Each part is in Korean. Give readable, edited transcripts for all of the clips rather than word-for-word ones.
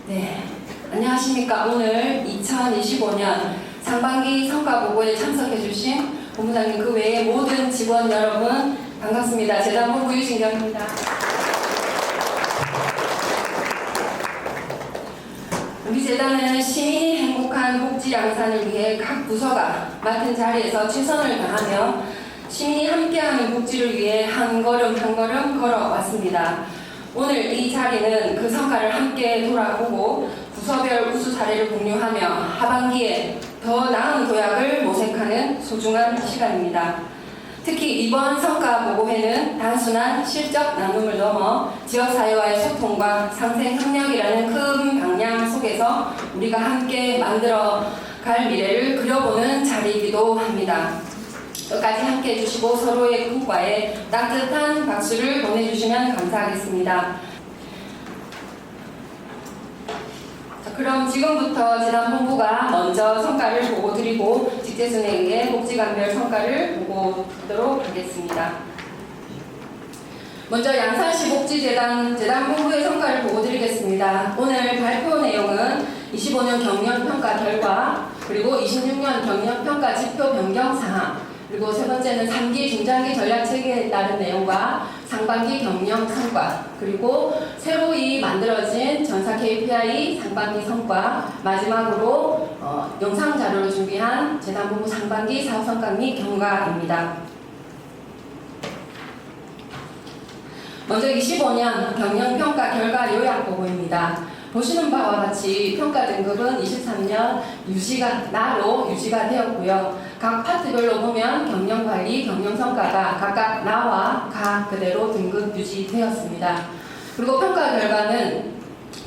네, 안녕하십니까. 오늘 2025년 상반기 성과보고에 참석해주신 본부장님 그 외의 모든 직원 여러분 반갑습니다. 재단본부 유진경입니다. 우리 재단은 시민이 행복한 복지 양산을 위해 각 부서가 맡은 자리에서 최선을 다하며 시민이 함께하는 복지를 위해 한 걸음 한 걸음 걸어왔습니다. 오늘 이 자리는 그 성과를 함께 돌아보고 부서별 우수 사례를 공유하며 하반기에 더 나은 도약을 모색하는 소중한 시간입니다. 특히 이번 성과보고회는 단순한 실적 나눔을 넘어 지역사회와의 소통과 상생협력이라는 큰 방향 속에서 우리가 함께 만들어갈 미래를 그려보는 자리이기도 합니다. 끝까지 함께 해주시고 서로의 꿈과에 따뜻한 박수를 보내주시면 감사하겠습니다. 자, 그럼 지금부터 재단본부가 먼저 성과를 보고드리고 직제순에 의해 복지관별 성과를 보고드리도록 하겠습니다. 먼저 양산시 복지재단본부의 성과를 보고드리겠습니다. 오늘 발표 내용은 25년 경영평가 결과, 그리고 26년 경영평가 지표 변경 사항, 그리고 세 번째는 3기 중장기 전략 체계에 따른 내용과 상반기 경영 성과, 그리고 새로이 만들어진 전사 KPI 상반기 성과, 마지막으로 영상 자료를 준비한 재단본부 상반기 사업 성과 및 경과입니다. 먼저 25년 경영평가 결과 요약 보고입니다. 보시는 바와 같이 평가 등급은 23년 나로 유지가 되었고요. 각 파트별로 보면 경영관리, 경영성과가 각각 나와 가 그대로 등급 유지되었습니다. 그리고 평가 결과는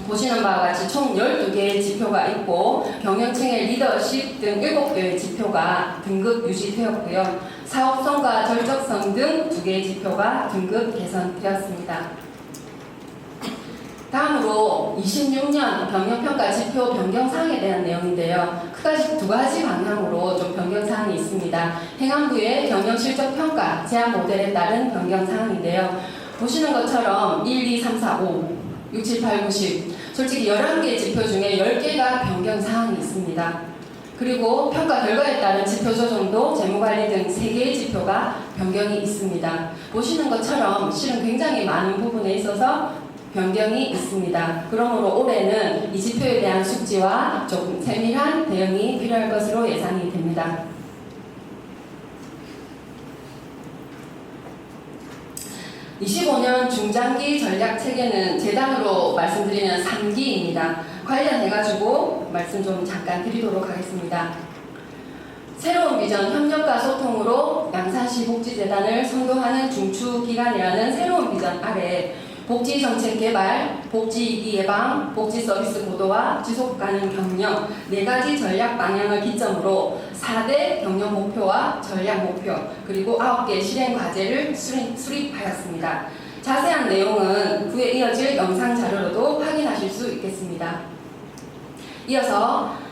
보시는 바와 같이 총 12개의 지표가 있고 경영층의 리더십 등 7개의 지표가 등급 유지되었고요. 사업성과 절적성 등 2개의 지표가 등급 개선되었습니다. 다음으로 26년 경영평가 지표 변경사항에 대한 내용인데요. 크게 두 가지 방향으로 좀 변경사항이 있습니다. 행안부의 경영실적평가 제한 모델에 따른 변경사항인데요. 보시는 것처럼 1, 2, 3, 4, 5, 6, 7, 8, 9, 10 솔직히 11개 지표 중에 10개가 변경사항이 있습니다. 그리고 평가 결과에 따른 지표 조정도 재무관리 등 3개의 지표가 변경이 있습니다. 보시는 것처럼 실은 굉장히 많은 부분에 있어서 변경이 있습니다. 그러므로 올해는 이 지표에 대한 숙지와 조금 세밀한 대응이 필요할 것으로 예상이 됩니다. (25년) 중장기 전략 체계는 재단으로 말씀드리는 3기입니다. 관련해가지고 말씀 좀 잠깐 드리도록 하겠습니다. 새로운 비전, 협력과 소통으로 양산시 복지재단을 선도하는 중추기관이라는 새로운 비전 아래 복지정책 개발, 복지위기 예방, 복지서비스 고도화, 지속가능 경영 4가지 전략 방향을 기점으로 4대 경영 목표와 전략 목표, 그리고 9개 실행 과제를 수립하였습니다. 자세한 내용은 후에 이어질 영상 자료로도 확인하실 수 있겠습니다. 이어서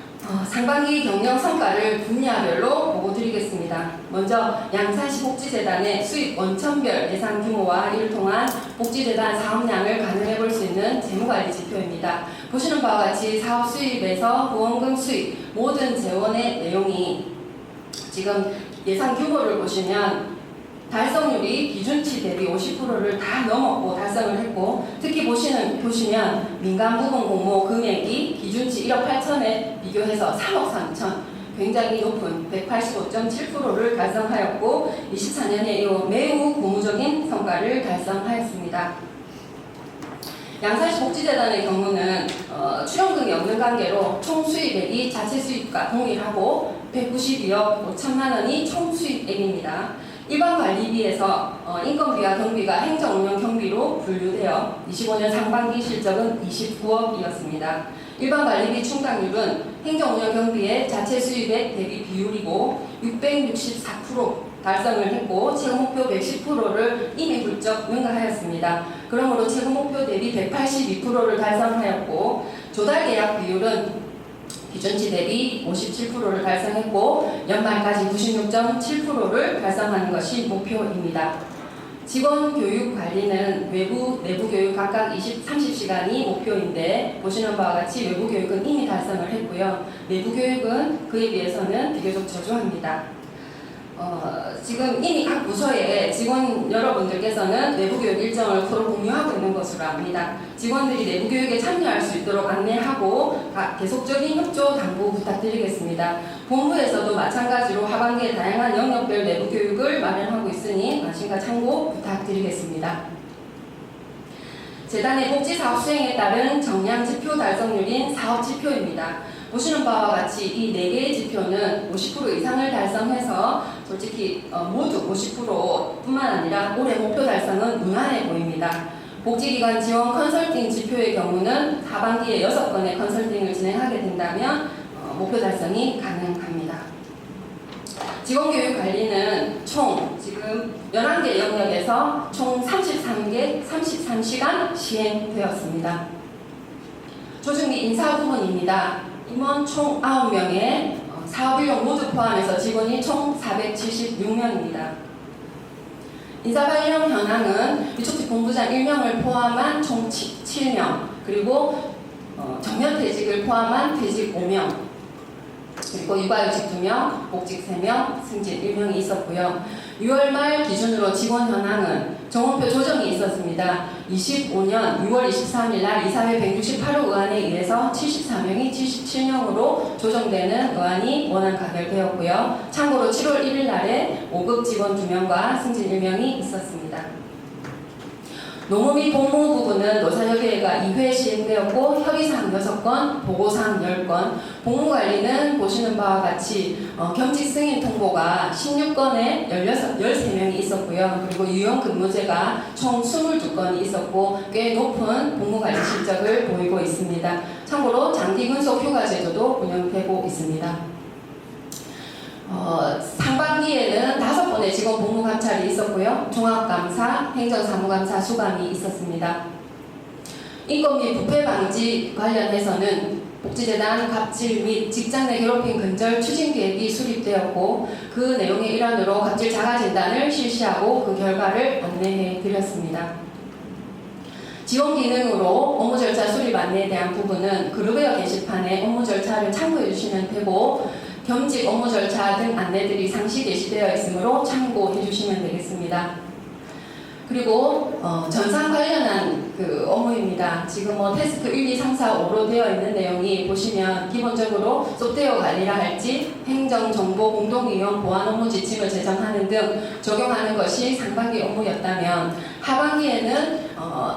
상반기 경영 성과를 분야별로 보고드리겠습니다. 먼저 양산시 복지재단의 수입 원천별 예상 규모와 이를 통한 복지재단 사업량을 가늠해 볼 수 있는 재무관리 지표입니다. 보시는 바와 같이 사업 수입에서 후원금 수입 모든 재원의 내용이 지금 예상 규모를 보시면 달성률이 기준치 대비 50%를 다 넘었고 달성을 했고, 특히 보시면 민간 부분 공모 금액이 기준치 1억 8천에 비교해서 3억 3천 굉장히 높은 185.7%를 달성하였고 24년에 매우 고무적인 성과를 달성하였습니다. 양산시 복지재단의 경우는 출연금이 없는 관계로 총 수입액이 자체 수입과 동일하고 192억 5천만 원이 총 수입액입니다. 일반 관리비에서 인건비와 경비가 행정운영 경비로 분류되어 25년 상반기 실적은 29억이었습니다. 일반 관리비 충당률은 행정운영 경비의 자체 수입액 대비 비율이고 664% 달성을 했고 최고 목표 110%를 이미 훌쩍 능가하였습니다. 그러므로 최고 목표 대비 182%를 달성하였고 조달 계약 비율은 기준치 대비 57%를 달성했고 연말까지 96.7%를 달성하는 것이 목표입니다. 직원 교육 관리는 외부, 내부 교육 각각 30시간이 목표인데 보시는 바와 같이 외부 교육은 이미 달성을 했고요. 내부 교육은 그에 비해서는 비교적 저조합니다. 지금 이미 각 부서의 직원 여러분들께서는 내부 교육 일정을 서로 공유하고 있는 것으로 압니다. 직원들이 내부 교육에 참여할 수 있도록 안내하고 계속적인 협조 당부 부탁드리겠습니다. 본부에서도 마찬가지로 하반기에 다양한 영역별 내부 교육을 마련하고 있으니 관심과 참고 부탁드리겠습니다. 재단의 복지사업 수행에 따른 정량 지표 달성률인 사업 지표입니다. 보시는 바와 같이 이 4개의 지표는 50% 이상을 달성해서 솔직히 모두 50%뿐만 아니라 올해 목표 달성은 무난해 보입니다. 복지기관 지원 컨설팅 지표의 경우는 하반기에 6건의 컨설팅을 진행하게 된다면 목표 달성이 가능합니다. 직원교육 관리는 총 지금 11개 영역에서 총 33시간 시행되었습니다. 조직 및 인사 부분입니다. 임원 총 9명에 사업인력 모두 포함해서 직원이 총 476명입니다. 인사 발령 현황은 위촉직 본부장 1명을 포함한 총 7명, 그리고 정년 퇴직을 포함한 퇴직 5명, 그리고 육아휴직 2명, 복직 3명, 승진 1명이 있었고요. 6월 말 기준으로 직원 현황은 정원표 조정이 있었습니다. 25년 6월 23일 날 이사회 168호 의안에 의해서 74명이 77명으로 조정되는 의안이 원안 가결되었고요. 참고로 7월 1일 날에 5급 직원 2명과 승진 1명이 있었습니다. 노무 및 복무 부분은 노사협의회가 2회 시행되었고 협의사항 6건, 보고사항 10건, 복무관리는 보시는 바와 같이 겸직 승인 통보가 16건에 13명이 있었고요. 그리고 유형 근무제가 총 22건이 있었고 꽤 높은 복무관리 실적을 보이고 있습니다. 참고로 장기 근속 휴가 제도도 운영되고 있습니다. 상반기에는 5번의 직원 복무 감찰이 있었고요. 종합감사, 행정사무감사 수감이 있었습니다. 인권 및 부패 방지 관련해서는 복지재단 갑질 및 직장 내 괴롭힘 근절 추진 계획이 수립되었고 그 내용의 일환으로 갑질 자가 진단을 실시하고 그 결과를 안내해 드렸습니다. 지원 기능으로 업무 절차 수립 안내에 대한 부분은 그룹웨어 게시판에 업무 절차를 참고해 주시면 되고 겸직 업무 절차 등 안내들이 상시 게시되어 있으므로 참고해 주시면 되겠습니다. 그리고 전산 관련한 그 업무입니다. 지금 태스크 1, 2, 3, 4, 5로 되어 있는 내용이 보시면 기본적으로 소프트웨어 관리라 할지 행정정보 공동이용 보안 업무 지침을 제정하는 등 적용하는 것이 상반기 업무였다면 하반기에는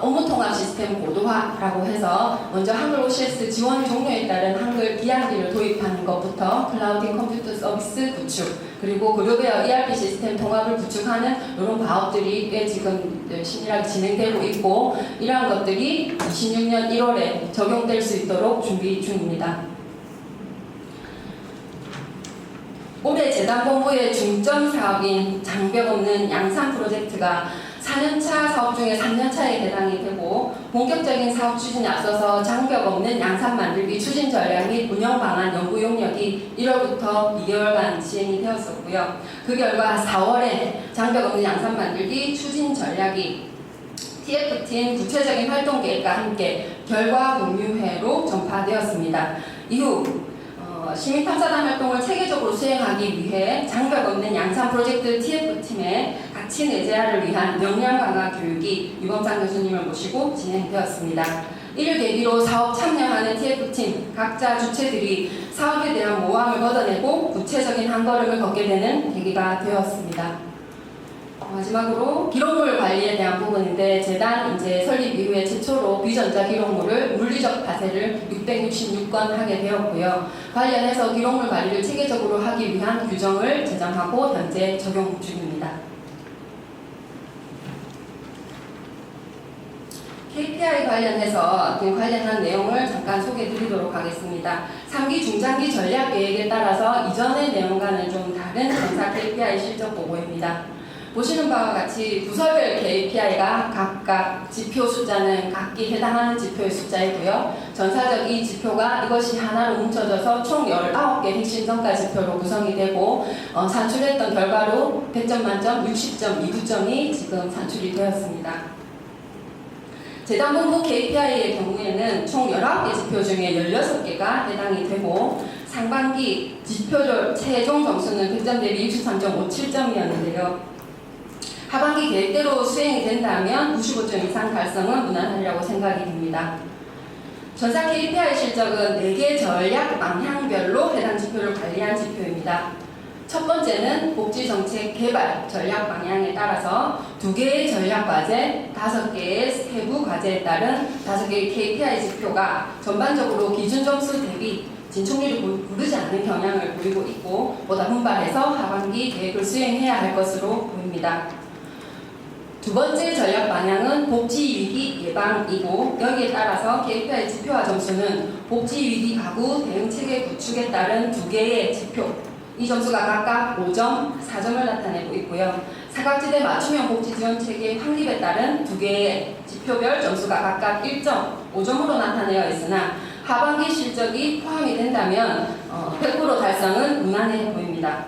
업무 통합 시스템 고도화라고 해서 먼저 한글 OCS 지원 종료에 따른 한글 비약기를 도입하는 것부터 클라우드 컴퓨터 서비스 구축 그리고 그룹웨어 ERP 시스템 통합을 구축하는 이런 사업들이 지금 신실하게 진행되고 있고 이러한 것들이 26년 1월에 적용될 수 있도록 준비 중입니다. 올해 재단본부의 중점 사업인 장벽 없는 양산 프로젝트가 4년차 사업 중에 3년차에 해당이 되고 본격적인 사업 추진에 앞서서 장벽 없는 양산 만들기 추진 전략 및 운영 방안 연구 용역이 1월부터 2개월간 시행이 되었었고요. 그 결과 4월에 장벽 없는 양산 만들기 추진 전략이 TF팀 구체적인 활동 계획과 함께 결과 공유회로 전파되었습니다. 이후 시민탐사단 활동을 체계적으로 수행하기 위해 장벽 없는 양산 프로젝트 TF팀의 가치 내재화를 위한 역량 강화 교육이 유범상 교수님을 모시고 진행되었습니다. 이를 계기로 사업 참여하는 TF팀 각자 주체들이 사업에 대한 모함을 걷어내고 구체적인 한 걸음을 걷게 되는 계기가 되었습니다. 마지막으로 기록물 관리에 대한 부분인데 재단 이제 설립 이후에 최초로 비전자 기록물을 물리적 파쇄를 666건 하게 되었고요. 관련해서 기록물 관리를 체계적으로 하기 위한 규정을 제정하고 현재 적용 중입니다. KPI 관련해서 관련한 내용을 잠깐 소개해 드리도록 하겠습니다. 3기 중장기 전략 계획에 따라서 이전의 내용과는 좀 다른 전사 KPI 실적 보고입니다. 보시는 바와 같이 부서별 KPI가 각각 지표 숫자는 각기 해당하는 지표의 숫자이고요. 전사적 이 지표가 이것이 하나로 뭉쳐져서 총 19개 핵심 성과 지표로 구성이 되고 산출했던 결과로 100점 만점 60.29점이 지금 산출이 되었습니다. 재단본부 KPI의 경우에는 총 19개 지표 중에 16개가 해당이 되고 상반기 지표별 최종 점수는 100점 대비 63.57점이었는데요. 하반기 계획대로 수행이 된다면 95점 이상 달성은 무난하리라고 생각이 됩니다. 전사 KPI 실적은 4개 전략 방향별로 해당 지표를 관리한 지표입니다. 첫 번째는 복지정책 개발 전략 방향에 따라서 2개의 전략 과제, 5개의 세부 과제에 따른 5개의 KPI 지표가 전반적으로 기준 점수 대비 진총률이 오르지 않는 경향을 보이고 있고 보다 분발해서 하반기 계획을 수행해야 할 것으로 보입니다. 두 번째 전략 방향은 복지위기 예방이고 여기에 따라서 KPI 지표와 점수는 복지위기 가구 대응체계 구축에 따른 2개의 지표 이 점수가 각각 5점, 4점을 나타내고 있고요. 사각지대 맞춤형 복지지원체계 확립에 따른 2개의 지표별 점수가 각각 1점, 5점으로 나타내어 있으나 하반기 실적이 포함이 된다면 100% 달성은 무난해 보입니다.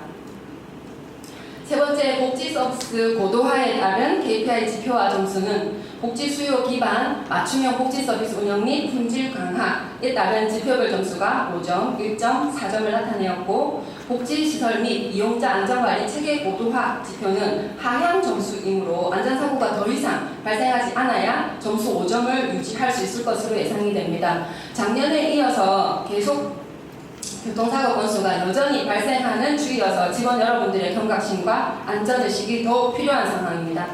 세 번째, 복지 서비스 고도화에 따른 KPI 지표와 점수는 복지 수요 기반 맞춤형 복지 서비스 운영 및 품질 강화에 따른 지표별 점수가 5점, 1점, 4점을 나타내었고 복지시설 및 이용자 안전관리 체계 고도화 지표는 하향 점수이므로 안전사고가 더 이상 발생하지 않아야 점수 5점을 유지할 수 있을 것으로 예상이 됩니다. 작년에 이어서 계속 교통사고 건수가 여전히 발생하는 주이어서 직원 여러분들의 경각심과 안전의식이 더욱 필요한 상황입니다.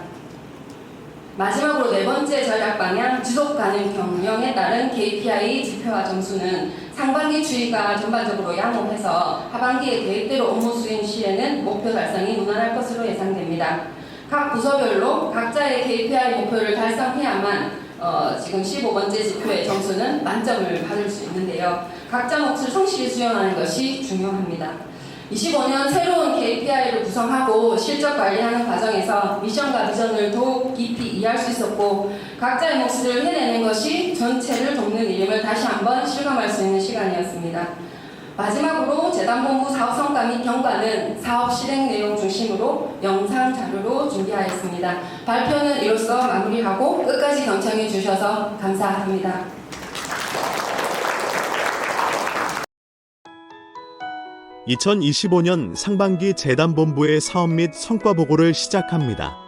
마지막으로 네 번째 전략 방향 지속가능 경영에 따른 KPI 지표와 점수는 상반기 추이가 전반적으로 양호해서 하반기의 계획대로 업무 수행 시에는 목표 달성이 무난할 것으로 예상됩니다. 각 부서별로 각자의 KPI 목표를 달성해야만 지금 15번째 지표의 점수는 만점을 받을 수 있는데요. 각자 몫을 성실히 수행하는 것이 중요합니다. 25년 새로운 KPI를 구성하고 실적 관리하는 과정에서 미션과 비전을 더욱 깊이 이해할 수 있었고 각자의 몫을 해내는 것이 전체를 돕는 일임을 다시 한번 실감할 수 있는 시간이었습니다. 마지막으로 재단본부 사업 성과 및 경과는 사업 실행 내용 중심으로 영상 자료로 준비하였습니다. 발표는 이로써 마무리하고 끝까지 경청해 주셔서 감사합니다. (2025년) 상반기 재단본부의 사업 및 성과 보고를 시작합니다.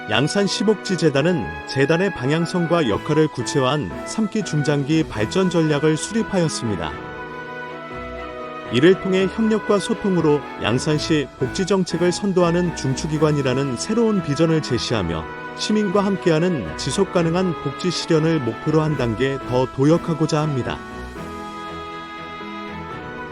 양산시복지재단은 재단의 방향성과 역할을 구체화한 3기 중장기 발전 전략을 수립하였습니다. 이를 통해 협력과 소통으로 양산시 복지정책을 선도하는 중추기관이라는 새로운 비전을 제시하며 시민과 함께하는 지속가능한 복지 실현을 목표로 한 단계 더 도약하고자 합니다.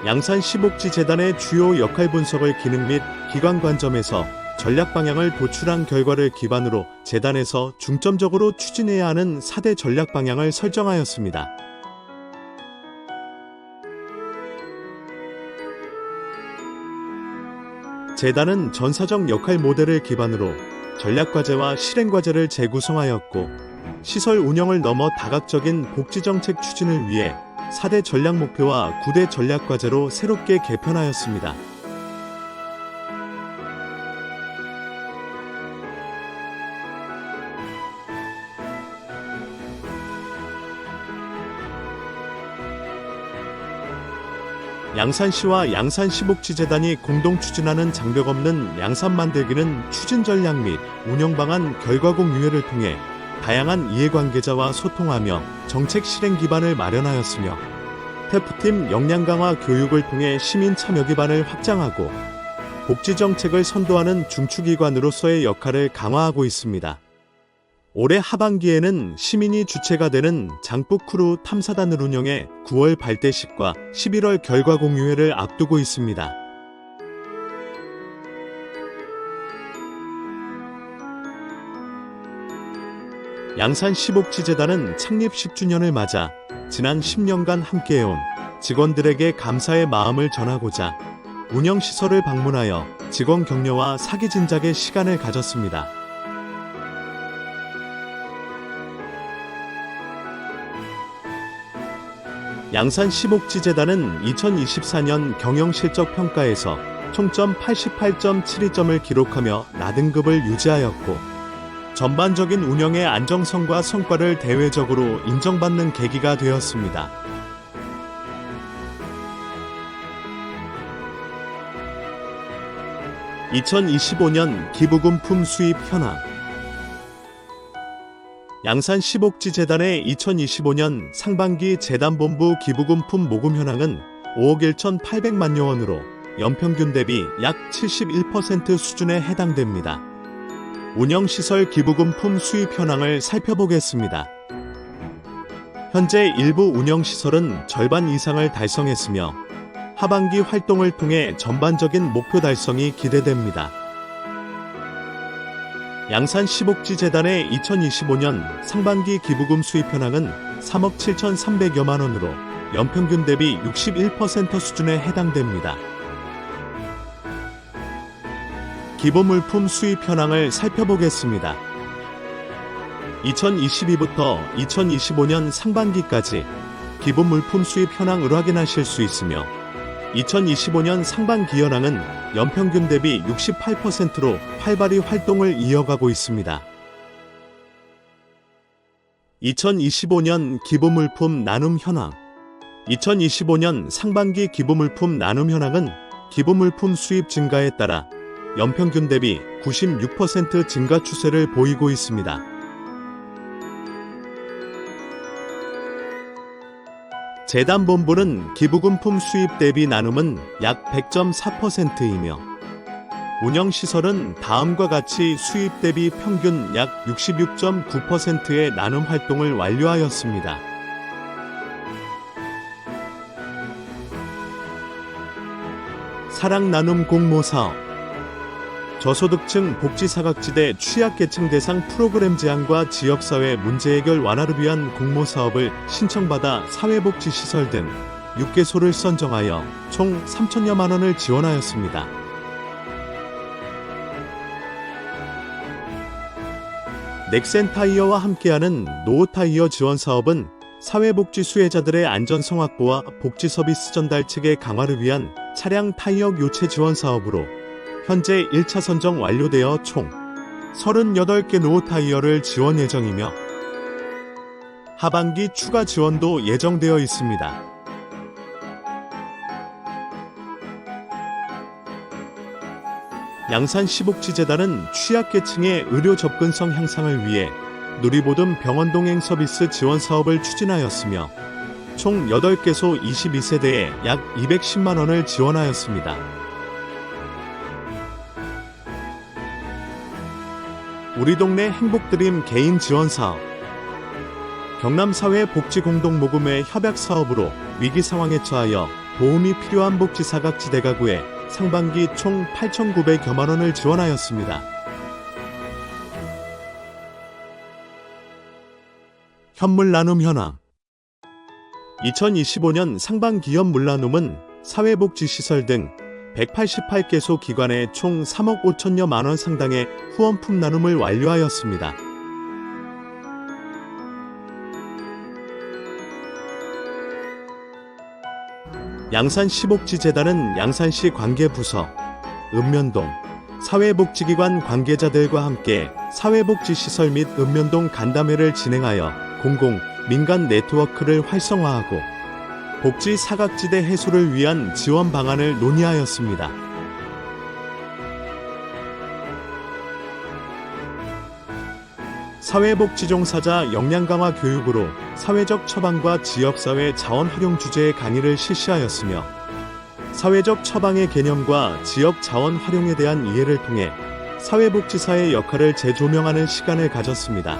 양산시복지재단의 주요 역할 분석을 기능 및 기관 관점에서 전략 방향을 도출한 결과를 기반으로 재단에서 중점적으로 추진해야 하는 4대 전략 방향을 설정하였습니다. 재단은 전사적 역할 모델을 기반으로 전략과제와 실행과제를 재구성하였고 시설 운영을 넘어 다각적인 복지정책 추진을 위해 4대 전략 목표와 9대 전략과제로 새롭게 개편하였습니다. 양산시와 양산시복지재단이 공동 추진하는 장벽 없는 양산 만들기는 추진 전략 및 운영 방안 결과 공유회를 통해 다양한 이해관계자와 소통하며 정책 실행 기반을 마련하였으며 태프팀 역량 강화 교육을 통해 시민 참여 기반을 확장하고 복지정책을 선도하는 중추기관으로서의 역할을 강화하고 있습니다. 올해 하반기에는 시민이 주체가 되는 장북 크루 탐사단을 운영해 9월 발대식과 11월 결과 공유회를 앞두고 있습니다. 양산 시복지재단은 창립 10주년을 맞아 지난 10년간 함께해온 직원들에게 감사의 마음을 전하고자 운영시설을 방문하여 직원 격려와 사기 진작의 시간을 가졌습니다. 양산 시복지재단은 2024년 경영실적평가에서 총점 88.72점을 기록하며 나등급을 유지하였고 전반적인 운영의 안정성과 성과를 대외적으로 인정받는 계기가 되었습니다. (2025년) 기부금품 수입 현황. 양산 시복지재단의 2025년 상반기 재단본부 기부금품 모금 현황은 5억 1,800만여 원으로 연평균 대비 약 71% 수준에 해당됩니다. 운영시설 기부금품 수입 현황을 살펴보겠습니다. 현재 일부 운영시설은 절반 이상을 달성했으며 하반기 활동을 통해 전반적인 목표 달성이 기대됩니다. 양산 시복지재단의 2025년 상반기 기부금 수입 현황은 3억 7,300여만 원으로 연평균 대비 61% 수준에 해당됩니다. 기부물품 수입 현황을 살펴보겠습니다. 2022부터 2025년 상반기까지 기부물품 수입 현황을 확인하실 수 있으며 2025년 상반기 현황은 연평균 대비 68%로 활발히 활동을 이어가고 있습니다. 2025년 기부물품 나눔 현황. 2025년 상반기 기부물품 나눔 현황은 기부물품 수입 증가에 따라 연평균 대비 96% 증가 추세를 보이고 있습니다. 재단본부는 기부금품 수입 대비 나눔은 약 100.4%이며 운영시설은 다음과 같이 수입 대비 평균 약 66.9%의 나눔 활동을 완료하였습니다. 사랑나눔 공모사업. 저소득층 복지사각지대 취약계층 대상 프로그램 제안과 지역사회 문제해결 완화를 위한 공모사업을 신청받아 사회복지시설 등 6개소를 선정하여 총 3천여만 원을 지원하였습니다. 넥센타이어와 함께하는 노후타이어 지원사업은 사회복지 수혜자들의 안전성 확보와 복지서비스 전달 체계 강화를 위한 차량 타이어 교체 지원 사업으로 현재 1차 선정 완료되어 총 38개 노후 타이어를 지원 예정이며 하반기 추가 지원도 예정되어 있습니다. 양산 시복지재단은 취약계층의 의료 접근성 향상을 위해 누리보듬 병원동행 서비스 지원 사업을 추진하였으며 총 8개소 22세대에 약 210만 원을 지원하였습니다. 우리 동네 행복드림 개인 지원 사업. 경남사회복지공동모금회 협약 사업으로 위기 상황에 처하여 도움이 필요한 복지사각지대 가구에 상반기 총 8,900여만 원을 지원하였습니다. 현물 나눔 현황. 2025년 상반기 현물 나눔은 사회복지시설 등 188개소 기관에 총 3억 5천여만 원 상당의 후원품 나눔을 완료하였습니다. 양산 시복지재단은 양산시 관계부서, 읍면동, 사회복지기관 관계자들과 함께 사회복지시설 및 읍면동 간담회를 진행하여 공공, 민간 네트워크를 활성화하고 복지 사각지대 해소를 위한 지원 방안을 논의하였습니다. 사회복지 종사자 역량 강화 교육으로 사회적 처방과 지역사회 자원 활용 주제의 강의를 실시하였으며 사회적 처방의 개념과 지역 자원 활용에 대한 이해를 통해 사회복지사의 역할을 재조명하는 시간을 가졌습니다.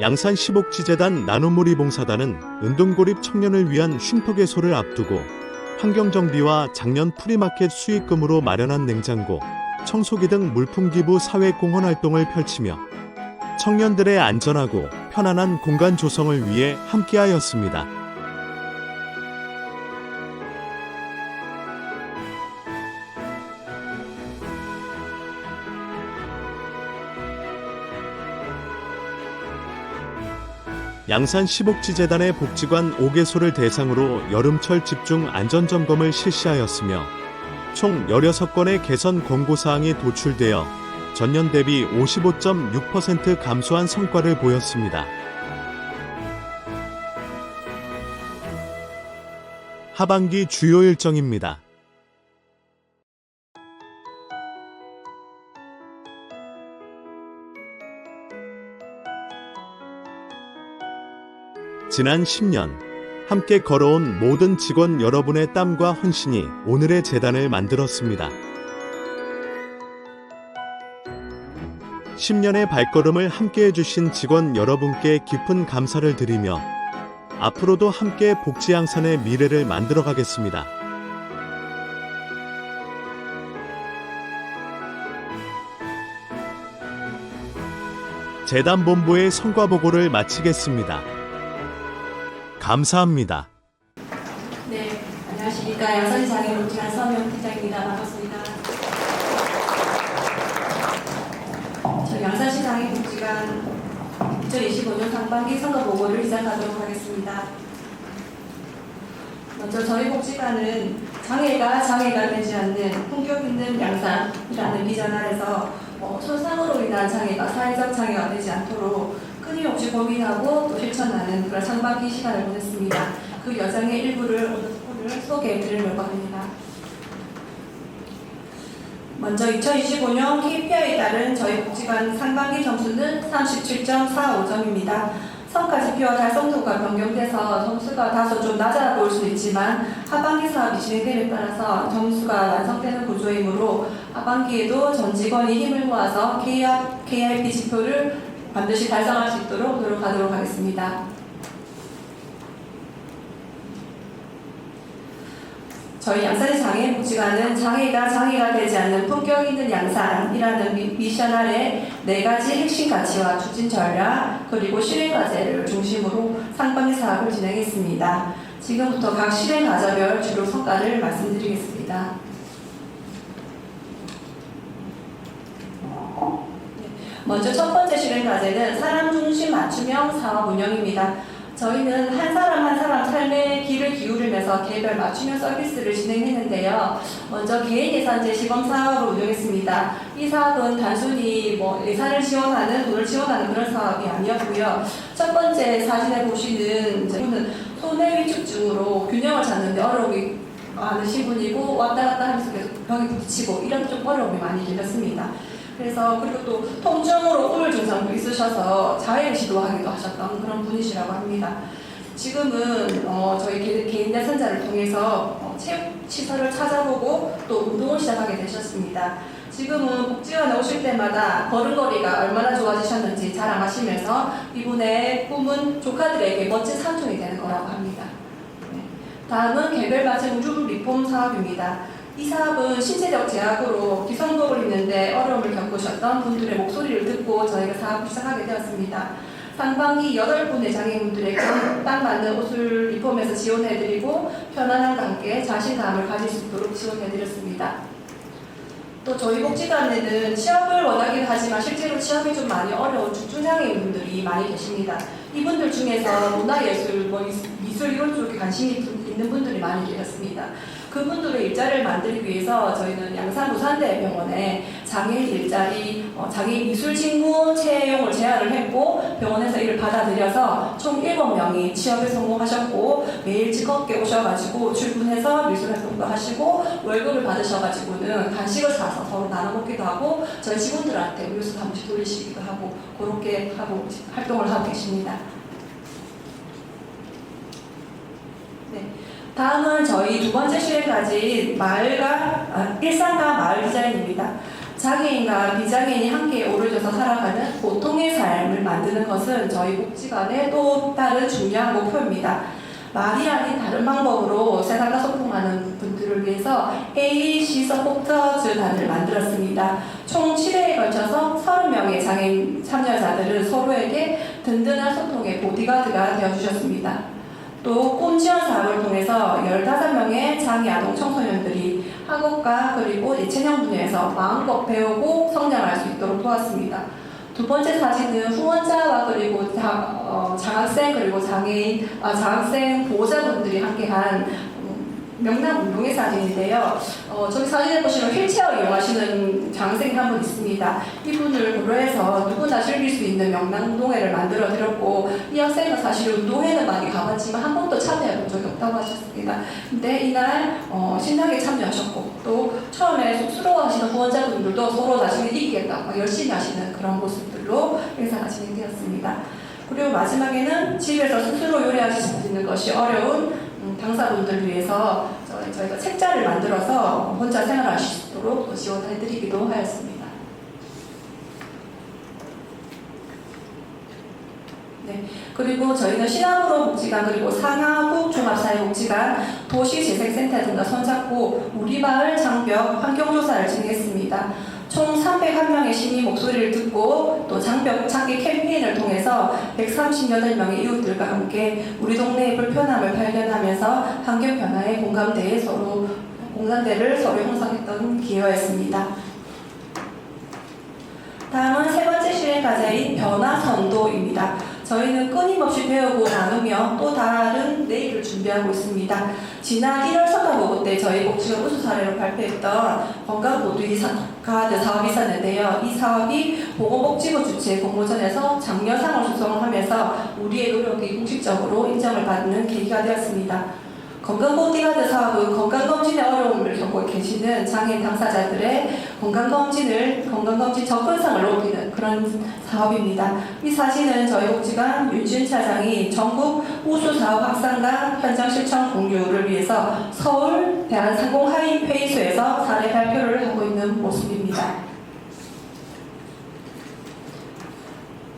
양산 시복지재단 나눔무리 봉사단은 은둔고립 청년을 위한 쉼터개소를 앞두고 환경정비와 작년 프리마켓 수익금으로 마련한 냉장고, 청소기 등 물품 기부 사회공헌 활동을 펼치며 청년들의 안전하고 편안한 공간 조성을 위해 함께하였습니다. 양산 시복지재단의 복지관 5개소를 대상으로 여름철 집중 안전점검을 실시하였으며 총 16건의 개선 권고사항이 도출되어 전년 대비 55.6% 감소한 성과를 보였습니다. 하반기 주요 일정입니다. 지난 10년 함께 걸어온 모든 직원 여러분의 땀과 헌신이 오늘의 재단을 만들었습니다. 10년의 발걸음을 함께 해주신 직원 여러분께 깊은 감사를 드리며 앞으로도 함께 복지양산의 미래를 만들어 가겠습니다. 재단 본부의 성과 보고를 마치겠습니다. 감사합니다. 네, 안녕하십니까. 양산시 장애복지관 서명 팀장입니다. 반갑습니다. 저희 양산시 장애복지관 2025년 상반기 선거 보고를 시작하도록 하겠습니다. 먼저 저희 복지관은 장애가 되지 않는 품격 있는 양산이라는 비전 아래서 손상으로 인한 장애가 사회적 장애가 되지 않도록 끊임없이 고민하고 또 실천하는 그런 상반기 시간을 보냈습니다. 그 여정의 일부를 오늘 소개해 드리려고 합니다. 먼저 2025년 KPI에 따른 저희 복지관 상반기 점수는 37.45점입니다. 성과 지표와 달성도가 변경돼서 점수가 다소 좀 낮아 보일 수 있지만 하반기 사업이 진행됨에 따라서 점수가 완성되는 구조이므로 하반기에도 전 직원이 힘을 모아서 KRP 지표를 반드시 달성할 수 있도록 노력하도록 하겠습니다. 저희 양산시 장애복지관은 장애가 되지 않는 품격 있는 양산이라는 미션 아래 4가지 핵심 가치와 추진 전략 그리고 실행 과제를 중심으로 상반기 사업을 진행했습니다. 지금부터 각 실행 과제별 주요 성과를 말씀드리겠습니다. 먼저 첫 번째 실행 과제는 사람 중심 맞춤형 사업 운영입니다. 저희는 한 사람 삶의 귀를 기울이면서 개별 맞춤형 서비스를 진행했는데요. 먼저 개인 예산제 시범 사업을 운영했습니다. 이 사업은 단순히 예산을 지원하는, 돈을 지원하는 그런 사업이 아니었고요. 첫 번째 사진에 보시는 분은 소뇌 위축증으로 균형을 찾는데 어려움이 많으신 분이고 왔다 갔다 하면서 계속 벽에 부딪히고 이런 좀 어려움이 많이 들렸습니다. 그래서 그리고 또 통증으로 우울 증상도 있으셔서 자해를 시도하기도 하셨던 그런 분이시라고 합니다. 지금은 저희 개인 대상자를 통해서 체육 시설을 찾아보고 또 운동을 시작하게 되셨습니다. 지금은 복지관에 오실 때마다 걸음걸이가 얼마나 좋아지셨는지 자랑하시면서 이분의 꿈은 조카들에게 멋진 삼촌이 되는 거라고 합니다. 다음은 개별 맞춤 룸 리폼 사업입니다. 이 사업은 신체적 제약으로 기성복을 입는데 어려움을 겪으셨던 분들의 목소리를 듣고 저희가 사업을 시작하게 되었습니다. 상반기 8분의 장애인분들에게 딱 맞는 옷을 리폼해서 지원해드리고 편안함과 함께 자신감을 가질 수 있도록 지원해드렸습니다. 또 저희 복지관에는 취업을 원하긴 하지만 실제로 취업이 좀 많이 어려운 중증장애인분들이 많이 계십니다. 이분들 중에서 문화예술, 미술 이런 쪽에 관심이 있는 분들이 많이 계셨습니다. 그분들의 일자리를 만들기 위해서 저희는 양산무산대병원에 장애인 일자리, 장애인 미술 직무 채용을 제안을 했고 병원에서 이를 받아들여서 총 7명이 취업에 성공하셨고 매일 즐겁게 오셔가지고 출근해서 미술 활동도 하시고 월급을 받으셔가지고는 간식을 사서 서로 나눠 먹기도 하고 저희 직원들한테 음료수 한 번씩 돌리시기도 하고 그렇게 하고 활동을 하고 계십니다. 네. 다음은 저희 두 번째 실행까지 일상과 마을 디자인입니다. 장애인과 비장애인이 함께 어우러져서 살아가는 보통의 삶을 만드는 것은 저희 복지관의 또 다른 중요한 목표입니다. 말이 아닌 다른 방법으로 세상과 소통하는 분들을 위해서 AC 서포터즈단을 만들었습니다. 총 7회에 걸쳐서 30명의 장애인 참여자들은 서로에게 든든한 소통의 보디가드가 되어주셨습니다. 또 꿈지원 사업을 통해서 15명의 장애 아동 청소년들이 학업과 그리고 예체능 분야에서 마음껏 배우고 성장할 수 있도록 도왔습니다. 두 번째 사진은 후원자와 그리고 장학생 그리고 장학생 보호자분들이 함께한 명랑 운동회 사진인데요. 저기 사진을 보시면 휠체어 이용하시는 장학생이 한 분 있습니다. 이분을 고려해서 누구나 즐길 수 있는 명랑 운동회를 만들어 드렸고, 이 학생은 사실 운동회는 많이 가봤지만 한 번도 참여해 본 적이 없다고 하셨습니다. 근데 이날 신나게 참여하셨고, 또 처음에 쑥스러워하시는 후원자분들도 서로 자신을 이기겠다 열심히 하시는 그런 모습들로 행사가 진행되었습니다. 그리고 마지막에는 집에서 스스로 요리하실 수 있는 것이 어려운 당사분들을 위해서 저희가 책자를 만들어서 혼자 생활하실 수 있도록 지원해드리기도 하였습니다. 네, 그리고 저희는 신암으로 복지관 그리고 상하북 종합사회복지관 도시재생센터 등과 손잡고 우리 마을 장벽 환경조사를 진행했습니다. 총 301명의 시민 목소리를 듣고 또 장벽 찾기 캠페인을 통해서 138명의 이웃들과 함께 우리 동네의 불편함을 발견하면서 환경 변화의 공감대를 서로 형성했던 기회였습니다. 다음은 세 번째 실행 과제인 변화 선도입니다. 저희는 끊임없이 배우고 나누며 또 다른 내일을 준비하고 있습니다. 지난 1월 선거보고 때 저희 복지관 우수 사례로 발표했던 건강보두이 카드 사업이 있었는데요. 이 사업이 보건복지부 주최 공모전에서 장려상을 수상하면서 우리의 노력이 공식적으로 인정을 받는 계기가 되었습니다. 건강보디가드 사업은 건강검진의 어려움을 겪고 계시는 장애인 당사자들의 건강검진 접근성을 높이는 그런 사업입니다. 이 사진은 저희 복지관 윤지은 차장이 전국 우수사업 확산과 현장 실천 공유를 위해서 서울 대한상공회의소에서 사례 발표를 하고 있는 모습입니다.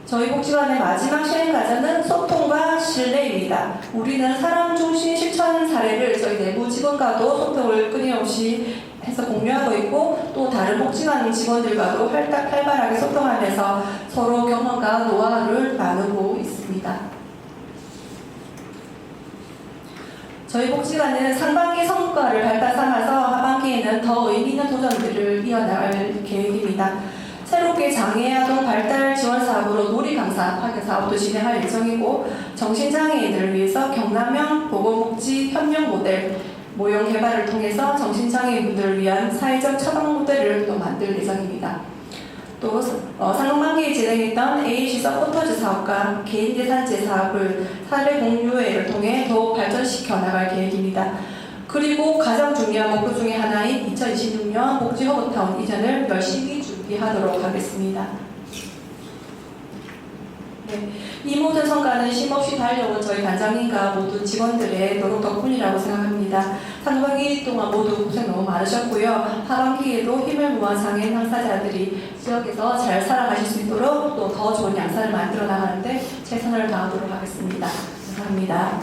저희 복지관의 마지막 실행 과제는 소통과 신뢰입니다. 우리는 사람 중심 실천 사례를 저희 내부 직원과도 소통을 끊임없이 해서 공유하고 있고, 또 다른 복지관 직원들과도 활발하게 소통하면서 서로 경험과 노하우를 나누고 있습니다. 저희 복지관은 상반기 성과를 발판 삼아서 하반기에는 더 의미 있는 도전들을 이어나갈 계획입니다. 새롭게 장애아동 발달 지원 사업으로 놀이 강사 파견 사업도 진행할 예정이고, 정신장애인들을 위해서 경남형 보건복지 협력 모델 모형 개발을 통해서 정신장애인분들을 위한 사회적 처방 모델을 또 만들 예정입니다. 또 상반기에 진행했던 AC 서포터즈 사업과 개인 예산제 사업을 사례 공유회를 통해 더욱 발전시켜 나갈 계획입니다. 그리고 가장 중요한 목표 중에 하나인 2026년 복지 허브타운 이전을 열심히 준비하도록 하겠습니다. 네, 이 모든 성과는 쉼없이 달려온 저희 단장님과 모든 직원들의 노력 덕분이라고 생각합니다. 상반기 동안 모두 고생 너무 많으셨고요. 하반기에도 힘을 모아 장애인 당사자들이 지역에서 잘 살아가실 수 있도록 또 더 좋은 양산을 만들어 나가는데 최선을 다하도록 하겠습니다. 감사합니다.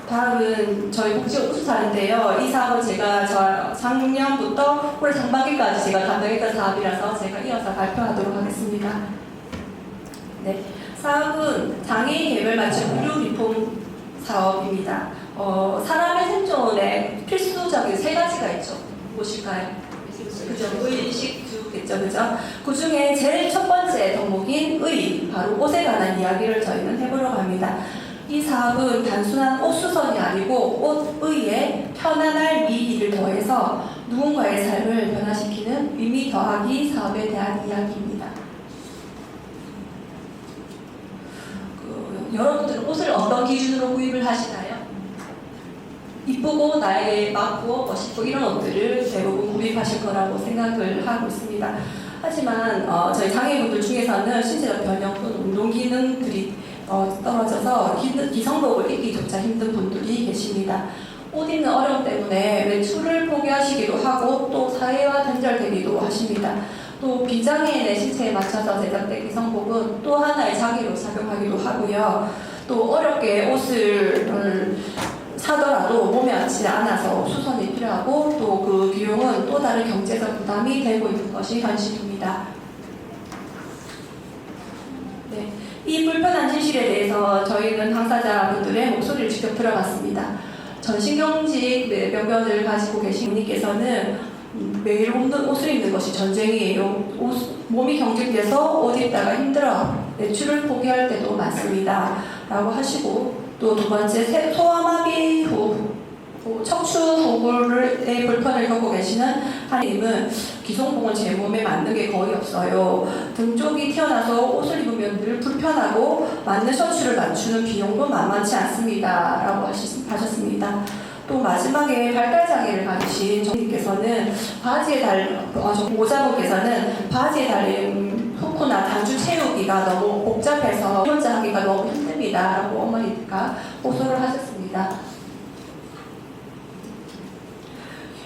다음은 저희 복지관 우수사인데요. 이 사업은 제가 작년부터 올해 상반기까지 제가 담당했던 사업이라서 제가 이어서 발표하도록 하겠습니다. 네, 사업은 장애인 개별 맞춤 의료 리폼 사업입니다. 사람의 생존에 필수적인 세 가지가 있죠. 무엇일까요? 그죠? 의식 주겠죠, 그죠? 그 중에 제일 첫 번째 덕목인 의, 바로 옷에 관한 이야기를 저희는 해보려고 합니다. 이 사업은 단순한 옷 수선이 아니고 옷의에 편안할 미를 더해서 누군가의 삶을 변화시키는 의미 더하기 사업에 대한 이야기입니다. 여러분들은 옷을 어떤 기준으로 구입을 하시나요? 이쁘고 나에게 맞고 멋있고 이런 옷들을 대부분 구입하실 거라고 생각을 하고 있습니다. 하지만 저희 장애인분들 중에서는 신체적 변형 또는 운동 기능들이 떨어져서 기성복을 입기조차 힘든 분들이 계십니다. 옷 입는 어려움 때문에 외출을 포기하시기도 하고 또 사회와 단절되기도 하십니다. 또 비장애인의 신체에 맞춰서 제작된 기성복은 또 하나의 장애로 작용하기도 하고요. 또 어렵게 옷을 사더라도 몸에 맞지 않아서 수선이 필요하고 또 그 비용은 또 다른 경제적 부담이 되고 있는 것이 현실입니다. 네, 이 불편한 진실에 대해서 저희는 당사자분들의 목소리를 직접 들어봤습니다. 전신경직 병변을 가지고 계신 분께서는 매일 옷을 입는 것이 전쟁이에요. 몸이 경직돼서 옷 입다가 힘들어 외출을 포기할 때도 많습니다. 라고 하시고 또 두 번째 소아마비 후 척추 후굴의 불편을 겪고 계시는 한님은 기성복은 제 몸에 맞는 게 거의 없어요. 등 쪽이 튀어나와서 옷을 입으면 늘 불편하고 맞는 셔츠를 맞추는 비용도 만만치 않습니다. 라고 하셨습니다. 또 마지막에 발달장애를 가지신 정님께서는 모자분께서는 바지에 달린 후크나 단추 채우기가 너무 복잡해서 혼자 하기가 너무 힘듭니다. 라고 어머니가 호소를 하셨습니다.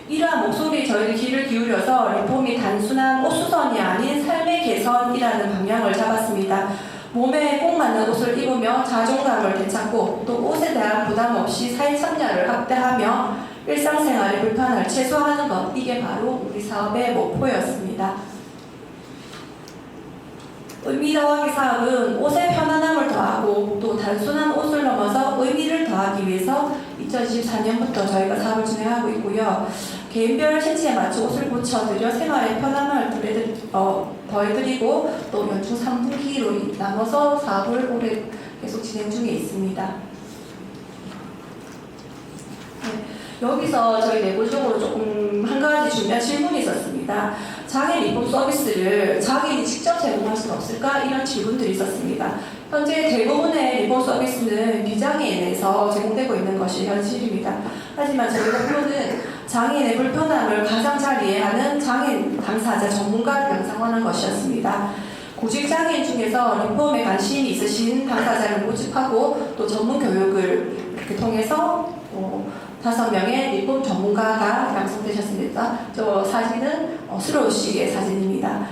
이러한 목소리에 저희는 귀를 기울여서 리폼이 단순한 옷수선이 아닌 삶의 개선이라는 방향을 잡았습니다. 몸에 꼭 맞는 옷을 입으며 자존감을 되찾고 또 옷에 대한 부담 없이 사회 참여를 확대하며 일상생활의 불편을 최소화하는 것, 이게 바로 우리 사업의 목표였습니다. 의미 더하기 사업은 옷의 편안함을 더하고 또 단순한 옷을 넘어서 의미를 더하기 위해서 2024년부터 저희가 사업을 진행하고 있고요. 개인별 신체에 맞춰 옷을 고쳐드려 생활의 편안함을 더해드리고 또 연중 3분기로 나눠서 사업을 올해 계속 진행 중에 있습니다. 네, 여기서 저희 내부적으로 조금 한 가지 중요한 질문이 있었습니다. 장애인 리폼 서비스를 장애인이 직접 제공할 수는 없을까? 이런 질문들이 있었습니다. 현재 대부분의 리폼 서비스는 비장애인에서 제공되고 있는 것이 현실입니다. 하지만 저희 목표는 장애인의 불편함을 가장 잘 이해하는 장애인 당사자 전문가를 양성하는 것이었습니다. 구직 장애인 중에서 리폼에 관심이 있으신 당사자를 모집하고 또 전문 교육을 이렇게 통해서 5명의 리폼 전문가가 양성되셨습니다. 저 사진은 스로우 씨의 사진입니다.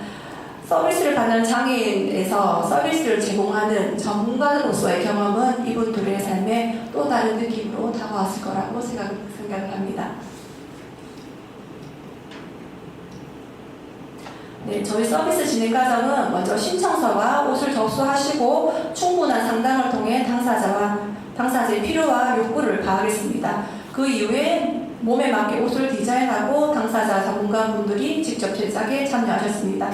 서비스를 받는 장애인에서 서비스를 제공하는 전문가로서의 경험은 이분들의 삶에 또 다른 느낌으로 다가왔을 거라고 생각을 합니다. 네, 저희 서비스 진행 과정은 먼저 신청서와 옷을 접수하시고 충분한 상담을 통해 당사자의 필요와 욕구를 파악했습니다. 그 이후에 몸에 맞게 옷을 디자인하고 당사자 전문가분들이 직접 제작에 참여하셨습니다.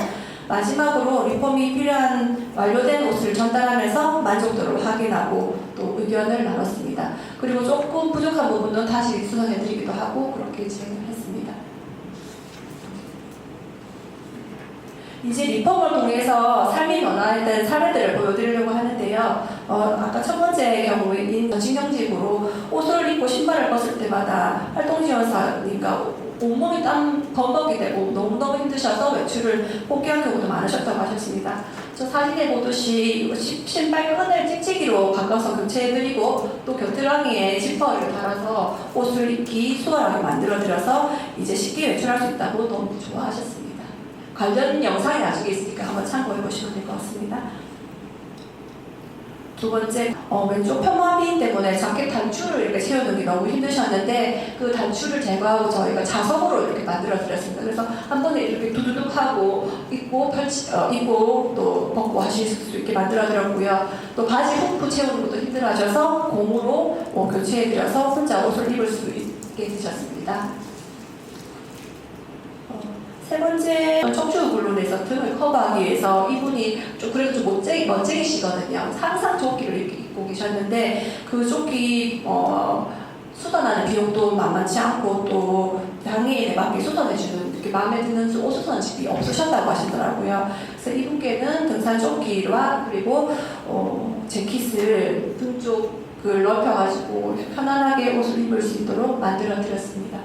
마지막으로 리폼이 필요한 완료된 옷을 전달하면서 만족도를 확인하고 또 의견을 나눴습니다. 그리고 조금 부족한 부분은 다시 수선해드리기도 하고 그렇게 진행을 했습니다. 이제 리폼을 통해서 삶이 변화했던 사례들을 보여드리려고 하는데요. 아까 첫 번째 경우인 전신경직으로 옷을 입고 신발을 벗을 때마다 활동지원사니까 온몸이 땀 범벅이 되고 너무너무 힘드셔서 외출을 포기한 경우도 많으셨다고 하셨습니다. 저 사진에 보듯이 신발 끈을 찍찍이로 바꿔서 교체해드리고 또 겨드랑이에 지퍼를 달아서 옷을 입기 수월하게 만들어드려서 이제 쉽게 외출할 수 있다고 너무 좋아하셨습니다. 관련 영상이 나중에 있으니까 한번 참고해 보시면 될 것 같습니다. 두 번째, 왼쪽 편마비 때문에 자켓 단추를 이렇게 채우는 게 너무 힘드셨는데 그 단추를 제거하고 저희가 자석으로 이렇게 만들어 드렸습니다. 그래서 한 번에 이렇게 두두둑 하고 입고 또 벗고 하실 수 있게 만들어 드렸고요. 또 바지 후크 채우는 것도 힘들어하셔서 고무로 교체해 드려서 혼자 옷을 입을 수 있게 되셨습니다. 세 번째, 척추후굴로 인해서 등을 커버하기 위해서 이분이 그래도 좀 멋쟁이시거든요. 항상 조끼를 입고 계셨는데 그 조끼 수선하는 비용도 만만치 않고 또 장애인에 맞게 수선해주는 이렇게 마음에 드는 옷 수선집이 없으셨다고 하시더라고요. 그래서 이분께는 등산 조끼와 그리고 재킷을 등 쪽을 넓혀가지고 편안하게 옷을 입을 수 있도록 만들어 드렸습니다.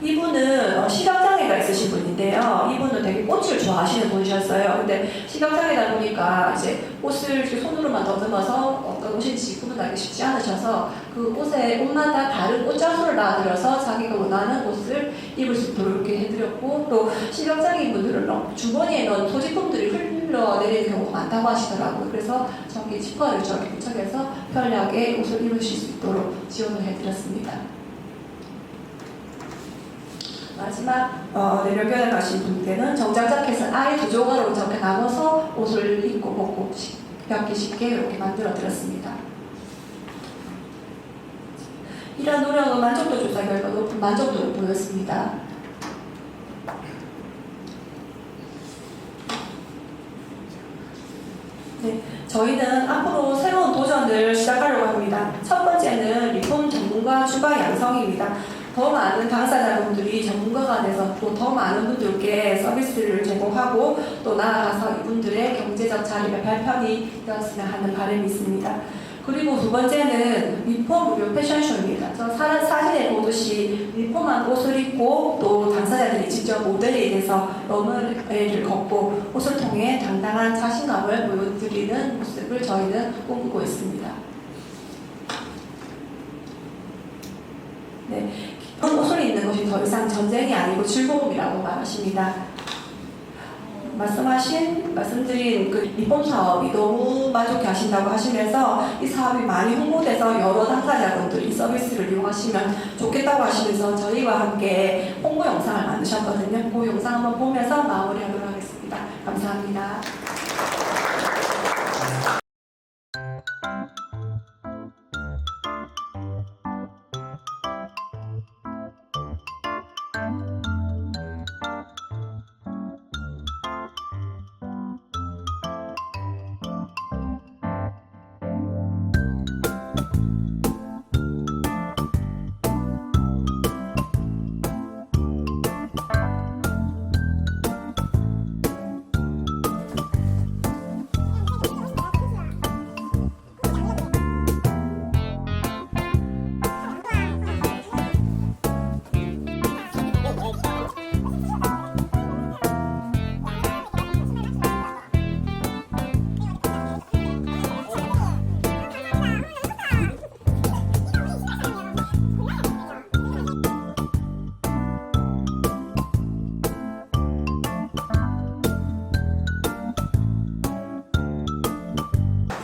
이분은 시각장애가 있으신 분인데요. 이분은 되게 꽃을 좋아하시는 분이셨어요. 근데 시각장애다 보니까 이제 꽃을 이렇게 손으로만 더듬어서 어떤 옷인지 구분하기 쉽지 않으셔서 그 옷마다 다른 꽃장소를 놔들여서 자기가 원하는 옷을 입을 수 있도록 이렇게 해드렸고, 또 시각장애인 분들은 주머니에 넣은 소지품들이 흘러내리는 경우가 많다고 하시더라고요. 그래서 저기 지퍼를 저렇게 부착해서 편리하게 옷을 입으실 수 있도록 지원을 해드렸습니다. 마지막 내려견을 가신 분께는 정장 자켓을 아예 두 조각으로 저렇게 나눠서 옷을 입고 벗고 입기 쉽게 이렇게 만들어 드렸습니다. 이런 노력은 만족도 조사 결과 높은 만족도를 보였습니다. 네, 저희는 앞으로 새로운 도전을 시작하려고 합니다. 첫 번째는 리폼 전문가 추가 양성입니다. 더 많은 당사자분들이 전문가가 돼서 또 더 많은 분들께 서비스를 제공하고 또 나아가서 이분들의 경제적 자리가 발판이 되었으면 하는 바람이 있습니다. 그리고 두 번째는 리폼 무료 패션쇼입니다. 저 사진에 보듯이 리폼한 옷을 입고 또 당사자들이 직접 모델이 돼서 런웨이를 걷고 옷을 통해 당당한 자신감을 보여드리는 모습을 저희는 꿈꾸고 있습니다. 네, 깊은 옷을 입는 것이 더 이상 전쟁이 아니고 즐거움이라고 말하십니다. 말씀드린 그 리폼 사업이 너무 만족해 하신다고 하시면서 이 사업이 많이 홍보돼서 여러 당사자분들이 서비스를 이용하시면 좋겠다고 하시면서 저희와 함께 홍보 영상을 만드셨거든요. 그 영상 한번 보면서 마무리하도록 하겠습니다. 감사합니다.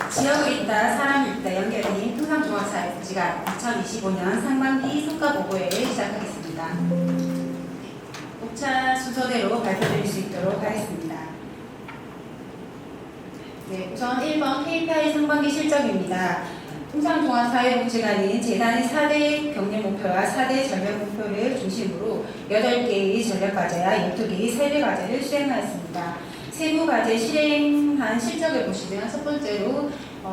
지역을 잇다 사람을 잇다 연결된 통상종합사회복지관 2025년 상반기 성과보고회를 시작하겠습니다. 목차 순서대로 발표드릴 수 있도록 하겠습니다. 네, 우선 1번 KPI 상반기 실적입니다. 통상종합사회복지관은 재단의 4대 경례 목표와 4대 전략 목표를 중심으로 8개의 전략 과제와 12개의 세부 과제를 수행하였습니다. 세부 과제 실행한 실적을 보시면 첫 번째로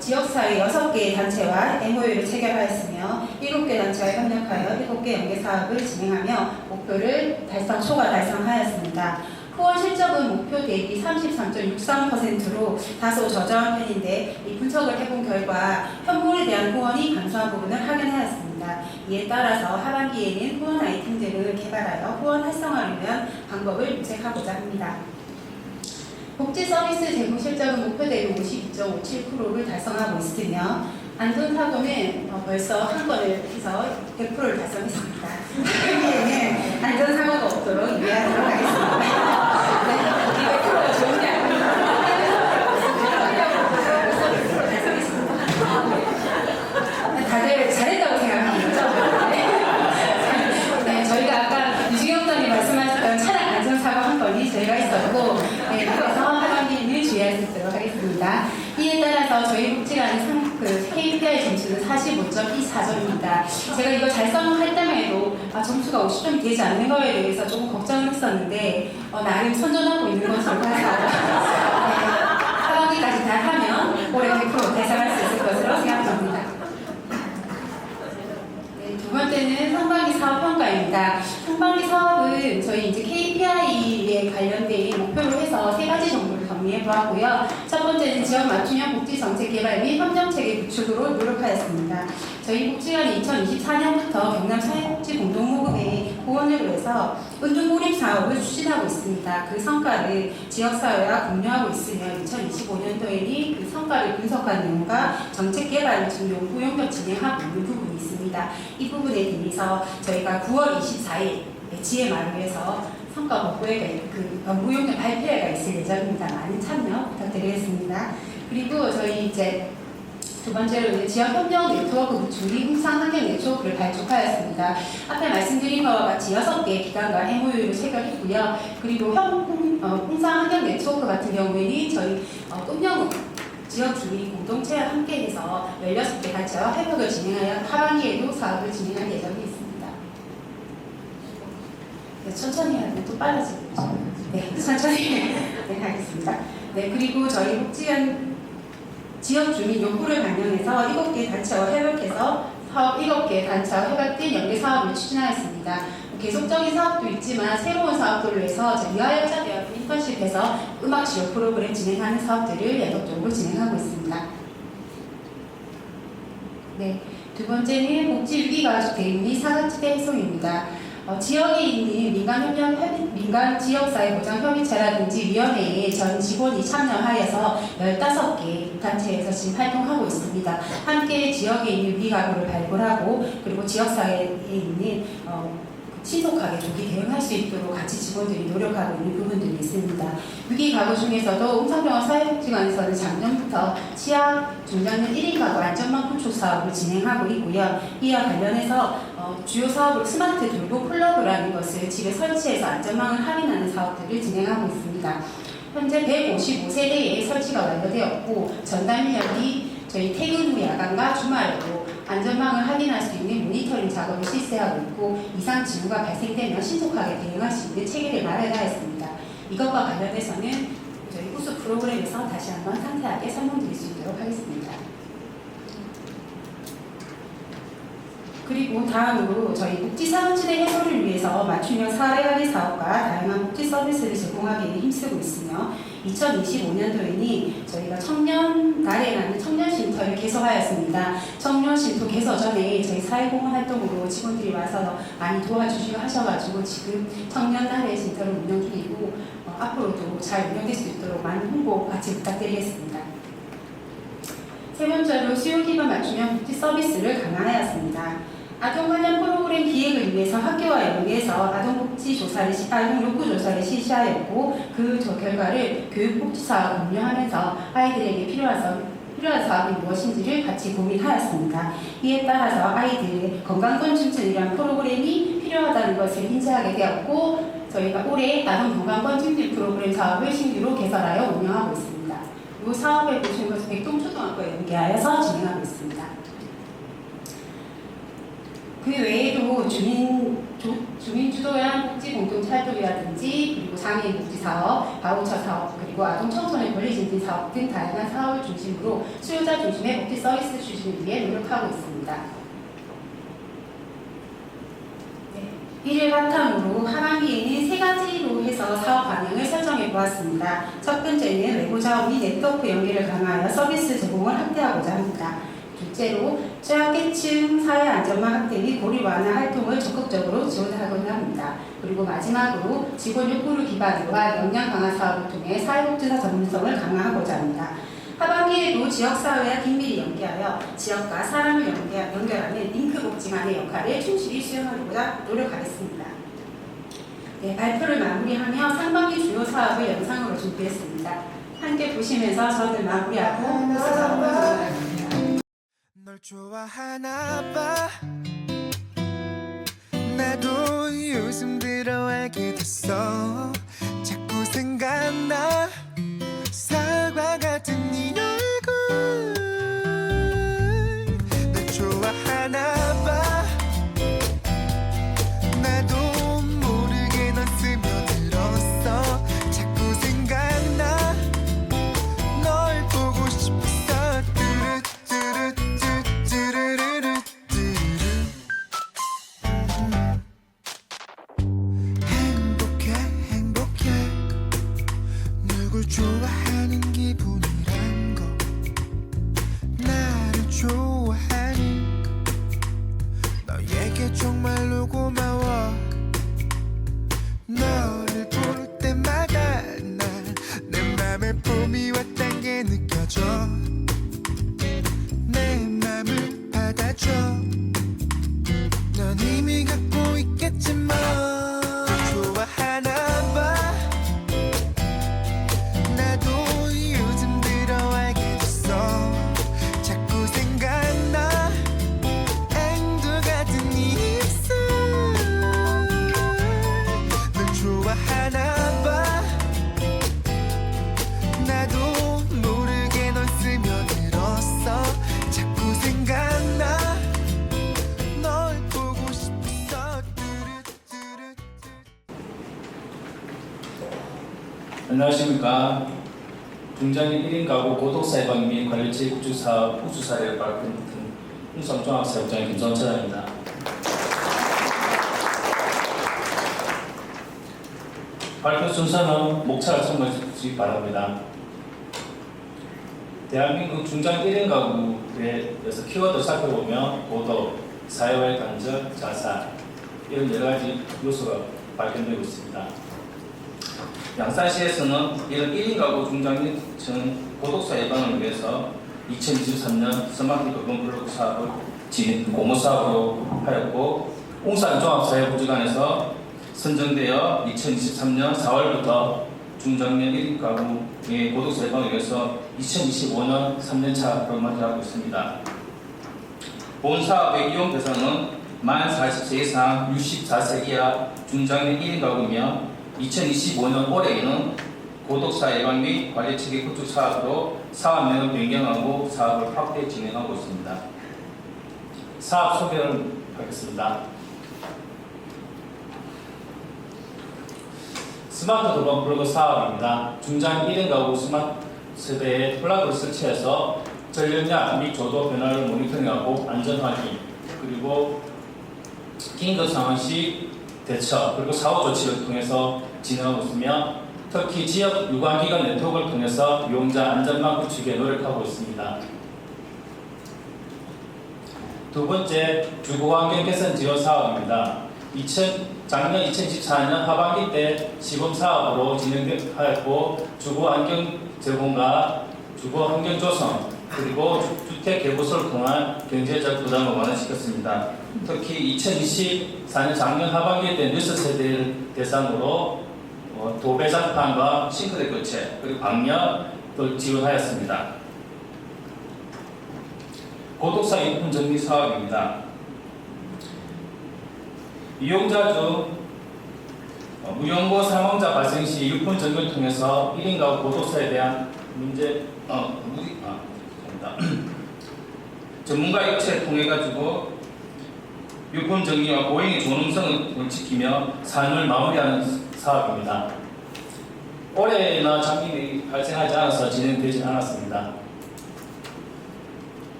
지역사회 6개 단체와 MOU를 체결하였으며 7개 단체와 협력하여 7개 연계 사업을 진행하며 목표를 초과 달성하였습니다. 후원 실적은 목표 대비 33.63%로 다소 저조한 편인데 이 분석을 해본 결과 현물에 대한 후원이 감소한 부분을 확인하였습니다. 이에 따라서 하반기에는 후원 아이템들을 개발하여 후원 활성화를 위한 방법을 모색하고자 합니다. 복지 서비스 제공 실적은 목표 대비 52.57%를 달성하고 있으며 안전사고는 벌써 한 건을 해서 100%를 달성했습니다. 여기에는 안전사고가 없도록 유의하도록 하겠습니다. 네, 이 100%가 좋은 게 아니고 다들 잘했다고 생각하는 거죠? 네, 저희가 아까 유진경장님 말씀하셨던 차량 안전사고 한 건이 저희가 있었고, 네, 그래서 하반기에는 주의할 수 있도록 하겠습니다. 이에 따라서 저희 복지관의 KPI 점수는 45.24점입니다. 제가 이거 달성할 때만 해도 점수가 50점이 되지 않는 거에 대해서 조금 걱정을 했었는데 나름 선전하고 있는 것으로 봐서 하반기까지 다 하면 올해 100% 달성할 수 있을 것으로 생각합니다. 네, 두 번째는 상반기 사업 평가입니다. 상반기 사업은 저희 이제 KPI에 관련된 목표로 해서 3가지 정도를 정리해 진행해 보았고요. 첫 번째는 지역 맞춤형 복지 정책 개발 및 협력 체계 구축으로 노력하였습니다. 저희 복지관이 2024년부터 경남 사회복지 공동모금회 후원으로 해서 은둔몰입 사업을 추진하고 있습니다. 그 성과를 지역사회와 공유하고 있으며 2025년도에는 그 성과를 분석한 내용과 정책 개발을 지금 연구 용역 진행하고 있는 부분이 있습니다. 이 부분에 대해서 저희가 9월 24일 GMR에서 성과 보고회가 그 연구 용역 발표회가 있을 예정입니다. 많은 참여 부탁드리겠습니다. 그리고 저희 이제 두 번째로는 지역 협력 네트워크 구축이 홍상 환경 네트워크를 발족하였습니다. 앞에 말씀드린 것과 같이 6개 기관과 MOU를 체결했고요. 그리고 홍상 환경 네트워크 같은 경우에는 저희 꿈영읍 지역 주민 공동체와 함께해서 16개 단체와 협력을 진행하여 하반기에도 사업을 진행할 예정이 있습니다. 네, 천천히 하면 또 빨라지죠. 네, 천천히 네, 하겠습니다. 네, 그리고 저희 복지관 지역 주민 욕구를 반영해서 7개 단체와 협력해서 사업 7개 단체와 협약된 연계 사업을 추진하였습니다. 계속적인 사업도 있지만 새로운 사업들을 위해서 유아여자대학 인턴십에서 음악 지원 프로그램 진행하는 사업들을 연속적으로 진행하고 있습니다. 네, 두 번째는 복지 위기가족 대응 및 사각지대 해소입니다. 지역에 있는 민간 지역사회 보장 협의체라든지 위원회에 전 직원이 참여하여서 15개 단체에서 지금 활동하고 있습니다. 함께 지역에 있는 위기가구를 발굴하고 그리고 지역사회에 있는 신속하게 조기 대응할 수 있도록 같이 직원들이 노력하고 있는 부분들이 있습니다. 위기가구 중에서도 홍성병원 사회복지관에서는 작년부터 치아 중장년 1인 가구 안전망 구축 사업을 진행하고 있고요. 이와 관련해서 주요 사업으로 스마트 돌보 플러그라는 것을 집에 설치해서 안전망을 할인하는 사업들을 진행하고 있습니다. 현재 155세대에 설치가 완료되었고 전담인력이 저희 퇴근 후 야간과 주말에도 안전망을 확인할 수 있는 모니터링 작업을 실시하고 있고 이상 징후가 발생되면 신속하게 대응할 수 있는 체계를 마련하였습니다. 이것과 관련해서는 저희 후수 프로그램에서 다시 한번 상세하게 설명드릴 수 있도록 하겠습니다. 그리고 다음으로 저희 복지사업지대 해소를 위해서 맞춤형 사례관리 사업과 다양한 복지 서비스를 제공하기 위해 힘쓰고 있으며 2025년도에는 저희가 청년 나래라는 청년 쉼터를 개소하였습니다. 청년 쉼터 개소 전에 저희 사회공헌 활동으로 직원들이 와서 많이 도와주시고 하셔가지고 지금 청년 나래 쉼터를 운영 중이고 앞으로도 잘 운영될 수 있도록 많은 홍보 같이 부탁드리겠습니다. 세 번째로 수요 기반 맞춤형 복지 서비스를 강화하였습니다. 아동 관련 프로그램 기획을 위해서 학교와 연계해서 아동 욕구 조사를 실시하였고 그 결과를 교육복지사와 공유하면서 아이들에게 필요한 사업이 무엇인지를 같이 고민하였습니다. 이에 따라서 아이들의 건강권 증진이라는 프로그램이 필요하다는 것을 인지하게 되었고 저희가 올해 아동 건강권 증진 프로그램 사업을 신규로 개설하여 운영하고 있습니다. 이 사업에 보시는 것은 백동초등학교에 연계하여서 진행하고 있습니다. 그 외에도 주민주도형 복지 공동체 활동이라든지 그리고 장애인 복지 사업, 바우처 사업, 그리고 아동 청소년 권리 증진 사업 등 다양한 사업을 중심으로 수요자 중심의 복지 서비스 추진을 위해 노력하고 있습니다. 네, 이를 바탕으로 하반기에는 3가지로 해서 사업 방향을 설정해 보았습니다. 첫 번째는 외부 자원 및 네트워크 연계를 강화하여 서비스 제공을 확대하고자 합니다. 둘째로 취약계층 사회 안전망 확대 및 고립 완화 활동을 적극적으로 지원하고자 합니다. 그리고 마지막으로 직원 욕구를 기반으로 한 역량 강화 사업을 통해 사회복지사 전문성을 강화하고자 합니다. 하반기에도 지역사회와 긴밀히 연계하여 지역과 사람을 연결하는 링크복지관의 역할을 충실히 수행하고자 노력하겠습니다. 네, 발표를 마무리하며 상반기 주요 사업을 영상으로 준비했습니다. 함께 보시면서 저는 마무리하고 수고하셨습니다. 널 좋아하나 봐 나도 요즘 들어 알게 됐어 자꾸 생각나 사과 같은 네 얼굴 널 좋아하나 봐 나도 모르게 넌 스며들었어 자꾸 생각나 널 보고 싶었어 행복해 널 좋아하는 기분이란 거 나를 좋아하는 너에게 정말로 고마워 너를 볼 때마다 난 내 맘에 봄이 왔단 게 느껴져 내 맘을 받아줘 넌 이미 갖고 있겠지만 좋아하나 봐 나도 요즘 들어 알게 됐어 자꾸 생각나 앵두 같은 네 입술 널 좋아하나 봐 나도 모르게 널 스며들었어 자꾸 생각나 널 보고 싶었어 뚜루뚜루 안녕하십니까. 중장년 1인 가구 고독사 예방 및 관리체 구축사업 우수 사례를 발표한 홍성종합사업장 김선철입니다. 발표 순서는 목차를 참고해 주시기 바랍니다. 대한민국 중장 1인 가구에서 키워드 살펴보면 고독, 사회와의 간접, 자살 이런 여러 가지 요소가 발견되고 있습니다. 양산시에서는 이런 1인 가구 중장년층 고독사 예방을 위해서 2023년 스마트 교본 블록 사업을 공모 사업으로 하였고 웅산종합사회복지관에서 선정되어 2023년 4월부터 중장년 1인 가구의 고독사 예방을 위해서 2025년 3년차 프로그램을 하고 있습니다. 본 사업의 이용 대상은 만 40세 이상 64세 이하 중장년 1인 가구이며 2025년 올해에는 고독사 예방 및 관리 체계 구축 사업으로 사업명을 변경하고 사업을 확대 진행하고 있습니다. 사업 소개를 하겠습니다. 스마트 도박 블로그 사업입니다. 중장 1인 가구 스마트 세대에 플러그를 설치해서 전력량 및 조도 변화를 모니터링하고 안전 확인 그리고 긴급 상황 시 대처 그리고 사후 조치를 통해서 진행하고 있으며 특히 지역 유관기관 네트워크를 통해서 이용자 안전망 구축에 노력하고 있습니다. 두 번째 주거환경 개선 지원 사업입니다. 작년 2014년 하반기 때 시범 사업으로 진행하였고 주거환경 제공과 주거환경 조성 그리고 주택 개보수를 통한 경제적 부담을 완화시켰습니다. 특히 2024년 작년 하반기에 때 뉴스 세대를 대상으로 도배장판과 싱크대 교체 그리고 방역을 지원하였습니다. 고독사 유품 정리 사업입니다. 이용자 중 무연고 사망자 발생 시 유품 정리를 통해서 1인 가구 고독사에 대한 전문가 입체를 통해 가지고 유품 정리와 고행의 존엄성을 지키며 삶을 마무리하는 사업입니다. 올해나 장기이 발생하지 않아서 진행되지 않았습니다.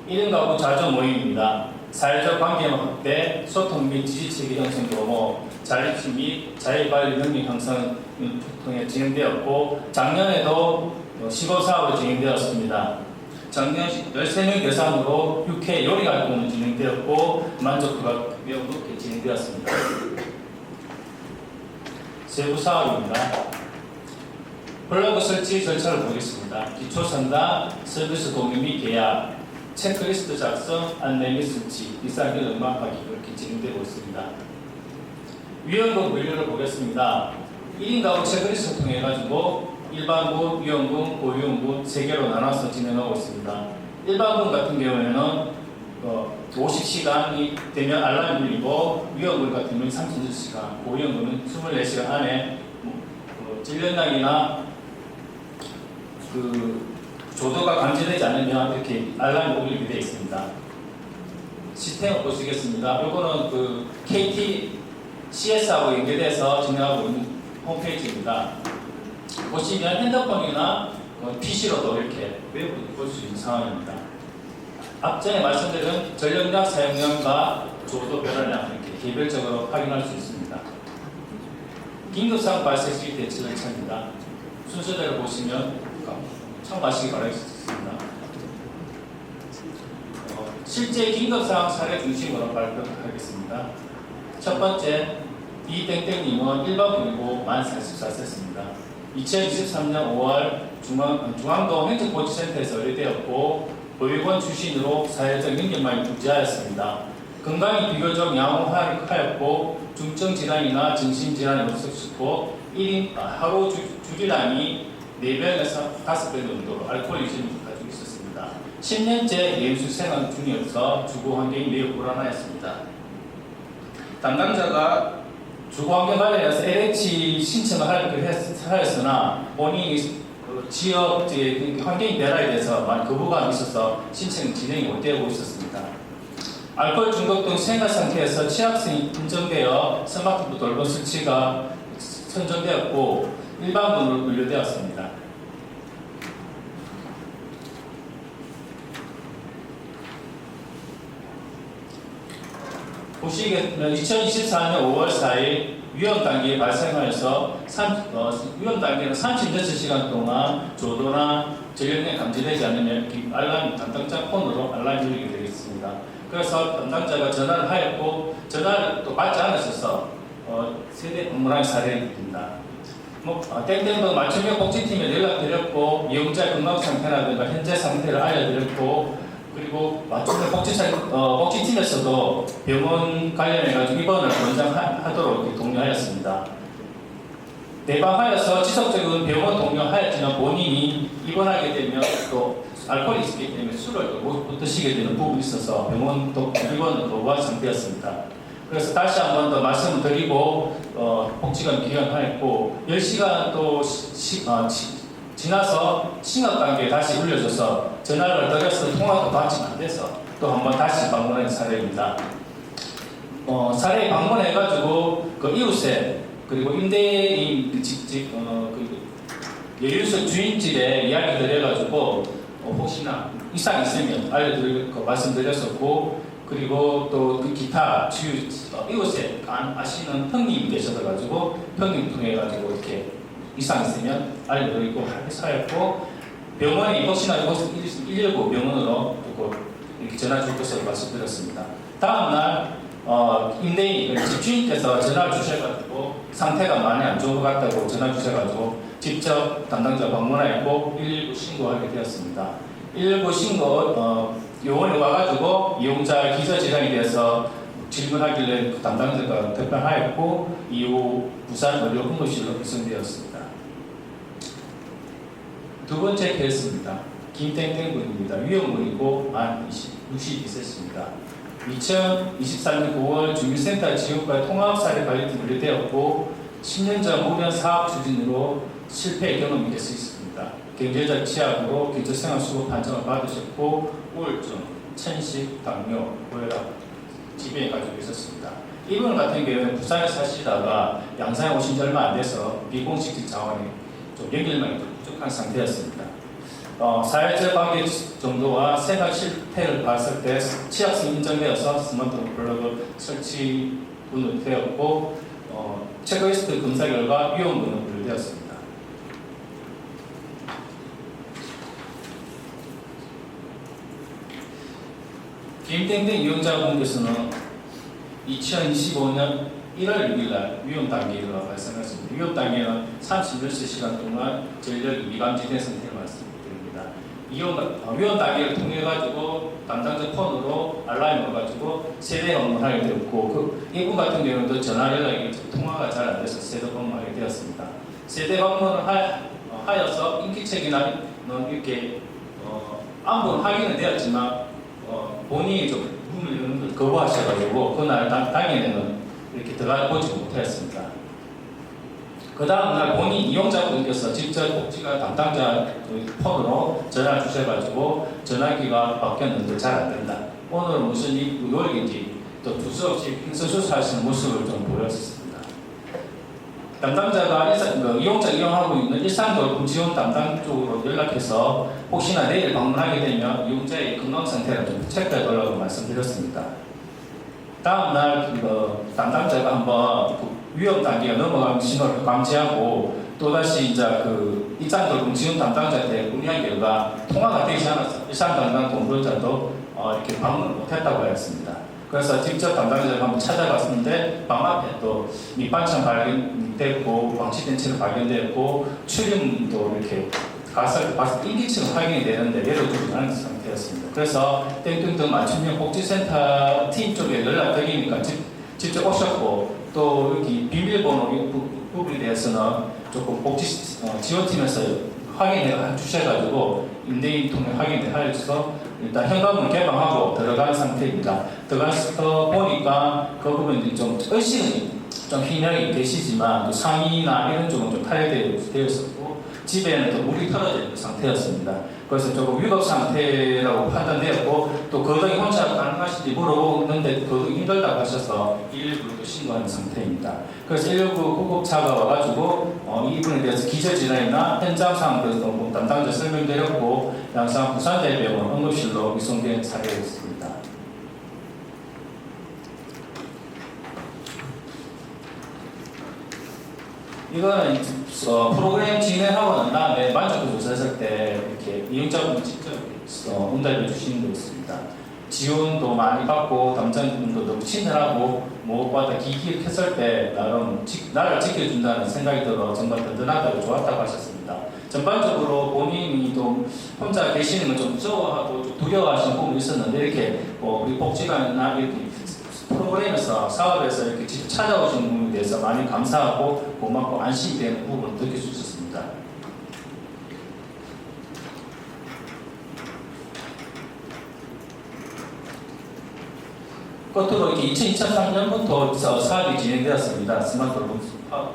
1인 가구 자조 모임입니다. 사회적 관계 확대, 소통 및 지지체계 형성 도모, 자립심 및 자율관리 능력 향상을 통해 진행되었고 작년에도 시범사업으로 진행되었습니다. 작년 13명 대상으로 6회 요리 활동을 진행되었고 만족도가 매우 높게 진행되었습니다. 세부 사업입니다. 플러그 설치 절차를 보겠습니다. 기초 상담, 서비스 공유 및 계약, 체크리스트 작성, 안내 및 설치, 비상계 음악하기 이렇게 진행되고 있습니다. 위험금 분류를 보겠습니다. 1인 가구 체크리스트를 통해 가지고 일반분, 위험분, 고위험분 3개로 나눠서 진행하고 있습니다. 일반분 같은 경우에는 50시간이 되면 알람이 울리고 위험분 같은 경우는 36시간, 고위험분은 24시간 안에 질량이나 조도가 감지되지 않으면 이렇게 알람이 울리게 되어 있습니다. 시스템을 보시겠습니다. 이거는 KT CS하고 연계돼서 진행하고 있는 홈페이지입니다. 보시면 핸드폰이나 PC로도 이렇게 외부로 볼 수 있는 상황입니다. 앞전에 말씀드린 전력량, 사용량과 조도 변화량 이렇게 개별적으로 확인할 수 있습니다. 긴급상 발생 시 대처 절차입니다. 순서대로 보시면 참고하시기 바라겠습니다. 실제 긴급상황 사례 중심으로 발표하겠습니다. 첫 번째, 이땡땡님은 일반분이고 만 44세입니다. 2023년 5월 중앙동 행정복지센터에서 의뢰되었고 보육원 출신으로 사회적 능력만이 부재하였습니다. 건강이 비교적 양호하였고 중증 질환이나 정신 질환이 없었고 1인 하루 주기량이 4병에서 5병 정도로 알코올리즘을 가지고 있었습니다. 10년째 예술 생활 중이어서 주거 환경이 매우 불안하였습니다. 담당자가 주거 환경 관련해서 LH 신청을 하였으나 본인이 지역 환경이 변화에 대해서 많이 거부감이 있어서 신청 진행이 못 되고 있었습니다. 알코올 중독 등 생활 상태에서 취약성이 인정되어 스마트폰 돌봄 설치가 선정되었고 일반분으로 분류되었습니다. 보시기에는 2024년 5월 4일 위험 단계에 발생하여서 위험 단계는 36시간 동안 조도나 전력량이 감지되지 않으면 알람 담당자 폰으로 알람이 울리게 되겠습니다. 그래서 담당자가 전화를 하였고 전화를 또 받지 않으셔서 세대 방문한 사례입니다. 땡땡도 맞춤형 복지팀에 연락드렸고 이용자 건강 상태라든가 현재 상태를 알려드렸고 그리고 맞춤형 복지팀에서도 병원 관련해가지고 입원을 권장하도록 독려하였습니다. 내방하여서 지속적인 병원 독려하였지만 본인이 입원하게 되면 또 알코올이 있기 때문에 술을 못 드시게 되는 부분이 있어서 병원 입원을 거부한 상태였습니다. 그래서 다시 한 번 더 말씀을 드리고 복지관 기관하였고 10시간 또 지나서 심각 단계에 다시 울려져서 전화를 드려서 통화도 받지 못해서 또 한 번 다시 방문한 사례입니다. 사례 방문해가지고 그 이웃에 그리고 임대인 예유소 주인집에 이야기 드려가지고 혹시나 이상 있으면 알려드리고 말씀드렸었고 그리고 또 그 기타 이웃에 아시는 형님이 계셔가지고 형님 통해 가지고 이렇게 이상 있으면 알려드리고 하였고 병원이 혹시나 119 병원으로 이렇게 전화 줄 것을 말씀드렸습니다. 다음날 임대인 집주인께서 전화를 주셔가지고 상태가 많이 안 좋은 것 같다고 전화 주셔가지고 직접 담당자 방문하였고 119 신고하게 되었습니다. 119 신고 요원이 와가지고 이용자 기저질환에 대해서 질문하길래 그 담당자가 답변하였고 이후 부산 의료응급실로 배송되었습니다. 두 번째 케이스입니다. 김땡땡 군입니다. 위험군이고 만 62세입니다. 2023년 9월 주민센터 지역과 통합사례 관리팀 분류되었고 10년 전 무면 사업 추진으로 실패 경험이 될 수 있습니다. 경제적 취약으로 기초생활수급 판정을 받으셨고 우울증, 천식, 당뇨, 고혈압 질병을 가지고 있었습니다. 이분 같은 경우는 부산에 사시다가 양산에 오신 지 얼마 안 돼서 비공식적 자원이 좀 연결망이 좀 부족한 상태였습니다. 사회적 관계 정도와 생각 실패를 봤을 때 취약성 인정되어서 스마트폰 블로그 설치 분류되었고 체크리스트 검사 결과 위험군으로 분류되었습니다. 김땡땡 이용자분께서는 2025년 1월 6일날 위험 단계가 발생했습니다. 위험 단계는 36시간 동안 전력이 미감지된 상태를 말씀드립니다. 위험 단계를 통해 가지고 담당자 폰으로 알람이 와가지고 세대 방문하게 되었고 이분 같은 경우도 전화 연락이 통화가 잘 안 돼서 세대 방문하게 되었습니다. 세대 방문을 하여서 인기책이나 이렇게 안부는 확인은 되었지만 본인이 좀 문을 여는 걸 거부하셔가지고 그날 당일에는 이렇게 들어가 보지 못하였습니다. 그 다음날 본인 이용자분께서 직접 복지관 담당자 폰으로 전화를 주셔가지고 전화기가 바뀌었는데 잘 안 된다. 오늘은 무슨 요일인지 또 두서없이 횡설수설하시는 모습을 좀 보였습니다. 담당자가 이용자 이용하고 있는 일상돌봄 지원 담당 쪽으로 연락해서 혹시나 내일 방문하게 되면 이용자의 건강 상태를 좀 체크해 달라고 말씀드렸습니다. 다음날 담당자가 한번 위험 단계가 넘어가는 신호를 감지하고 또다시 이제 그 입장 돌봄 지원 담당자한테 문의한 결과 통화가 되지 않아서 일상 담당 동물자도 이렇게 방문을 못했다고 하였습니다. 그래서 직접 담당자를 한번 찾아갔는데 방 앞에 또 밑반찬 발견됐고 방치된 채로 발견됐고 출입도 이렇게 가서 인기층 확인이 되는데 열어주지 않은 상태였습니다. 그래서 땡땡땡 맞춤형 복지센터 팀 쪽에 연락드리니까 직접 오셨고 또 여기 비밀번호 부분에 대해서는 조금 복지 지원팀에서 확인해 주셔가지고 임대인 통해 확인을 해서 일단 현관문 개방하고 들어간 상태입니다. 들어가서 보니까 그 부분이 좀 의식은 좀 희명이 계시지만 또 상의나 이런 쪽은 좀 타협되어 있었고 집에는 또 물이 떨어져 있는 상태였습니다. 그래서 조금 위급 상태라고 판단되었고 또 거동이 혼자 가능하신지 물어보는데 거동이 힘들다고 하셔서 119로 신고하는 상태입니다. 그래서 119 구급차가 와가지고 이분에 대해서 기저질환이나 현장 상황을 담당자 설명드렸고 양산 부산대병원 응급실로 이송된 사례였습니다. 이거는 프로그램 진행하고 난 다음에 만족도 조사했을 때 이렇게 이용자분 직접 응답해 주시는 거 있습니다. 지원도 많이 받고 담당자분도 너무 친절하고 무엇보다 기획했을 때 나를 지켜준다는 생각이 들어 정말 든든하다고 좋았다고 하셨습니다. 전반적으로 본인이 좀 혼자 계시는 걸 좀 무서워하고 좀 두려워하시는 부분이 있었는데 이렇게 우리 복지관이나 이렇게 프로그램에서 사업에서 이렇게 직접 찾아오신 부분에 대해서 많이 감사하고 고맙고 안심이 되는 부분을 느낄 수 있었습니다. 끝으로 이렇게 2023년부터 사업이 진행되었습니다. 스마트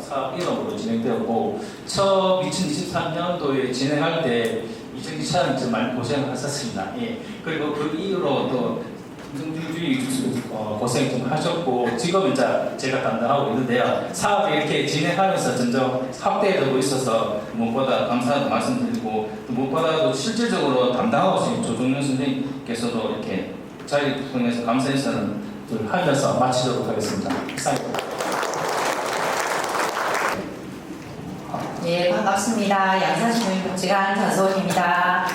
사업 이름으로 진행되었고 처음 2023년도에 진행할 때 이정기 차장님 좀 많이 고생을 하셨습니다. 예. 그리고 그 이후로 또 긍정주의 고생 좀 하셨고 지금 이제 제가 담당하고 있는데요. 사업이 이렇게 진행하면서 점점 확대되고 있어서 무엇보다 감사하다고 말씀드리고 무엇보다도 실질적으로 담당하고 계신 조종현 선생님께서도 이렇게 자리를 통해서 감사 인사를 하면서 마치도록 하겠습니다. 이상입니다. 예, 반갑습니다. 양산시민복지관 전소원입니다.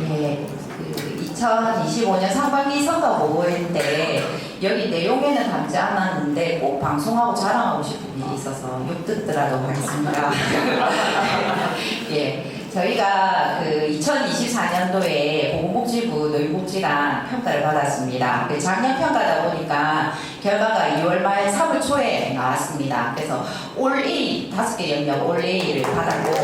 예, 2025년 상반기 선거 보고인데 여기 내용에는 담지 않았는데 꼭 방송하고 자랑하고 싶은 일이 있어서 욕 듣더라도 하겠습니다. 예, 저희가 그 2024년도에 보건복지부 노인복지관 평가를 받았습니다. 작년 평가다 보니까 결과가 2월 말 3월 초에 나왔습니다. 그래서 올 A 5개 영역 올 A를 받았고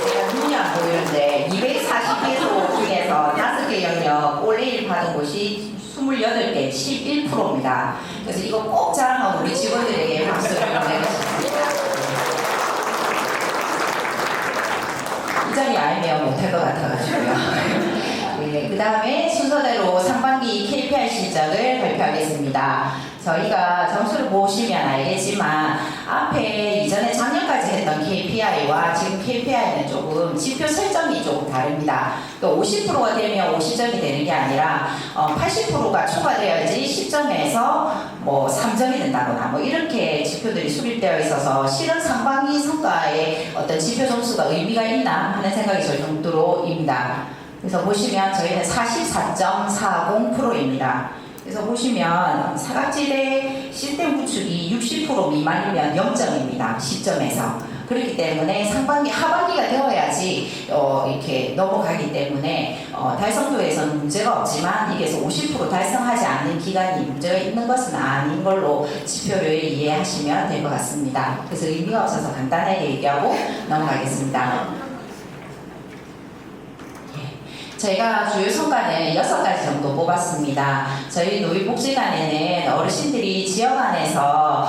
제가 눈이 안 보이는데 240개소 중에서 5개 영역 올 A를 받은 곳이 28개, 11%입니다. 그래서 이거 꼭 자랑하고 우리 직원들에게 박수를 보내겠습니다. 이 자리 알면 못할 것 같아가지고요. 네, 그 다음에 순서대로 상반기 KPI 실적을 발표하겠습니다. 저희가 점수를 보시면 알겠지만 앞에 이전에 작년까지 했던 KPI와 지금 KPI는 조금 지표 설정이 조금 다릅니다. 또 50%가 되면 50점이 되는 게 아니라 80%가 초과되어야지 10점에서 뭐 3점이 된다거나 뭐 이렇게 지표들이 수립되어 있어서 실은 상반기 성과에 어떤 지표 점수가 의미가 있나 하는 생각이 들 정도로입니다. 그래서 보시면 저희는 44.40%입니다. 그래서 보시면 사각지대 시스템 구축이 60% 미만이면 0점입니다. 10점에서. 그렇기 때문에 상반기, 하반기가 되어야지 이렇게 넘어가기 때문에 달성도에서는 문제가 없지만 이게서 50% 달성하지 않는 기간이 문제가 있는 것은 아닌 걸로 지표를 이해하시면 될 것 같습니다. 그래서 의미가 없어서 간단하게 얘기하고 넘어가겠습니다. 제가 주요 성과는 6가지 정도 뽑았습니다. 저희 노인복지관에는 어르신들이 지역 안에서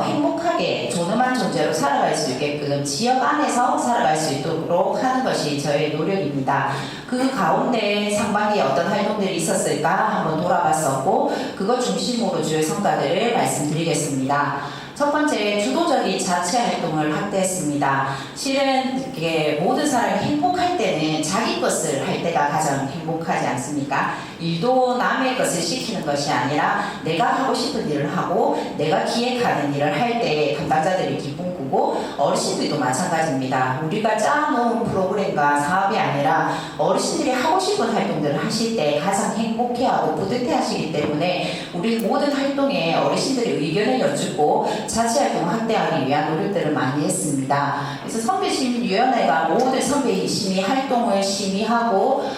행복하게 존엄한 존재로 살아갈 수 있게끔 지역 안에서 살아갈 수 있도록 하는 것이 저의 노력입니다. 그 가운데 상반기에 어떤 활동들이 있었을까 한번 돌아봤었고 그것 중심으로 주요 성과들을 말씀드리겠습니다. 첫 번째, 주도적인 자치 활동을 확대했습니다. 실은 이렇게 모든 사람이 행복할 때는 자기 것을 할 때가 가장 행복하지 않습니까? 일도 남의 것을 시키는 것이 아니라 내가 하고 싶은 일을 하고 내가 기획하는 일을 할 때 담당자들이 기쁨 꾸고, 어르신들도 마찬가지입니다. 우리가 짜놓은 프로그램과 사업이 아니라 어르신들이 하고 싶은 활동들을 하실 때 가장 행복해하고 뿌듯해 하시기 때문에 우리 모든 활동에 어르신들의 의견을 여쭙고 자치활동 확대하기 위한 노력들을 많이 했습니다. 그래서 선배심의위원회가 모든 선배 심의 활동을 심의하고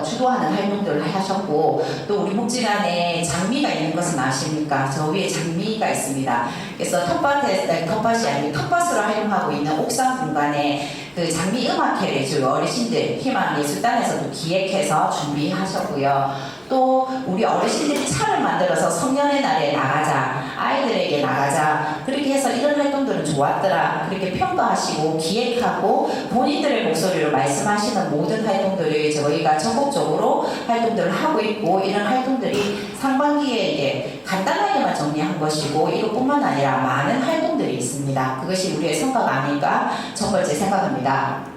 주도하는 활동들을 하셨고, 또 우리 복지관에 장미가 있는 것은 아십니까? 저 위에 장미가 있습니다. 그래서 텃밭이 아니고 텃밭으로 활용하고 있는 옥상 공간에 그 장미 음악회를 저희 어르신들 희망예술단에서도 기획해서 준비하셨고요. 또 우리 어르신들이 차를 만들어서 성년의 날에 나가자, 아이들에게 나가자, 그렇게 해서 이런 활동들은 좋았더라, 그렇게 평가하시고 기획하고 본인들의 목소리로 말씀하시는 모든 활동들을 저희가 전국적으로 활동들을 하고 있고, 이런 활동들이 상반기에 이제 간단하게만 정리한 것이고 이것뿐만 아니라 많은 활동들이 있습니다. 그것이 우리의 성과가 아닐까 첫 번째 생각합니다.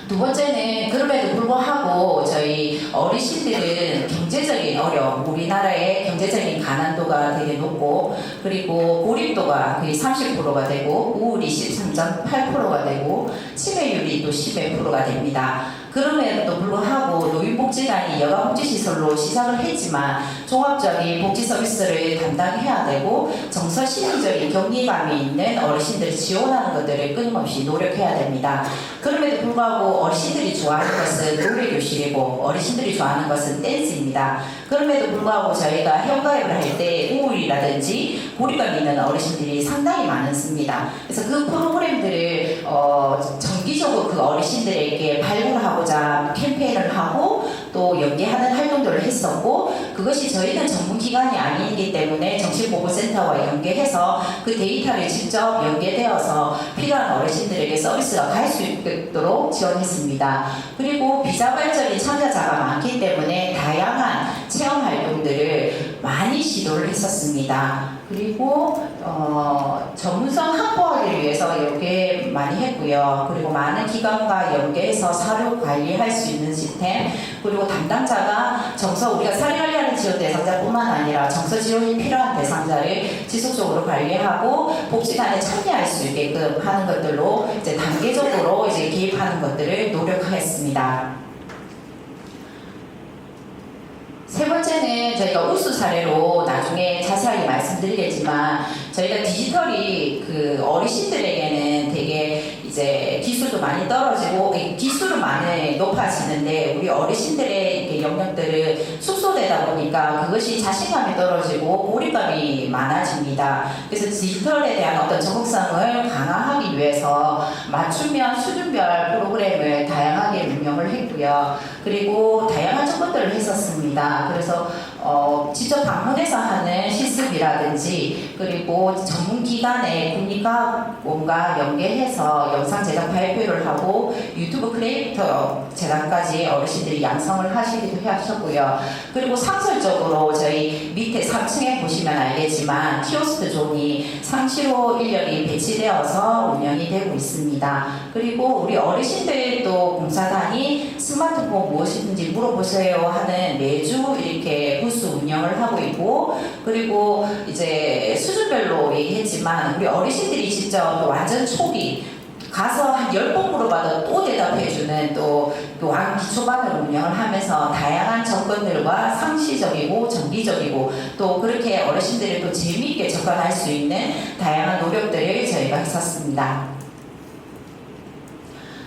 두 번째는 그럼에도 불구하고 저희 어르신들은 경제적인 어려움, 우리나라의 경제적인 가난도가 되게 높고, 그리고 고립도가 거의 30%가 되고 우울이 13.8%가 되고 치매율이 또 11%가 됩니다. 그럼에도 불구하고 노인복지관이 여가복지시설로 시작을 했지만 종합적인 복지 서비스를 담당해야 되고 정서 심리적인 격리감이 있는 어르신들을 지원하는 것들을 끊임없이 노력해야 됩니다. 그럼에도 불구하고 어르신들이 좋아하는 것은 노래교실이고 어르신들이 좋아하는 것은 댄스입니다. 그럼에도 불구하고 저희가 회원가입을 할 때 우울이라든지 고립감 있는 어르신들이 상당히 많습니다. 그래서 그 프로그램들을 정기적으로 그 어르신들에게 발굴하고자 캠페인을 하고 또 연계하는 활동들을 했었고, 그것이 저희는 전문기관이 아니기 때문에 정신보호센터와 연계해서 그 데이터를 직접 연계되어서 필요한 어르신들에게 서비스가 갈 수 있도록 지원했습니다. 그리고 비자발적인 참여자가 많기 때문에 다양한 체험 활동들을 많이 시도를 했었습니다. 그리고 전문성 확보하기 위해서 연계 많이 했고요. 그리고 많은 기관과 연계해서 사료 관리할 수 있는 시스템, 그리고 담당자가 우리가 사료관리하는 지원 대상자뿐만 아니라 정서 지원이 필요한 대상자를 지속적으로 관리하고 복지관에 참여할 수 있게끔 하는 것들로 이제 단계적으로 이제 개입하는 것들을 노력하겠습니다. 세 번째는 저희가 우수 사례로 나중에 자세하게 말씀드리겠지만, 저희가 디지털이 그 어르신들에게는 되게 이제 기술도 많이 떨어지고 기술은 많이 높아지는데 우리 어르신들의 이렇게 영역들을 숙소되다 보니까 그것이 자신감이 떨어지고 고립감이 많아집니다. 그래서 디지털에 대한 어떤 적극성을 강화하기 위해서 맞춤형 수준별 프로그램을 다양하게 운영을 했고요. 그리고 다양한 접근들을 했었습니다. 그래서 직접 방문해서 하는 실습이라든지, 그리고 전문기관의 국립과학원과 연계해서 영상 제작 발표를 하고 유튜브 크리에이터 제작까지 어르신들이 양성을 하시기도 하셨고요. 그리고 상설적으로 저희 밑에 3층에 보시면 알겠지만 키오스크 존이 상시로 인력이 배치되어서 운영이 되고 있습니다. 그리고 우리 어르신들도 공사단이 스마트폰 무엇이든지 물어보세요 하는 매주 이렇게 부스 운영을 하고 있고, 그리고 이제 수준별로 얘기했지만 우리 어르신들이 직접 또 완전 초기 가서 한 10번 물어봐도 또 대답해주는 또 교환 기초반을 운영을 하면서 다양한 접근들과 상시적이고 정기적이고 또 그렇게 어르신들이 또 재미있게 접근할 수 있는 다양한 노력들을 저희가 했었습니다.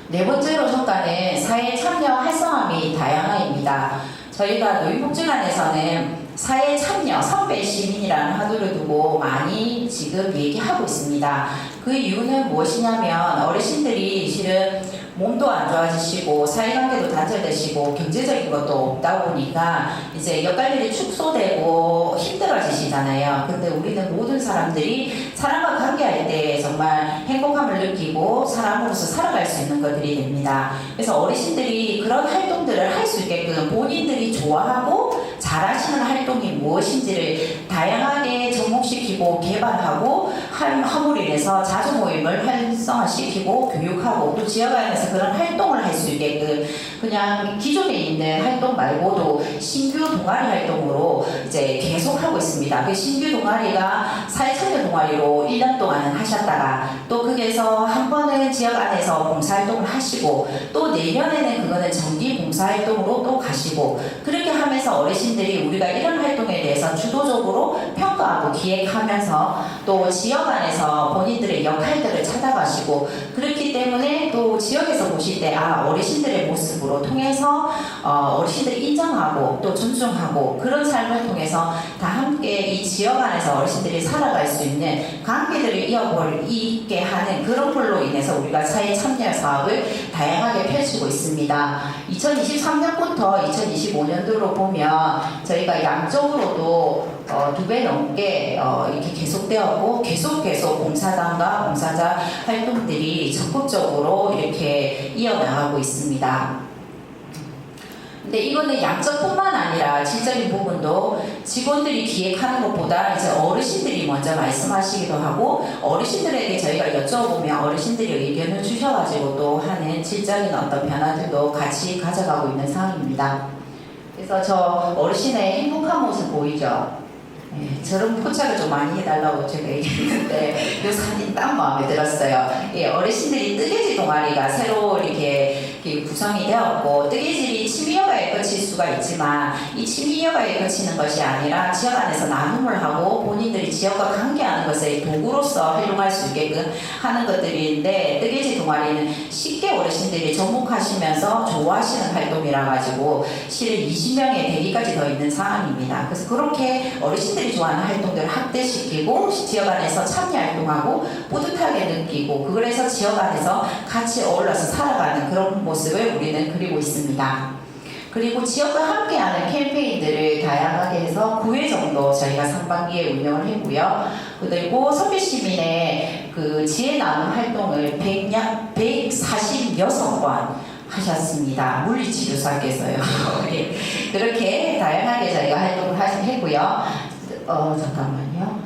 네 번째로 성과는 사회 참여 활성화 및 다양화입니다. 저희가 노인복지관에서는 사회 참여, 선배 시민이라는 화두를 두고 많이 지금 얘기하고 있습니다. 그 이유는 무엇이냐면 어르신들이 실은 몸도 안 좋아지시고 사회관계도 단절되시고 경제적인 것도 없다 보니까 이제 역할들이 축소되고 힘들어지시잖아요. 근데 우리는 모든 사람들이 사람과 관계할 때 정말 행복함을 느끼고 사람으로서 살아갈 수 있는 것들이 됩니다. 그래서 어르신들이 그런 활동들을 할 수 있게끔 본인들이 좋아하고 잘하시는 활동이 무엇인지를 다양하게 접목시키고 시키고 개발하고 함으로 인해서 자주 모임을 활성화시키고 교육하고 또 지역 안에서 그런 활동을 할 수 있게끔 그냥 기존에 있는 활동 말고도 신규 동아리 활동으로 이제 계속하고 있습니다. 그 신규 동아리가 사회참여 동아리로 1년 동안 하셨다가 또 거기에서 한 번은 지역 안에서 봉사활동을 하시고 또 내년에는 그거는 정기 봉사활동으로 또 가시고 그렇게 하면서 어르신들이 우리가 이런 활동에 대해서 주도적으로 평가하고 기획하면서 또 지역 안에서 본인들의 역할들을 찾아가시고 그렇기 때문에 또 지역에서 보실 때 어르신들의 모습으로 통해서 어르신들이 인정하고 또 존중하고 그런 삶을 통해서 다 함께 이 지역 안에서 어르신들이 살아갈 수 있는 관계들을 이어볼게 하는 그런 걸로 인해서 우리가 사회 참여 사업을 다양하게 펼치고 있습니다. 2023년부터 2025년도로 보면 저희가 양적으로도 2배 넘게 이렇게 계속되었고 계속 봉사단과 봉사자 활동들이 적극적으로 이렇게 이어나가고 있습니다. 근데 이거는 양적뿐만 아니라 질적인 부분도 직원들이 기획하는 것보다 이제 어르신들이 먼저 말씀하시기도 하고 어르신들에게 저희가 여쭤보면 어르신들이 의견을 주셔가지고 또 하는 질적인 어떤 변화들도 같이 가져가고 있는 상황입니다. 그래서 저 어르신의 행복한 모습 보이죠? 네, 저런 포착을 좀 많이 해달라고 제가 얘기했는데 이 사진 딱 마음에 들었어요. 예, 어르신들이 뜨개질 동아리가 새로 이렇게 구성이 되었고 뜨개질이 취미여가에 그칠 수가 있지만 이 취미여가에 그치는 것이 아니라 지역 안에서 나눔을 하고 본인들이 지역과 관계하는 것을 도구로서 활용할 수 있게끔 하는 것들인데 뜨개질 동아리는 쉽게 어르신들이 접목하시면서 좋아하시는 활동이라 가지고 실은 20명의 대기까지 더 있는 상황입니다. 그래서 그렇게 어르신들이 좋아하는 활동들을 확대시키고 지역 안에서 참여 활동하고 뿌듯하게 느끼고 그래서 지역 안에서 같이 어울러서 살아가는 그런 모습을 우리는 그리고 있습니다. 그리고 지역과 함께하는 캠페인들을 다양하게 해서 9회 정도 저희가 상반기에 운영을 했고요. 그리고 서울시민의 그 지혜 나눔 활동을 146번 하셨습니다. 물리치료사께서요. 그렇게 다양하게 저희가 활동을 했고요. 잠깐만요.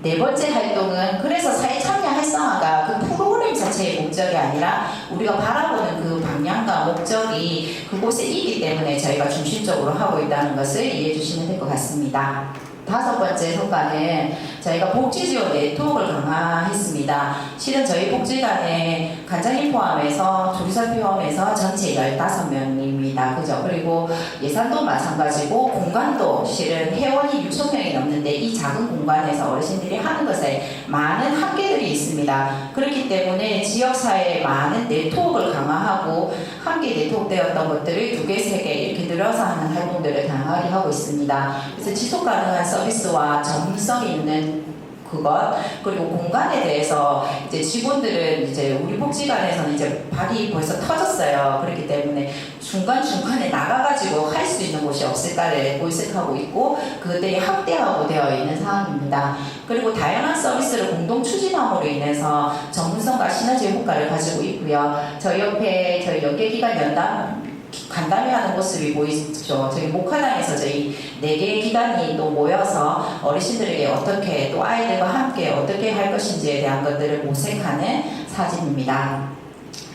네 번째 활동은 그래서 사회 참여 활성화가 그 프로그램 자체의 목적이 아니라 우리가 바라보는 그 방향과 목적이 그곳에 있기 때문에 저희가 중심적으로 하고 있다는 것을 이해해 주시면 될 것 같습니다. 다섯 번째 성과는 저희가 복지지원 네트워크를 강화했습니다. 실은 저희 복지관에 간장님 포함해서 조리사 포함해서 전체 15명입니다. 그죠? 그리고 예산도 마찬가지고 공간도 실은 회원이 6,000명이 넘는데 이 작은 공간에서 어르신들이 하는 것에 많은 한계들이 있습니다. 그렇기 때문에 지역사회에 많은 네트워크를 강화하고 함께 네트워크되었던 것들을 2개, 3개 이렇게 늘어서 하는 활동들을 다양하게 하고 있습니다. 그래서 지속가능한 서비스와 전문성이 있는 그것 그리고 공간에 대해서 이제 직원들은 이제 우리 복지관에서는 이제 발이 벌써 터졌어요. 그렇기 때문에 중간중간에 나가가지고 할 수 있는 곳이 없을까를 모색하고 있고 그것들이 확대하고 되어 있는 상황입니다. 그리고 다양한 서비스를 공동 추진함으로 인해서 전문성과 시너지 효과를 가지고 있고요. 저희 옆에 저희 연계기관 연담 간담회 하는 모습이 보이죠. 저희 목화당에서 저희 4개의 기관이 또 모여서 어르신들에게 어떻게 또 아이들과 함께 어떻게 할 것인지에 대한 것들을 모색하는 사진입니다.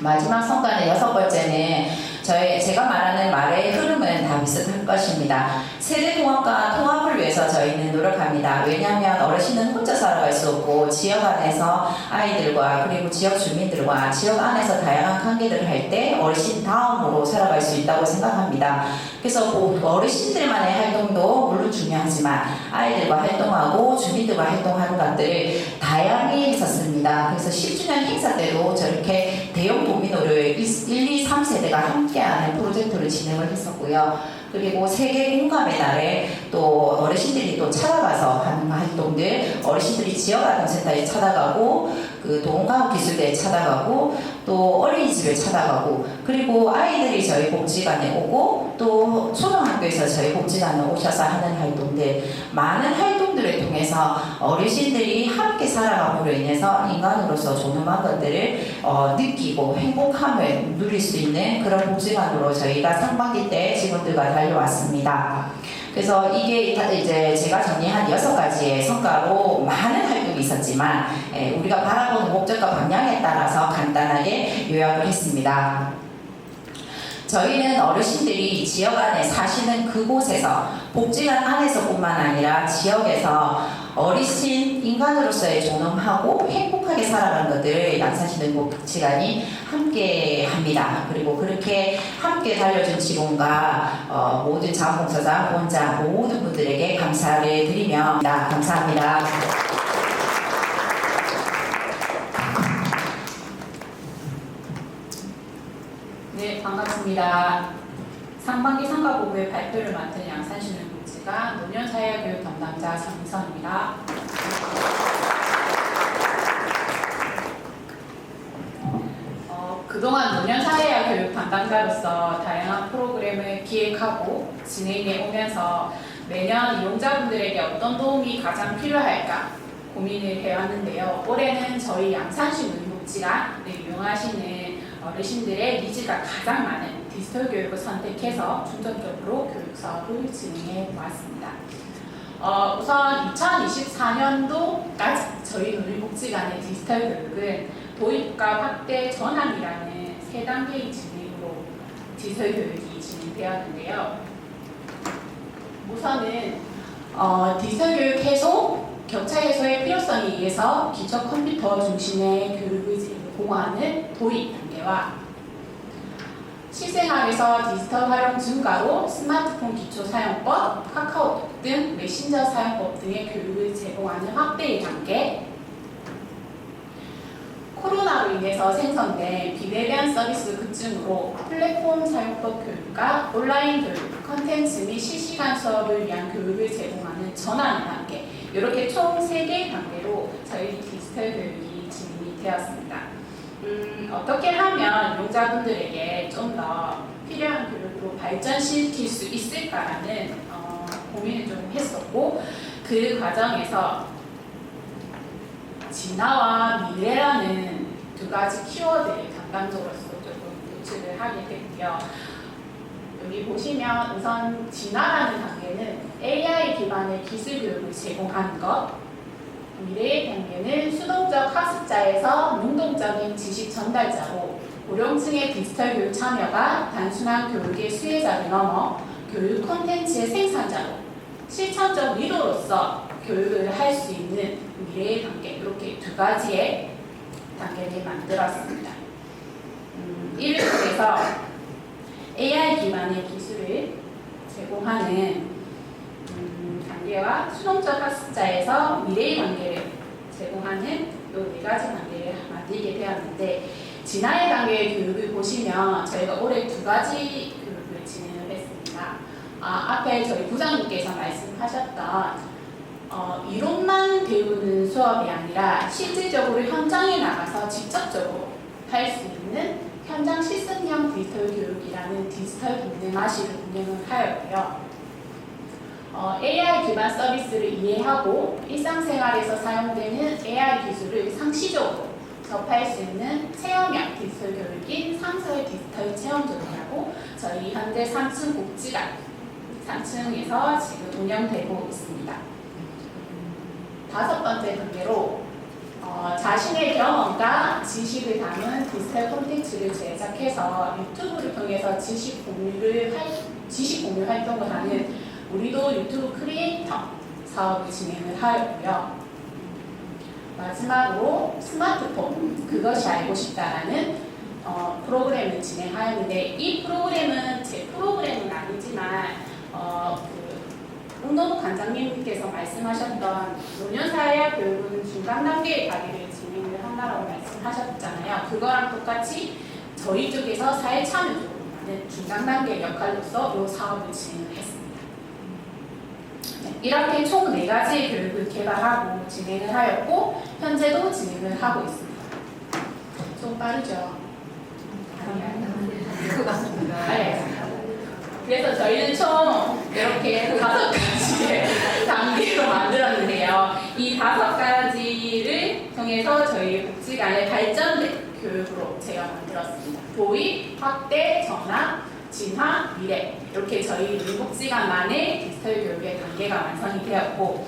마지막 성과는 6번째는 제가 말하는 말의 흐름은 다 비슷할 것입니다. 세대 통합과 통합을 위해서 저희는 노력합니다. 왜냐하면 어르신은 혼자 살아갈 수 없고 지역 안에서 아이들과 그리고 지역 주민들과 지역 안에서 다양한 관계들을 할 때 어르신 다음으로 살아갈 수 있다고 생각합니다. 그래서 어르신들만의 활동도 물론 중요하지만 아이들과 활동하고 주민들과 활동하는 것들을 다양히 했었습니다. 그래서 10주년 행사 때도 저렇게 대형 도미노를 1, 2, 3세대가 함께하는 프로젝트를 진행을 했었고요. 그리고 세계 공감의 날에 또 어르신들이 또 찾아가서 하는 활동들, 어르신들이 지역아동센터에 찾아가고 그 동과학기술대에 찾아가고 또 어린이집에 찾아가고 그리고 아이들이 저희 복지관에 오고 또 초등학교에서 저희 복지관에 오셔서 하는 활동들 많은 활동들을 통해서 어르신들이 함께 살아감으로 인해서 인간으로서 존엄한 것들을 느끼고 행복함을 누릴 수 있는 그런 복지관으로 저희가 상반기 때 직원들과 달려왔습니다. 그래서 이게 이제 제가 정리한 6가지의 성과로 많은 활동이 있었지만 우리가 바라보는 목적과 방향에 따라서 간단하게 요약을 했습니다. 저희는 어르신들이 지역 안에 사시는 그곳에서 복지관 안에서뿐만 아니라 지역에서 어르신 인간으로서의 존엄하고 행복하게 살아가는 것들을 양산시민복지관이 함께 합니다. 그리고 그렇게 함께 달려준 직원과 모든 자원봉사자, 후원자 모든 분들에게 감사를 드리며 감사합니다. 네, 반갑습니다. 상반기 성과보고의 발표를 맡은 양산시민복지관 노년사회교육 담당자 장미선입니다. 그동안 노년사회교육 담당자로서 다양한 프로그램을 기획하고 진행해 오면서 매년 이용자분들에게 어떤 도움이 가장 필요할까 고민을 해왔는데요. 올해는 저희 양산시민복지관을 이용하시는 어르신들의 니즈가 가장 많은 디지털 교육을 선택해서 중점적으로 교육 사업을 진행해 왔습니다. 우선 2024년도까지 저희 노인복지관의 디지털 교육은 도입과 확대 전환이라는 3단계의 진행으로 디지털 교육이 진행되었는데요. 우선은 디지털 교육 해소, 격차 해소의 필요성에 의해서 기초 컴퓨터 중심의 교육을 제공하는 도입 단계와 실생활에서 디지털 활용 증가로 스마트폰 기초 사용법, 카카오톡 등 메신저 사용법 등의 교육을 제공하는 확대의 단계, 코로나로 인해서 생성된 비대면 서비스 급증으로 플랫폼 사용법 교육과 온라인 교육, 컨텐츠 및 실시간 수업을 위한 교육을 제공하는 전환의 단계, 이렇게 총 3개의 단계로 저희 디지털 교육이 진행이 되었습니다. 어떻게 하면 이용자분들에게 좀 더 필요한 교육으로 발전시킬 수 있을까라는 고민을 좀 했었고, 그 과정에서 진화와 미래라는 2가지 키워드를 담당자로서 조금 노출을 하게 됐고요. 여기 보시면 우선 진화라는 단계는 AI 기반의 기술 교육을 제공하는 것, 미래의 단계는 수동적 학습자에서 능동적인 지식 전달자로 고령층의 디지털 교육 참여가 단순한 교육의 수혜자를 넘어 교육 콘텐츠의 생산자로 실천적 리더로서 교육을 할 수 있는 미래의 단계, 이렇게 2가지의 단계를 만들었습니다. 이를 통해서 AI 기반의 기술을 제공하는 단계와 수동적 학습자에서 미래의 단계를 제공하는 이 4가지 단계를 만들게 되었는데, 진화의 단계의 교육을 보시면 저희가 올해 2가지 교육을 진행을 했습니다. 앞에 저희 부장님께서 말씀하셨던 이론만 배우는 수업이 아니라 실질적으로 현장에 나가서 직접적으로 할 수 있는 현장 실습형 디지털 교육이라는 디지털 동네마시를 운영을 하였고요. AI 기반 서비스를 이해하고 일상생활에서 사용되는 AI 기술을 상시적으로 접할 수 있는 체험형 디지털 교육인 상설 디지털 체험존이라고 저희 현재 3층 복지관 3층에서 지금 운영되고 있습니다. 5번째 단계로 자신의 경험과 지식을 담은 디지털 콘텐츠를 제작해서 유튜브를 통해서 지식 공유 활동을 하는 우리도 유튜브 크리에이터 사업을 진행을 하였고요. 마지막으로 스마트폰 그것이 알고 싶다라는 프로그램을 진행하였는데, 이 프로그램은 제 프로그램은 아니지만 홍노무 관장님께서 말씀하셨던 노년사회학 교육은 중간 단계의 과제를 진행을 한다라고 말씀하셨잖아요. 그거랑 똑같이 저희 쪽에서 사회 참여적으로 하는 중간 단계 역할로서 이 사업을 진행을 했습니다. 이렇게 총 4가지 교육을 개발하고 진행을 하였고, 현재도 진행을 하고 있습니다. 좀 빠르죠? 아니요. 그래서 저희는 총 이렇게 5가지의 단계로 만들었는데요. 이 5가지를 통해서 저희 복지관의 발전된 교육으로 제가 만들었습니다. 도입, 확대, 전환, 진화, 미래 이렇게 저희 노인복지관만의 디지털 교육의 단계가 완성이 되었고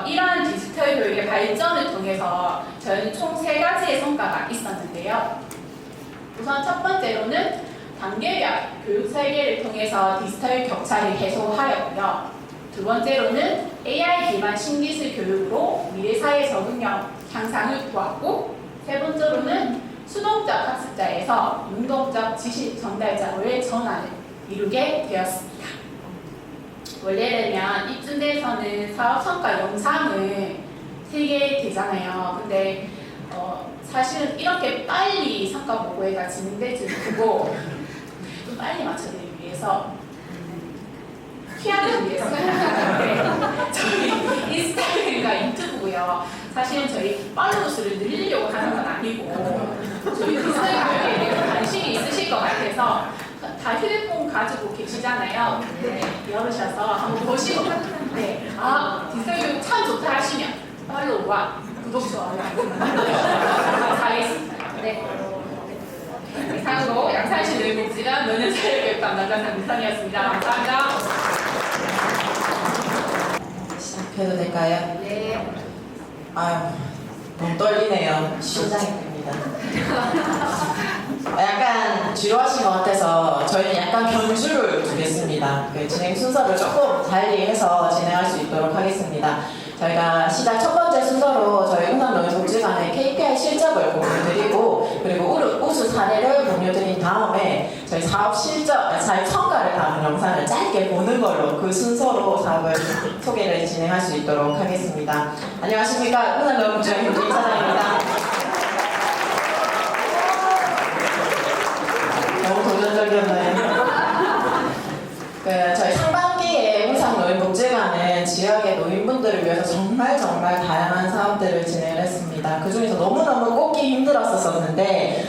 이러한 디지털 교육의 발전을 통해서 저희는 총 3가지의 성과가 있었는데요. 우선 첫 번째로는 단계별 교육 설계를 통해서 디지털 격차를 해소하였고요. 두 번째로는 AI 기반 신기술 교육으로 미래사회 적응력 향상을 보았고, 세 번째로는 수동적 학습자에서 능동적 지식 전달자로의 전환을 이루게 되었습니다. 원래라면 이쯤에서는 사업 성과 영상을 3개 되잖아요. 근데 사실은 이렇게 빨리 성과 보고회가 진행될 줄 모르고 좀 빨리 맞춰드리기 위해서 피하기 위해서 저희 인스타그램과 유튜브고요. 사실은 저희 팔로우 수를 늘리려고 하는 건 아니고 저희 디지털 교육에 대해 관심이 있으실 것 같아서 다 휴대폰 가지고 계시잖아요. 네, 열으셔서 한번 보시고 디지털 교육 참 좋다 하시면 팔로우와 구독, 좋아요 하겠습니다. 네. 이상으로 양산시 노인복지관 노년사회교육 담당자 장미선이었습니다. 감사합니다. 시작해도 될까요? 네. 아유, 너무 떨리네요. 심장입니다. 약간 지루하신 것 같아서 저희는 약간 변주를 두겠습니다. 그 진행 순서를 조금 달리해서 진행할 수 있도록 하겠습니다. 저희가 시작 첫 번째 순서로 저희 흥남노인복지관의 KPI 실적을 공유드리고, 그리고 우수 사례를 공유드린 다음에 저희 사업 성과를 담은 영상을 짧게 보는 걸로 그 순서로 사업을 소개를 진행할 수 있도록 하겠습니다. 안녕하십니까, 흥남노인복지관 김사장입니다. 너무 도전적이었나요? 저희 상반기에 흥상노인복지관은 지역의 노인분들을 위해서 정말 다양한 사업들을 진행을 했습니다. 그 중에서 너무너무 꼽기 힘들었었는데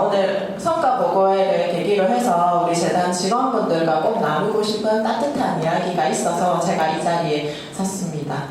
오늘 성과 보고회를 계기로 해서 우리 재단 직원분들과 꼭 나누고 싶은 따뜻한 이야기가 있어서 제가 이 자리에 섰습니다.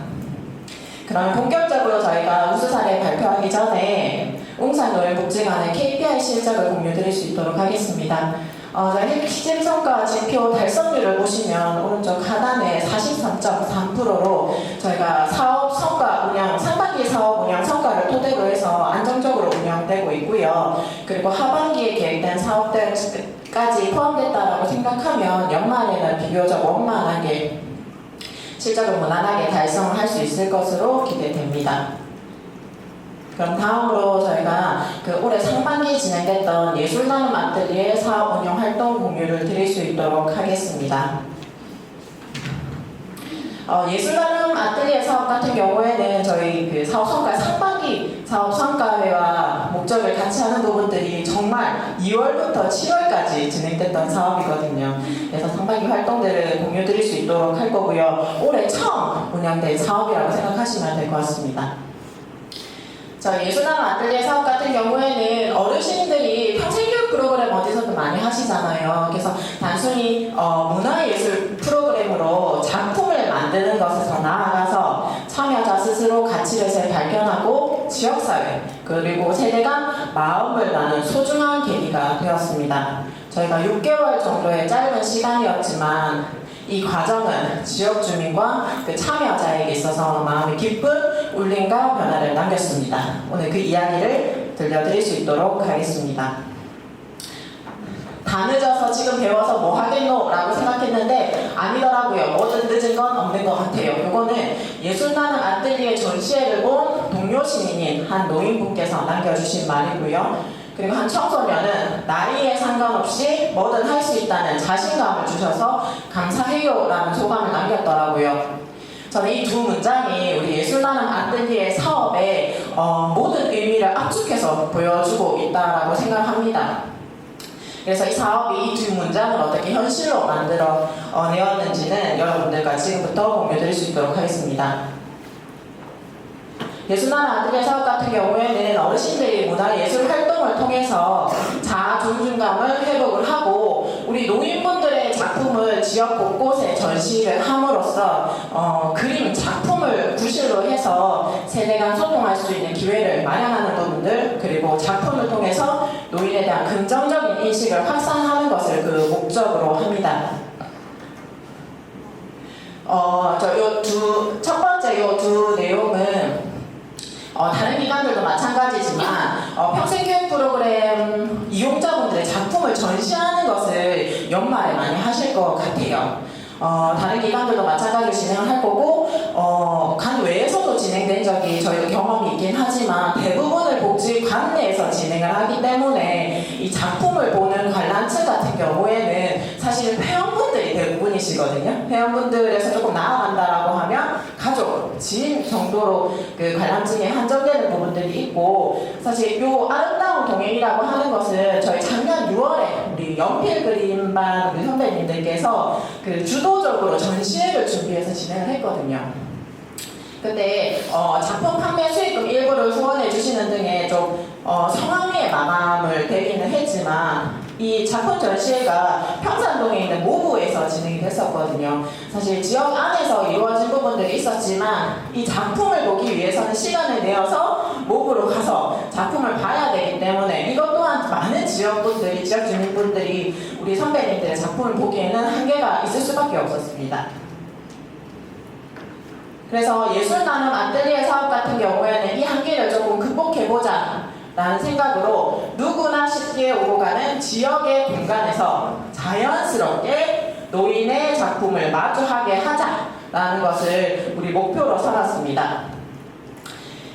그럼 본격적으로 저희가 우수 사례 발표하기 전에 웅산노인복지관의 KPI 실적을 공유드릴 수 있도록 하겠습니다. 저희 핵심 성과 지표 달성률을 보시면 오른쪽 하단에 43.3%로 저희가 상반기 사업 운영 성과를 토대로 해서 안정적으로 운영되고 있고요. 그리고 하반기에 계획된 사업들까지 포함됐다라고 생각하면 연말에는 비교적 원만하게 실적을 무난하게 달성할 수 있을 것으로 기대됩니다. 그럼 다음으로 저희가 올해 상반기 진행됐던 예술나눔 아뜰리에 사업 운영 활동 공유를 드릴 수 있도록 하겠습니다. 예술나눔 아뜰리에 사업 같은 경우에는 저희 사업 성과 상반기 사업 성과회와 목적을 같이 하는 부분들이 정말 2월부터 7월까지 진행됐던 사업이거든요. 그래서 상반기 활동들을 공유드릴 수 있도록 할 거고요. 올해 처음 운영된 사업이라고 생각하시면 될 것 같습니다. 예술나눔 아뜰리에 사업 같은 경우에는 어르신들이 평생교육 프로그램 어디서도 많이 하시잖아요. 그래서 단순히 문화예술 프로그램으로 작품을 만드는 것에서 나아가서 참여자 스스로 가치를 잘 발견하고 지역사회 그리고 세대 간 마음을 나눈 소중한 계기가 되었습니다. 저희가 6개월 정도의 짧은 시간이었지만 이 과정은 지역 주민과 참여자에게 있어서 마음이 깊은 울림과 변화를 남겼습니다. 오늘 그 이야기를 들려드릴 수 있도록 하겠습니다. 다 늦어서 지금 배워서 뭐 하겠노? 라고 생각했는데 아니더라고요. 뭐든 늦은 건 없는 것 같아요. 이거는 예술나눔 아뜰리에 전시회를 본 동료 시민인 한 노인분께서 남겨주신 말이고요. 그리고 한 청소년은 나이에 상관없이 뭐든 할 수 있다는 자신감을 주셔서 감사해요 라는 소감을 남겼더라고요. 저는 이 두 문장이 우리 예술나눔 아뜰리에 사업의 모든 의미를 압축해서 보여주고 있다고 생각합니다. 그래서 이 사업이 이 두 문장을 어떻게 현실로 만들어 내었는지는 여러분들과 지금부터 공유드릴 수 있도록 하겠습니다. 예술나눔 아뜰리에 사업 같은 경우에는 어르신들이 문화예술 활동을 통해서 자아 존중감을 회복을 하고 우리 노인분들의 작품을 지역 곳곳에 전시를 함으로써 그림 작품을 구실로 해서 세대 간 소통할 수 있는 기회를 마련하는 부분들, 그리고 작품을 통해서 노인에 대한 긍정적인 인식을 확산하는 것을 그 목적으로 합니다. 첫 번째 요 두 내용은 다른 기관들도 마찬가지지만 평생교육 프로그램 이용자분들의 작품을 전시하는 것을 연말에 많이 하실 것 같아요. 다른 기관들도 마찬가지로 진행을 할 거고 관 외에서도 진행된 적이 저희도 경험이 있긴 하지만 대부분을 복지관 내에서 진행을 하기 때문에 이 작품을 보는 관람층 같은 경우에는 사실 회원분들이 대부분이시거든요. 회원분들에서 조금 나아간다라고 하면 가족, 지인 정도로 그 관람층에 한정되는 부분들이 있고, 사실 요 아름다운 동행이라고 하는 것은 저희 작년 6월에 우리 연필 그림반 우리 선배님들께서 그 주도적으로 전시회를 준비해서 진행을 했거든요. 근데 작품 판매 수익금 일부를 후원해 주시는 등의 좀 성황리에 마감을 되기는 했지만, 이 작품 전시회가 평산동에 있는 모부에서 진행이 됐었거든요. 사실 지역 안에서 이루어진 부분들이 있었지만 이 작품을 보기 위해서는 시간을 내어서 모부로 가서 작품을 봐야 되기 때문에 이것 또한 많은 지역분들이, 지역 주민분들이 우리 선배님들의 작품을 보기에는 한계가 있을 수밖에 없었습니다. 그래서 예술 나눔 아뜰리에 사업 같은 경우에는 이 한계를 조금 극복해보자 라는 생각으로 누구나 쉽게 오고 가는 지역의 공간에서 자연스럽게 노인의 작품을 마주하게 하자라는 것을 우리 목표로 삼았습니다.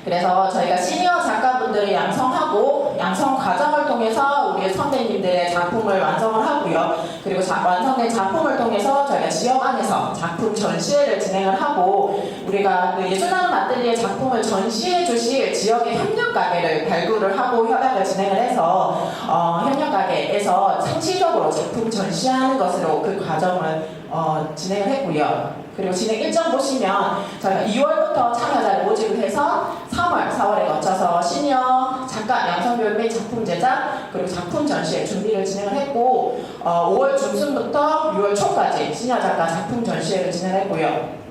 그래서 저희가 시니어 작가분들을 양성하고 양성 과정을 통해서 우리 선배님들의 작품을 완성을 하고요. 그리고 완성된 작품을 통해서 저희가 지역 안에서 작품 전시회를 진행을 하고, 우리가 그 예술나눔 아뜰리에 작품을 전시해 주실 지역의 협력가게를 발굴을 하고 협약을 진행을 해서 협력가게에서 상시적으로 작품 전시하는 것으로 그 과정을 진행을 했고요. 그리고 진행 일정 보시면 저희가 2월부터 참여자를 모집을 해서 3월, 4월에 거쳐서 시니어 작가 양성교육 및 작품 제작 그리고 작품 전시회 준비를 진행을 했고, 5월 중순부터 6월 초까지 시니어 작가 작품 전시회를 진행했고요.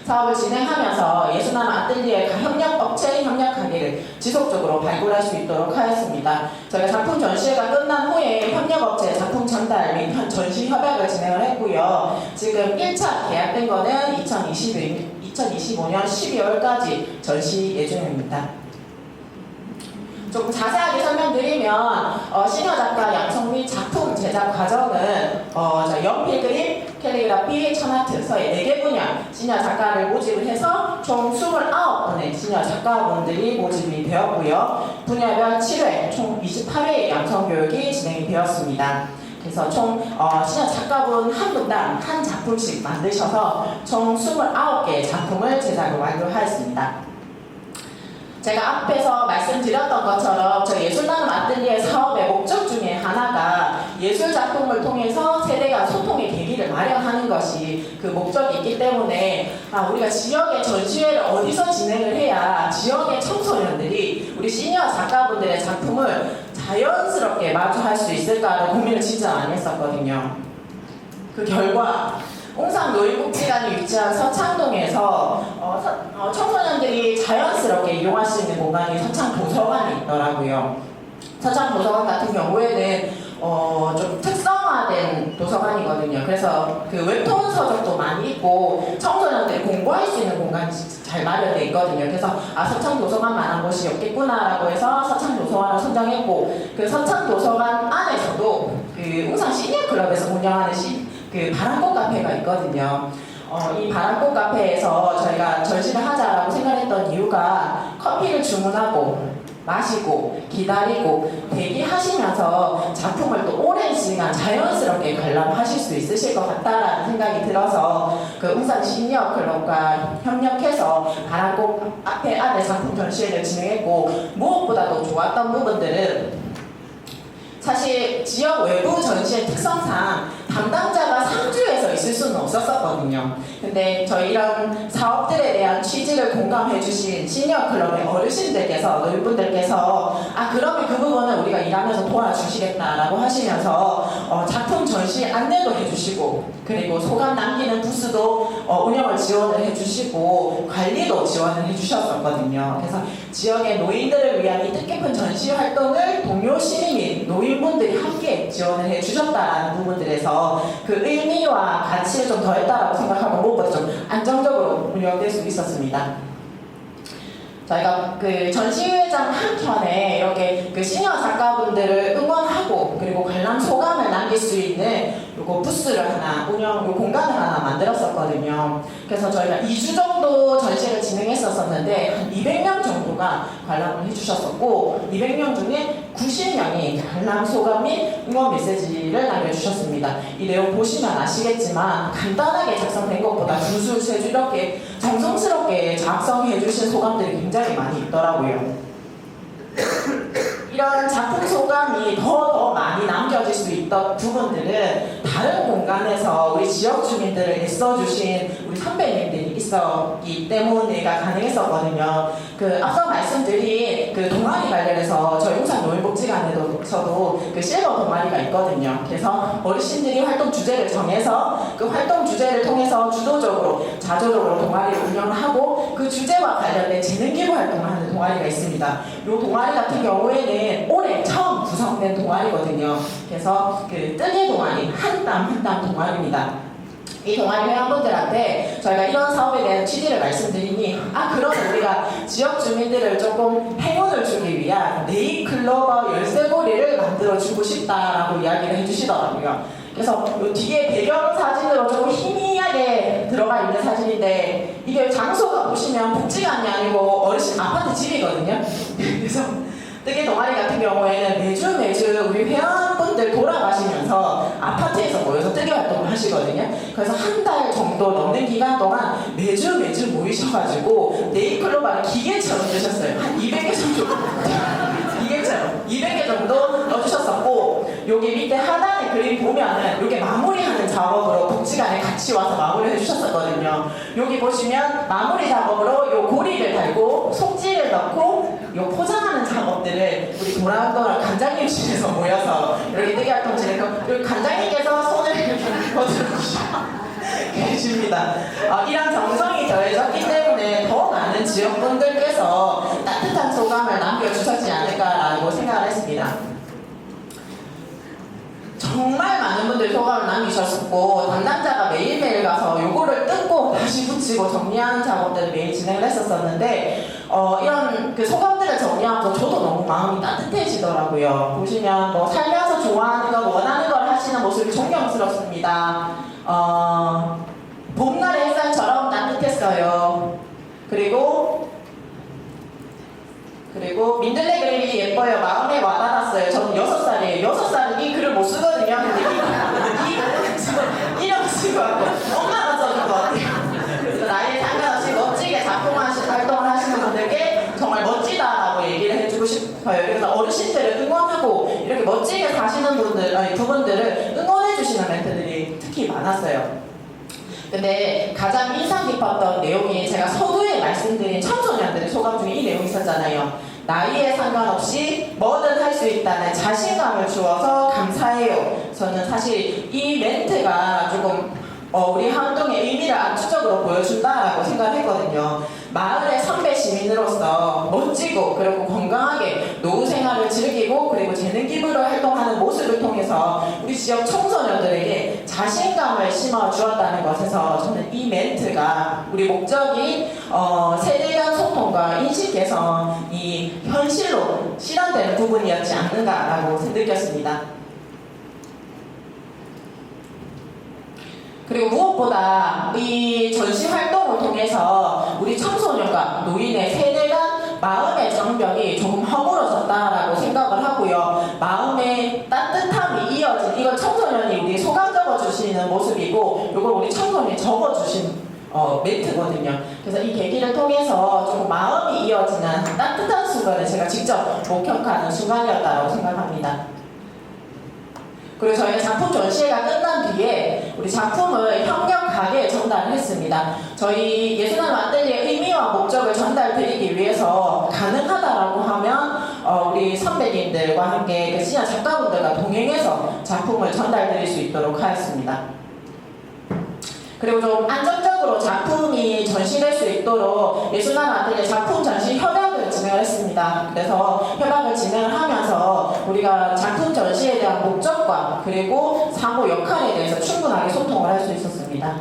사업을 진행하면서 예술나눔 아뜰리에 협력업체 협력가게를 지속적으로 발굴할 수 있도록 하였습니다. 저희가 작품 전시회가 끝난 후에 협력업체 작품 전달 및 전시 협약을 진행을 했고요. 지금 1차 계약된 거는 2025년 12월까지 전시 예정입니다. 조금 자세하게 설명드리면 시니어 작가 양성 및 작품 제작 과정은 연필 그림, 캘리그라피, 천아트, 서예 4개 분야 시니어 작가를 모집을 해서 총 29분의 시니어 작가분들이 모집이 되었고요. 분야별 7회, 총 28회의 양성 교육이 진행이 되었습니다. 그래서 총 시니어 작가분 한 분당 한 작품씩 만드셔서 총 29개의 작품을 제작을 완료하였습니다. 제가 앞에서 말씀드렸던 것처럼 저희 예술나눔 아뜰리에 사업의 목적 중에 하나가 예술 작품을 통해서 세대 간 소통의 계기를 마련하는 것이 그 목적이 있기 때문에 우리가 지역의 전시회를 어디서 진행을 해야 지역의 청소년들이 우리 시니어 작가분들의 작품을 자연스럽게 마주할 수 있을까를 고민을 진짜 많이 했었거든요. 그 결과 옹산노인복지관이 위치한 서창동에서 청소년들이 자연스럽게 이용할 수 있는 공간이 서창도서관이 있더라고요. 서창도서관 같은 경우에는 좀 특성화된 도서관이거든요. 그래서 그 웹툰 서적도 많이 있고 청소년들이 공부할 수 있는 공간이 잘 마련되어 있거든요. 그래서 서창도서관만한 곳이 없겠구나라고 해서 서창도서관을 선정했고, 그 서창도서관 안에서도 그 웅산 시니어클럽에서 운영하는 그 바람꽃 카페가 있거든요. 이 바람꽃 카페에서 저희가 전시를 하자라고 생각했던 이유가 커피를 주문하고 마시고 기다리고 대기하시면서 작품을 또 오랜 시간 자연스럽게 관람하실 수 있으실 것 같다라는 생각이 들어서 그 웅산 시니어클럽과 협력해서 바람꽃 앞에 안에 작품 전시회를 진행했고, 무엇보다도 좋았던 부분들은 사실 지역 외부 전시의 특성상 담당자가 상주에서 있을 수는 없었거든요. 근데 저희 이런 사업들에 대한 취지를 공감해 주신 시니어 클럽의 어르신들께서, 노인분들께서 그러면 그 부분은 우리가 일하면서 도와주시겠다라고 하시면서 작품 전시 안내도 해주시고, 그리고 소감 남기는 부스도 운영을 지원을 해주시고 관리도 지원을 해주셨었거든요. 그래서 지역의 노인들을 위한 이 뜻깊은 전시 활동을 동료 시민 및 노인분들이 함께 지원을 해주셨다라는 부분들에서 그 의미와 가치를 좀 더했다라고 생각하고 무엇보다 좀 안정적으로 운영될 수 있었습니다. 저희가 그 전시회장 한켠에 이렇게 그 시니어 작가분들을 응원하고 그리고 관람 소감을 남길 수 있는 요거 부스를 하나 요 공간을 하나 만들었었거든요. 그래서 저희가 2주 정도 전시를 진행했었는데 한 200명 정도가 관람을 해주셨었고 200명 중에 90명이 관람 소감 및 응원 메시지를 남겨주셨습니다. 이 내용 보시면 아시겠지만 간단하게 작성된 것보다 두줄 세줄 이렇게 정성스럽게 작성해 주신 소감들이 굉장히 많이 있더라고요. 이런 작품 소감이 더 많이 남겨질 수 있던 부분들은 다른 공간에서 우리 지역 주민들을 애써주신 우리 선배님들이 있었기 때문에가 가능했었거든요. 그 앞서 말씀드린 그 동아리 관련해서 저희 용산 노인복지관에서도 그 실버 동아리가 있거든요. 그래서 어르신들이 활동 주제를 정해서 그 활동 주제를 통해서 주도적으로 자조적으로 동아리를 운영하고 그 주제와 관련된 재능 기부 활동을 하는 동아리가 있습니다. 이 동아리 같은 경우에는 올해 처음 구성된 동아리거든요. 그래서 그 뜨개 동아리 한 땀 한 땀 동아리입니다. 이 동아리 회원분들한테 저희가 이런 사업에 대한 취지를 말씀드리니 그러면 우리가 지역 주민들을 조금 행운을 주기 위한 네잎클로버 열쇠고리를 만들어주고 싶다라고 이야기를 해주시더라고요. 그래서 이 뒤에 배경 사진으로 조금 희미하게 들어가 있는 사진인데 이게 장소가 보시면 복지관이 아니고 어르신 아파트 집이거든요. 그래서 뜨개 동아리 같은 경우에는 매주 우리 회원분들 돌아가시면서 아파트에서 모여서 뜨개 활동을 하시거든요. 그래서 한 달 정도 넘는 기간 동안 매주 모이셔가지고 네잎클로버를 기계처럼 쓰셨어요. 한 200개 정도 기계처럼 200개 정도 넣어주셨었고 여기 밑에 하단에 그림 보면은 이게 마무리하는 작업으로 복지관에 같이 와서 마무리해 주셨었거든요. 여기 보시면 마무리 작업으로 요 고리를 달고 속지를 넣고 요 포장하는 작업들을 우리 도란도란 간장님실에서 모여서 이렇게 뜨개 활동 진행하고 여기 간장님께서 손을 이렇게 거들어주시고 계십니다. 이런 정성이 더해졌기 때문에 더 많은 지역분들께서 따뜻한 소감을 남겨주셨지 않을까라고 생각을 했습니다. 정말 많은 분들이 소감을 남기셨었고 담당자가 매일매일 가서 요거를 뜯고 다시 붙이고 정리하는 작업들을 매일 진행을 했었는데 이런 그 소감들을 정리하면서 저도 너무 마음이 따뜻해지더라고요. 보시면 뭐 살면서 좋아하는 것, 원하는 걸 하시는 모습이 존경스럽습니다. 봄날의 햇살처럼 따뜻했어요. 그리고 민들레 그림이 예뻐요. 마음에 와닿았어요. 저는 6살이에요. 6살은 이 글을 못 쓰거든요. 근데 이름 쓰고 하고 엄마가 써준 것 같아요. 그래서 나이에 상관없이 멋지게 활동을 하시는 분들께 정말 멋지다라고 얘기를 해주고 싶어요. 그래서 어르신들을 응원하고 이렇게 멋지게 사시는 부분들을 응원해 주시는 멘트들이 특히 많았어요. 근데 가장 인상 깊었던 내용이 제가 서두에 말씀드린 청소년들의 소감 중에 이 내용이 있었잖아요. 나이에 상관없이 뭐든 할 수 있다는 자신감을 주어서 감사해요. 저는 사실 이 멘트가 조금 우리 활동의 의미를 압축적으로 보여준다라고 생각했거든요. 마을의 선배 시민으로서 멋지고 그리고 건강하게 노후 생활을 즐기고 그리고 재능 기부를 활동하는 모습을 통해서 우리 지역 청소년들에게 자신감을 심어 주었다는 것에서 저는 이 멘트가 우리 목적이 세대 간 소통과 인식 개선이 현실로 실현되는 부분이었지 않는가라고 느꼈습니다. 그리고 무엇보다 이 전시 활동을 통해서 우리 청소년과 노인의 세대 간 마음의 장벽이 조금 허물어졌다라고 생각을 하고요. 마음의 따뜻함이 이어진 이건 청소년이 우리 소감 적어주시는 모습이고 이걸 우리 청소년이 적어주신 멘트거든요. 그래서 이 계기를 통해서 조금 마음이 이어지는 따뜻한 순간을 제가 직접 목격하는 순간이었다고 생각합니다. 그리고 저희가 작품 전시회가 끝난 뒤에 우리 작품을 협력 가게에 전달을 했습니다. 저희 예술하는 아틀리의 의미와 목적을 전달드리기 위해서 가능하다라고 하면 우리 선배님들과 함께 그 시니어 작가분들과 동행해서 작품을 전달드릴 수 있도록 하였습니다. 그리고 좀 안정적으로 작품이 전시될 수 있도록 예술하는 아틀리의 작품 전시 협약을 진행을 했습니다. 그래서 협약을 진행을 하면서 우리가 작품 전시에 대한 목적과 그리고 상호 역할에 대해서 충분하게 소통을 할 수 있었습니다.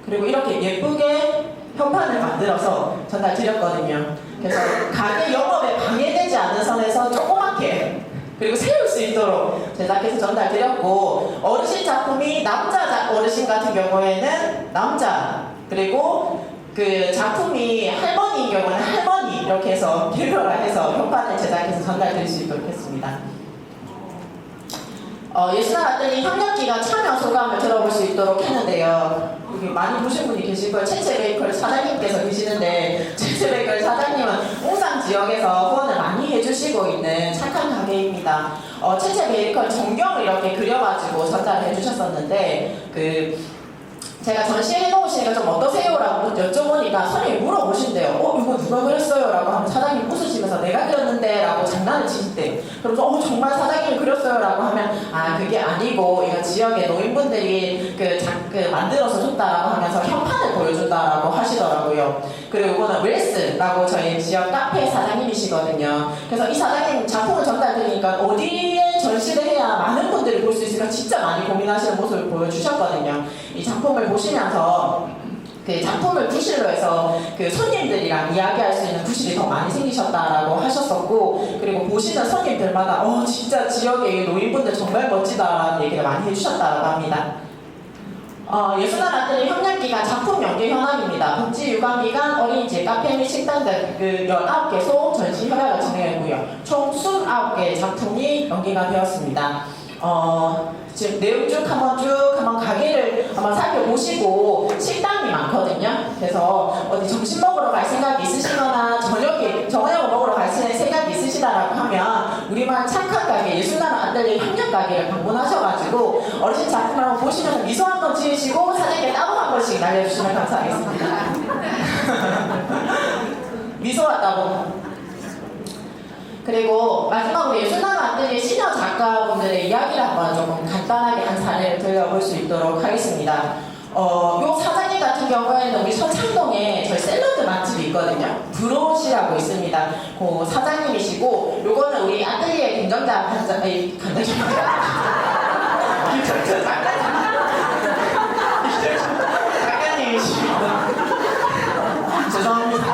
그리고 이렇게 예쁘게 현판을 만들어서 전달드렸거든요. 그래서 가게 영업에 방해되지 않는 선에서 조그맣게 그리고 세울 수 있도록 제작해서 전달드렸고, 어르신 작품이 남자 어르신 같은 경우에는 남자, 그리고 그 작품이 할머니인 경우는 할머니 이렇게 해서 개별화해서 현판을 제작해서 전달드릴 수 있도록 했습니다. 예술하는 아틀리에 협력기관 참여 소감을 들어볼 수 있도록 했는데요. 여기 많이 보신 분이 계실 거예요. 채채 베이커리 사장님께서 계시는데, 채채 베이커리 사장님은 옹산 지역에서 후원을 많이 해주시고 있는 착한 가게입니다. 채채 베이커리 전경을 이렇게 그려가지고 전달해 주셨었는데, 제가 전시해 놓으시니까 좀 어떠세요? 라고 여쭤보니까 선생님이 물어보신대요. 이거 누가 그렸어요? 라고 하면 사장님 웃으시면서 내가 그렸는데? 라고 장난을 치신대요. 그래서 정말 사장님이 그렸어요? 라고 하면 그게 아니고 이거 지역의 노인분들이 만들어서 줬다라고 하면서 현판을 보여준다라고 하시더라고요. 그리고 이거는 웰스라고 저희 지역 카페 사장님이시거든요. 그래서 이 사장님 작품을 전달드리니까 어디에 전시를 해야 많은 분들이 볼 수 있을까 진짜 많이 고민하시는 모습을 보여주셨거든요. 이 작품을 보시면서 그 작품을 구실로 해서 그 손님들이랑 이야기할 수 있는 구실이 더 많이 생기셨다라고 하셨었고, 그리고 보시는 손님들마다 진짜 지역의 노인분들 정말 멋지다라는 얘기를 많이 해주셨다고 합니다. 예술하는 아틀리에 협력기관 작품 연계 현황입니다. 복지유관기관, 어린이집, 카페 및 식당 등 19개소 전시 협약을 진행했고요. 총 29개의 작품이 연계가 되었습니다. 지금 내용 쭉 한번 가게를 한번 살펴보시고 식당이 많거든요. 그래서 어디 점심 먹으러 갈 생각이 있으시거나 저녁을 먹으러 갈 생각이 있으시다라고 하면 우리만 착한 가게 예술하는 아틀리에 협력 가게를 방문하셔가지고 어르신 작품을 한번 보시면서 미소 한번 지으시고 사장님께 따봉 한 번씩 날려주시면 감사하겠습니다. 미소와 따봉. 그리고 마지막으로 예술하는 아틀리에 시니어 작가분들의 이야기를 한번 조금 간단하게 한 사례를 들려볼 수 있도록 하겠습니다. 요 사장님 같은 경우에는 우리 서창동에 저희 샐러드 맛집이 있거든요. 브로시라고 있습니다. 그 사장님이시고, 요거는 우리 아틀리에 김정자 작가님이십니다. 죄송합니다.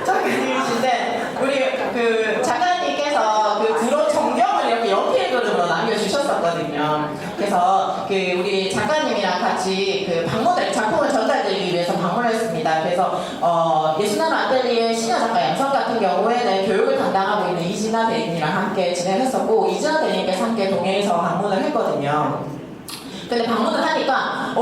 작가님이신데 우리 작가님께서 브로 전경을 이렇게 연필 그림으로 남겨주셨었거든요. 그래서 우리 작가님이랑 같이 작품을 전달드리기 위해서 방문을 했습니다. 그래서 예술하는 아틀리에 시니어 작가 양성 같은 경우에는 교육을 담당하고 있는 이진아 대리님이랑 함께 진행했었고, 이진아 대리님께서 함께 동행해서 방문을 했거든요. 근데 방문을 하니까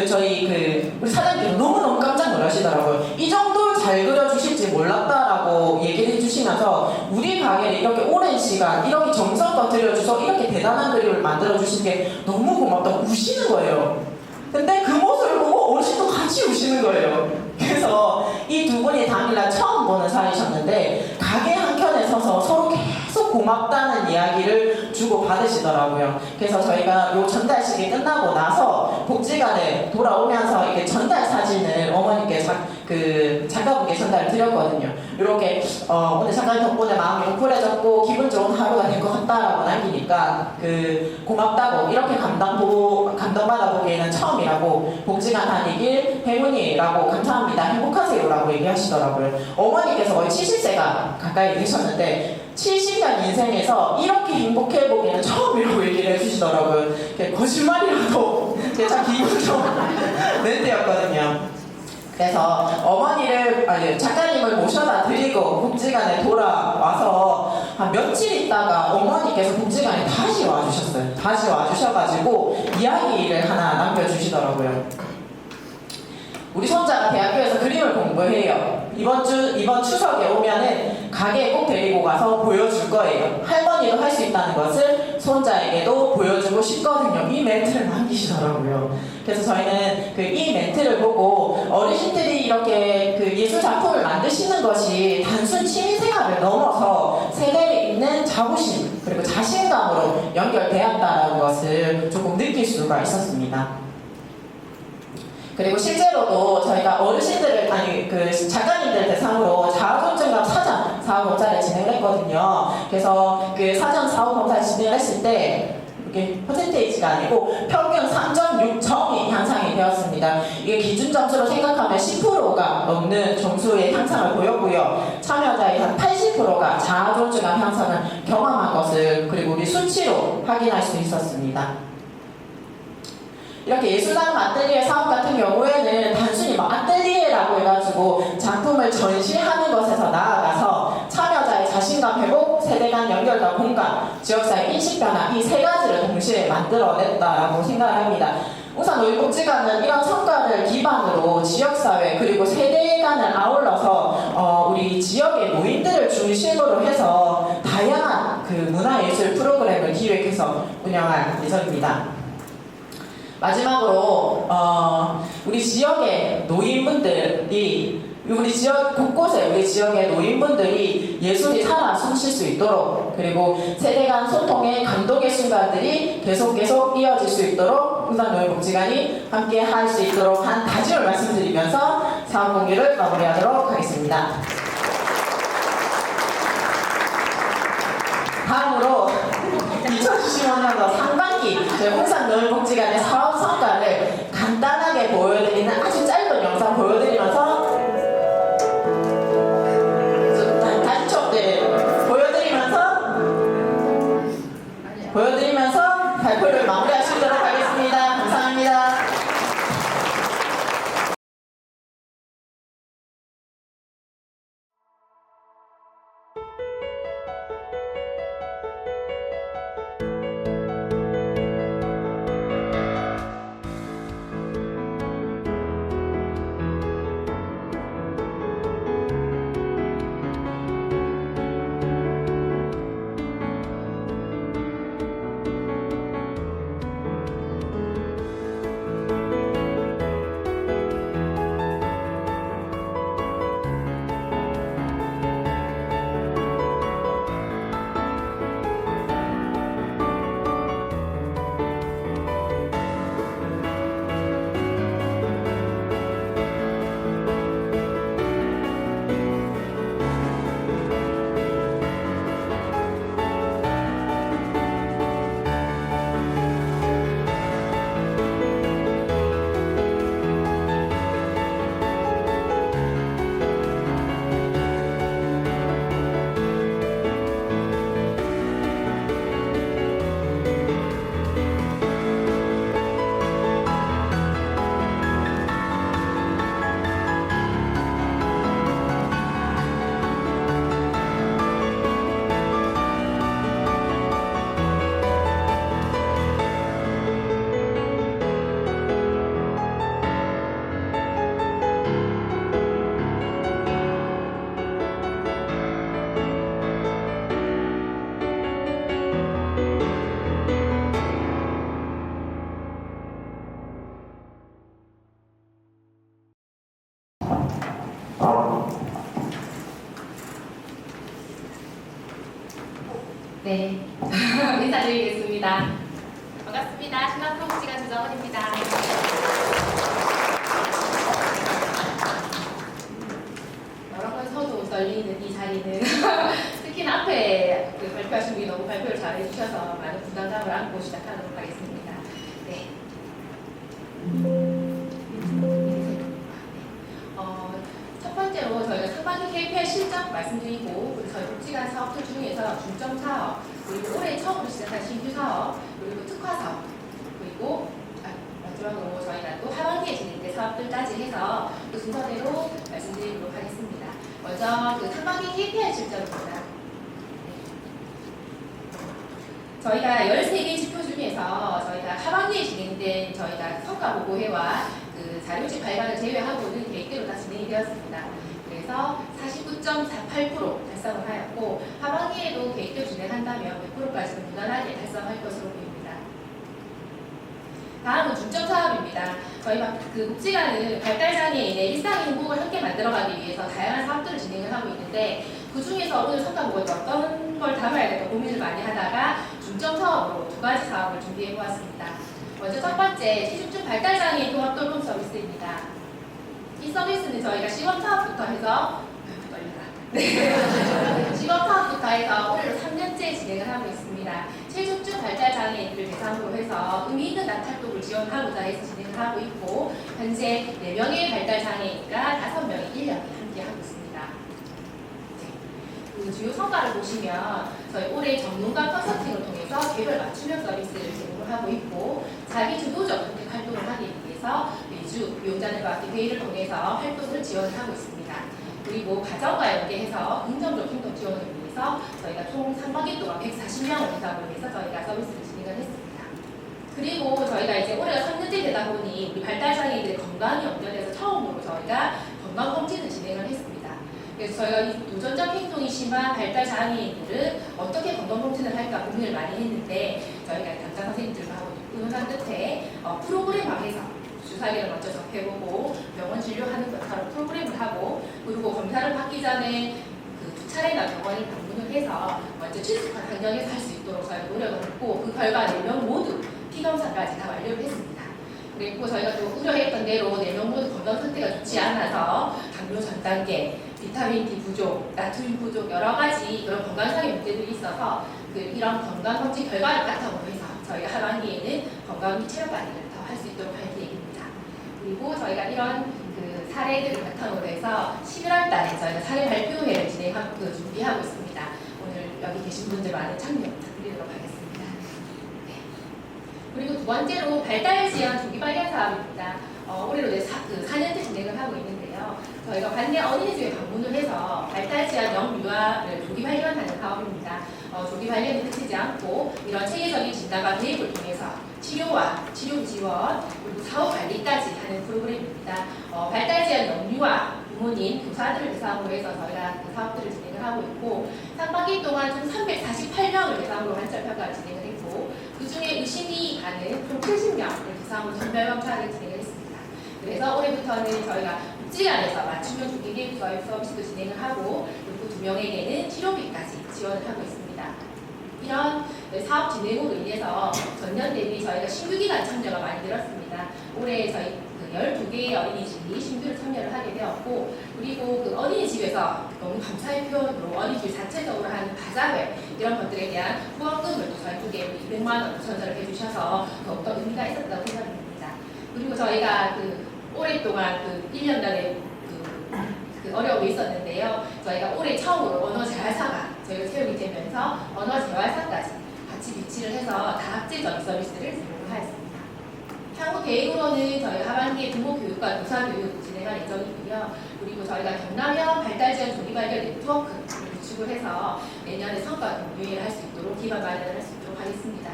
저희 우리 사장님이 너무너무 깜짝 놀라시더라고요. 이 정도를 잘 그려주실지 몰랐다라고 얘기를 해주시면서 우리 가게를 이렇게 오랜 시간 이렇게 정성껏 들여주셔서 이렇게 대단한 그림을 만들어주신 게 너무 고맙다고 우시는 거예요. 근데 그 모습을 보고 어르신도 같이 우시는 거예요. 그래서 이 두 분이 당일날 처음 보는 사이셨는데 가게 한켠에 서서 서로 계속 고맙다는 이야기를 주고받으시더라고요. 그래서 저희가 요 전달식이 끝나고 나서 복지관에 돌아오면서 이게 전달 사진을 어머니께 작가분께 전달을 드렸거든요. 이렇게 오늘 작가님 덕분에 마음이 뭉클해졌고 기분 좋은 하루가 될 것 같다라고 남기니까 고맙다고, 이렇게 감동받아 보기에는 처음이라고, 복지관 다니길 행운이라고, 감사합니다, 행복하세요라고 얘기하시더라고요. 어머니께서 거의 70세가 가까이 되셨는데 70년 인생에서 이렇게 행복해 보기에는 처음이라고 얘기를 해주시더라고요. 거짓말이라도 참 기분 좋은 멘트였거든요. 그래서 작가님을 모셔다 드리고 복지관에 돌아와서 한 며칠 있다가 어머니께서 복지관에 다시 와주셨어요. 다시 와주셔가지고 이야기를 하나 남겨주시더라고요. 우리 손자가 대학교에서 그림을 공부해요. 이번 추석에 오면은 가게에 꼭 데리고 가서 보여줄 거예요. 할머니도 할 수 있다는 것을 손자에게도 보여주고 싶거든요. 이 멘트를 남기시더라고요. 그래서 저희는 이 멘트를 보고 어르신들이 이렇게 예술 작품을 만드시는 것이 단순 취미생활을 넘어서 세대에 있는 자부심 그리고 자신감으로 연결되었다는 것을 조금 느낄 수가 있었습니다. 그리고 실제로도 저희가 어르신들을 작가님들 대상으로 자아존중감 사전 사후검사를 진행을 했거든요. 그래서 사전 사후검사를 진행을 했을 때 이게 퍼센테이지가 아니고 평균 3.6점이 향상이 되었습니다. 이게 기준 점수로 생각하면 10%가 넘는 점수의 향상을 보였고요. 참여자의 한 80%가 자아존중감 향상을 경험한 것을 그리고 우리 수치로 확인할 수 있었습니다. 이렇게 예술단 아뜰리에 사업 같은 경우에는 단순히 아뜰리에라고 해가지고 작품을 전시하는 것에서 나아가서 참여자의 자신감 회복, 세대 간 연결과 공감, 지역사회 인식 변화 이 세 가지를 동시에 만들어냈다라고 생각을 합니다. 울산노인복지관은 이런 성과를 기반으로 지역사회 그리고 세대 간을 아울러서 우리 지역의 노인들을 중심으로 해서 다양한 문화예술 프로그램을 기획해서 운영할 예정입니다. 마지막으로 우리 지역의 노인분들이 우리 지역 곳곳에 우리 지역의 노인분들이 예술이 살아 숨쉴 수 있도록 그리고 세대 간 소통의 감동의 순간들이 계속 이어질 수 있도록 울산노인복지관이 함께 할 수 있도록 한 다짐을 말씀드리면서 사업 공유를 마무리하도록 하겠습니다. 다음으로 2015년도 상반기 저희 울산노인복지관의 사업 성과를 간단하게 보여드리는 아주 짧은 영상 보여드리면서 발표를 마무리하시도록 하겠습니다. 감사합니다. 네, 인사드리겠습니다. 반갑습니다. 신한프로복지관 조정원입니다. 여러 번 서도 떨리는 이 자리는 특히나 앞에 발표하신 분이 너무 발표를 잘 해주셔서 많은 부담감을 안고 시작하도록 하겠습니다. 네. 첫 번째로 저희가 상반기 KPI 실적 말씀드리고 그리고 저희 복지관 사업들 중에서 중점 사업 그리고 올해 처음으로 시작한 신규 사업 그리고 특화 사업 그리고 마지막으로 저희가 또 하반기에 진행될 사업들까지 해서 또 순서대로 말씀드리도록 하겠습니다. 먼저 그 상반기 KPI 실적입니다. 저희가 13개 지표 중에서 저희가 하반기에 진행된 저희가 성과 보고회와 그 자료집 발간을 제외하고는 계획대로 다 진행이 되었습니다. 그래서 49.48% 달성을 하였고 하반기에도 계획대로 진행한다면 100%까지는 무난하게 달성할 것으로 보입니다. 다음은 중점 사업입니다. 저희가 그 복지관은 발달장애인의 일상의 행복을 함께 만들어가기 위해서 다양한 사업들을 진행을 하고 있는데 그 중에서 오늘 성과보고에 어떤 걸 담아야 될까 고민을 많이 하다가 중점 사업으로 2가지 사업을 준비해 보았습니다. 먼저 첫 번째, 체중증 발달장애인 통합 돌봄 서비스입니다. 이 서비스는 저희가 시범 사업부터 해서 시범 사업부터 해서 올해로 3년째 진행을 하고 있습니다. 체중증 발달장애인들을 대상으로 해서 의미 있는 낙활동을 지원하고자 해서 진행을 하고 있고 현재 4명의 발달장애인과 5명의 1년이 함께 하고 있습니다. 그 주요 성과를 보시면 저희 올해 전문가 컨설팅을 통해서 개별 맞춤형 서비스를 제공을 하고 있고 자기 주도적 선택 활동을 하기 위해서 매주 이용자들과 함께 회의를 통해서 활동을 지원을 하고 있습니다. 그리고 가정과 연계해서 긍정적 행동 지원을 위해서 저희가 총 3학기 동안 140명을 대상으로 해서 저희가 서비스를 진행을 했습니다. 그리고 저희가 이제 올해가 3년째 되다 보니 우리 발달장애인들의 건강이 연결돼서 처음으로 저희가 건강검진을 진행을 했습니다. 그래서 저희가 이 도전적 행동이 심한 발달장애인들은 어떻게 건강검진을 할까 고민을 많이 했는데 저희가 담당 선생님들과 하고 의논한 끝에 프로그램화해서 주사기를 먼저 접해보고 병원 진료하는 것처럼 프로그램을 하고 그리고 검사를 받기 전에 그 2차례나 병원을 방문을 해서 먼저 친숙한 환경에서 할 수 있도록 저희가 노력을 했고 그 결과 4명 모두 피검사까지 다 완료를 했습니다. 그리고 저희가 또 우려했던 대로 4명 모두 건강 상태가 좋지 않아서 당뇨 전 단계, 비타민 D 부족, 나트륨 부족 여러 가지 그런 건강상의 문제들이 있어서 이런 건강검진 결과를 바탕으로 해서 저희가 하반기에는 건강 및 체력 관리를 더 할 수 있도록 할 계획입니다. 그리고 저희가 이런 그 사례들을 바탕으로 해서 11월 달에 저희가 사례 발표회를 준비하고 있습니다. 오늘 여기 계신 분들 많은 참여 부탁드리도록 하겠습니다. 네. 그리고 2번째로 발달 지원 조기 발견 사업입니다. 올해로 4년째 진행을 하고 있는데요. 저희가 관내 어린이집에 방문을 해서 발달 지원 영유아를 조기 발견하는 사업입니다. 조기 발견이 그치지 않고 이런 체계적인 진단과 대입을 통해서 치료와 치료 지원 그리고 사후 관리까지 하는 프로그램입니다. 발달 지원 영유아 부모님, 교사들을 대상으로 해서 저희가 그 사업들을 진행을 하고 있고 상반기 동안 총 348명을 대상으로 관찰 평가를 진행을 했고 그 중에 의심이 가는 총 70명을 대상으로 선별 검사를 진행을 했습니다. 그래서 올해부터는 저희가 복지관에서 맞춤형 조기 개입 서비스도 진행을 하고 그리고 2명에게는 치료비까지 지원을 하고 있습니다. 이런 사업 진행으로 인해서 전년 대비 저희가 신규 기관 참여가 많이 늘었습니다. 올해 저희 12개의 어린이집이 신규로 참여를 하게 되었고 그리고 그 어린이집에서 너무 감사의 표현으로 어린이집 자체적으로 하는 바자회 이런 것들에 대한 후원금을 또 저희 쪽에 200만 원 전달을 해주셔서 더욱더 의미가 있었다고 생각합니다. 그리고 저희가 오랫동안 1년간의 어려움이 있었는데요. 저희가 올해 처음으로 언어 재활사가 저희가 채용이 되면서 언어 재활사까지 같이 비치를 해서 다학제적인 서비스를 제공을 하였습니다. 향후 계획으로는 저희가 하반기에 부모 교육과 교사 교육 진행할 예정이고요. 그리고 저희가 경남형 발달지원 조기 발견 네트워크를 구축을 해서 내년에 성과 공유를 할 수 있도록 기반 마련을 할 수 있도록 하겠습니다.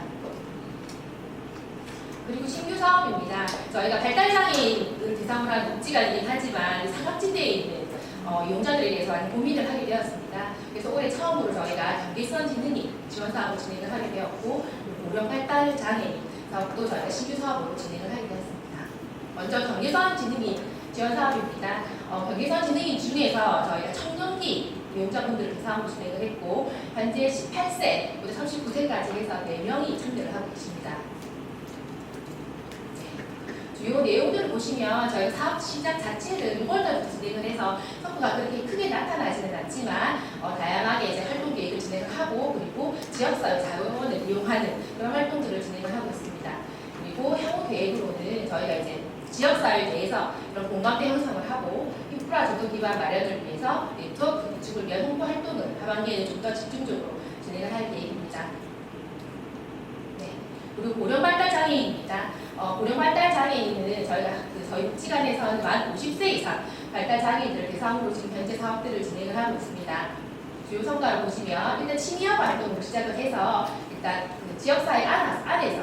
그리고 신규 사업입니다. 저희가 발달장애인을 대상으로 한 복지관이긴 하지만 사각지대에 있는 이용자들에 대해서 많이 고민을 하게 되었습니다. 그래서 올해 처음으로 저희가 경계선 지능인 지원 사업을 진행을 하게 되었고 고령 발달 장애인 사업도 저희가 신규 사업으로 진행을 하게 되었습니다. 먼저 경계선 지능인 지원 사업입니다. 경계선 지능인 중에서 저희가 청년기 이용자분들을 대상으로 진행을 했고 현재 18세부터 39세까지 해서 4명이 참여를 하고 계십니다. 주요 내용들을 보시면 저희가 사업 시작 자체를 6월달부터 진행을 해서 성과가 그렇게 크게 나타나지는 않지만 다양하게 이제 활동 계획을 진행을 하고 그리고 지역사회 자원을 이용하는 그런 활동들을 진행을 하고 있습니다. 그리고 향후 계획으로는 저희가 이제 지역사회 내에서 이런 공감대 형성을 하고 인프라 조성 기반 마련을 위해서 네트워크 구축을 위한 홍보 활동을 하반기에는 좀 더 집중적으로 진행을 할 계획입니다. 네. 그리고 고령 발달 장애인입니다. 고령 발달 장애인은 저희가 저희 복지관에서는 만 50세 이상 발달 장애인들을 대상으로 지금 현재 사업들을 진행을 하고 있습니다. 주요 성과를 보시면 일단 취미화 활동으로 시작을 해서 일단 지역사회 안에서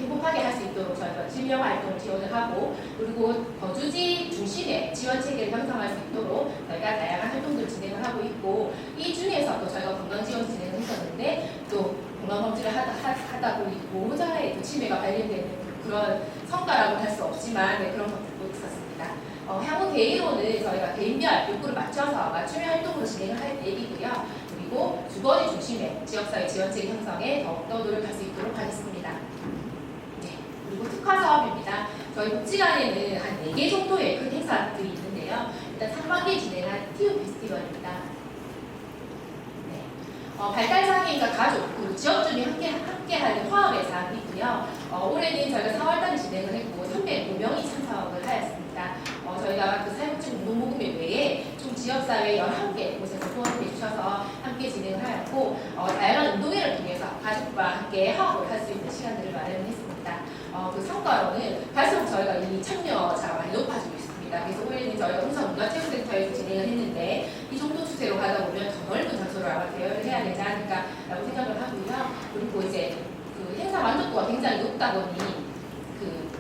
행복하게 할 수 있도록 저희가 진료 활동을 지원을 하고 그리고 거주지 중심의 지원 체계를 형성할 수 있도록 저희가 다양한 활동들을 진행을 하고 있고 이 중에서도 저희가 건강 지원 진행을 했었는데 또 건강 검진을 하다 보니 보호자의 치매가 발견되는 그런 성과라고 할 수 없지만 그런 것들도 있었습니다. 향후 계획으로는 저희가 개인별 욕구를 맞춰서 맞춤형 활동으로 진행을 할 계획이고요. 그리고 주거지 중심의 지역사회 지원체계 형성에 더욱더 노력할 수 있도록 하겠습니다. 네, 그리고 특화 사업입니다. 저희 복지관에는 한 4개 정도의 큰 행사들이 있는데요. 일단 상반기에 진행한 TU 페스티벌입니다. 네, 발달장애인과 가족, 그리고 지역 주민 함께하는 화합의 장이 있고요. 올해는 저희가 4월달에 진행을 했고 305명이 참석을 하였습니다. 저희가 그 사회복지 공동모금회 외에 총 지역사회 11개 곳에서 후원해 주셔서 함께 진행을 하였고 다양한 운동회를 통해서 가족과 함께 화합을 할 수 있는 시간들을 마련했습니다. 그 성과로는 갈수록 저희가 이 참여자가 많이 높아지고 있습니다. 그래서 올해는 저희가 홍성문화체육센터에서 진행을 했는데 이 정도 추세로 가다 보면 더 넓은 장소로 아마 대여를 해야 되지 않을까라고 생각을 하고요. 그리고 이제 그 행사 만족도가 굉장히 높다 보니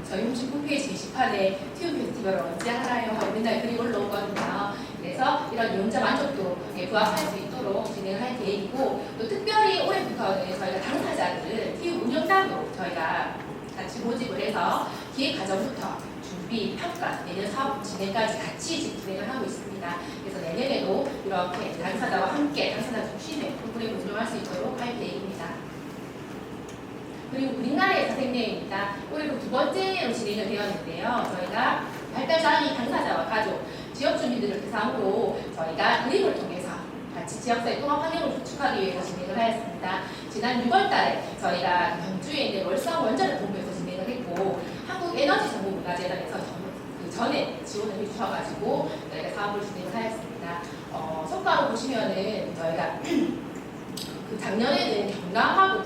저희 혹시 홈페이지 게시판에 TU 페스티벌을 언제 하나요? 하고 맨날 글이 올라오거든요. 그래서 이런 이용자 만족도에 부합할 수 있도록 진행을 할 계획이고 또 특별히 올해부터는 저희가 당사자들을 TU 운영단으로 저희가 같이 모집을 해서 기획 과정부터 준비, 평가, 내년 사업 진행까지 같이 진행을 하고 있습니다. 그래서 내년에도 이렇게 당사자와 함께 당사자 중심의 프로그램을 운영할 수 있도록 할 계획입니다. 그리고 우리나라의 선생님입니다. 올해로 2번째로 진행이 되었는데요. 저희가 발달장애 당사자와 가족, 지역 주민들을 대상으로 저희가 그림을 통해서 같이 지역사회 통합 환경을 구축하기 위해서 진행을 하였습니다. 지난 6월달에 저희가 경주에 있는 월성 원자력 본부에서 진행을 했고 한국에너지정보문화재단에서 그 전에 지원을 해주셔가지고 저희가 사업을 진행을 하였습니다. 성과로 보시면은 저희가 그 작년에는 경남하고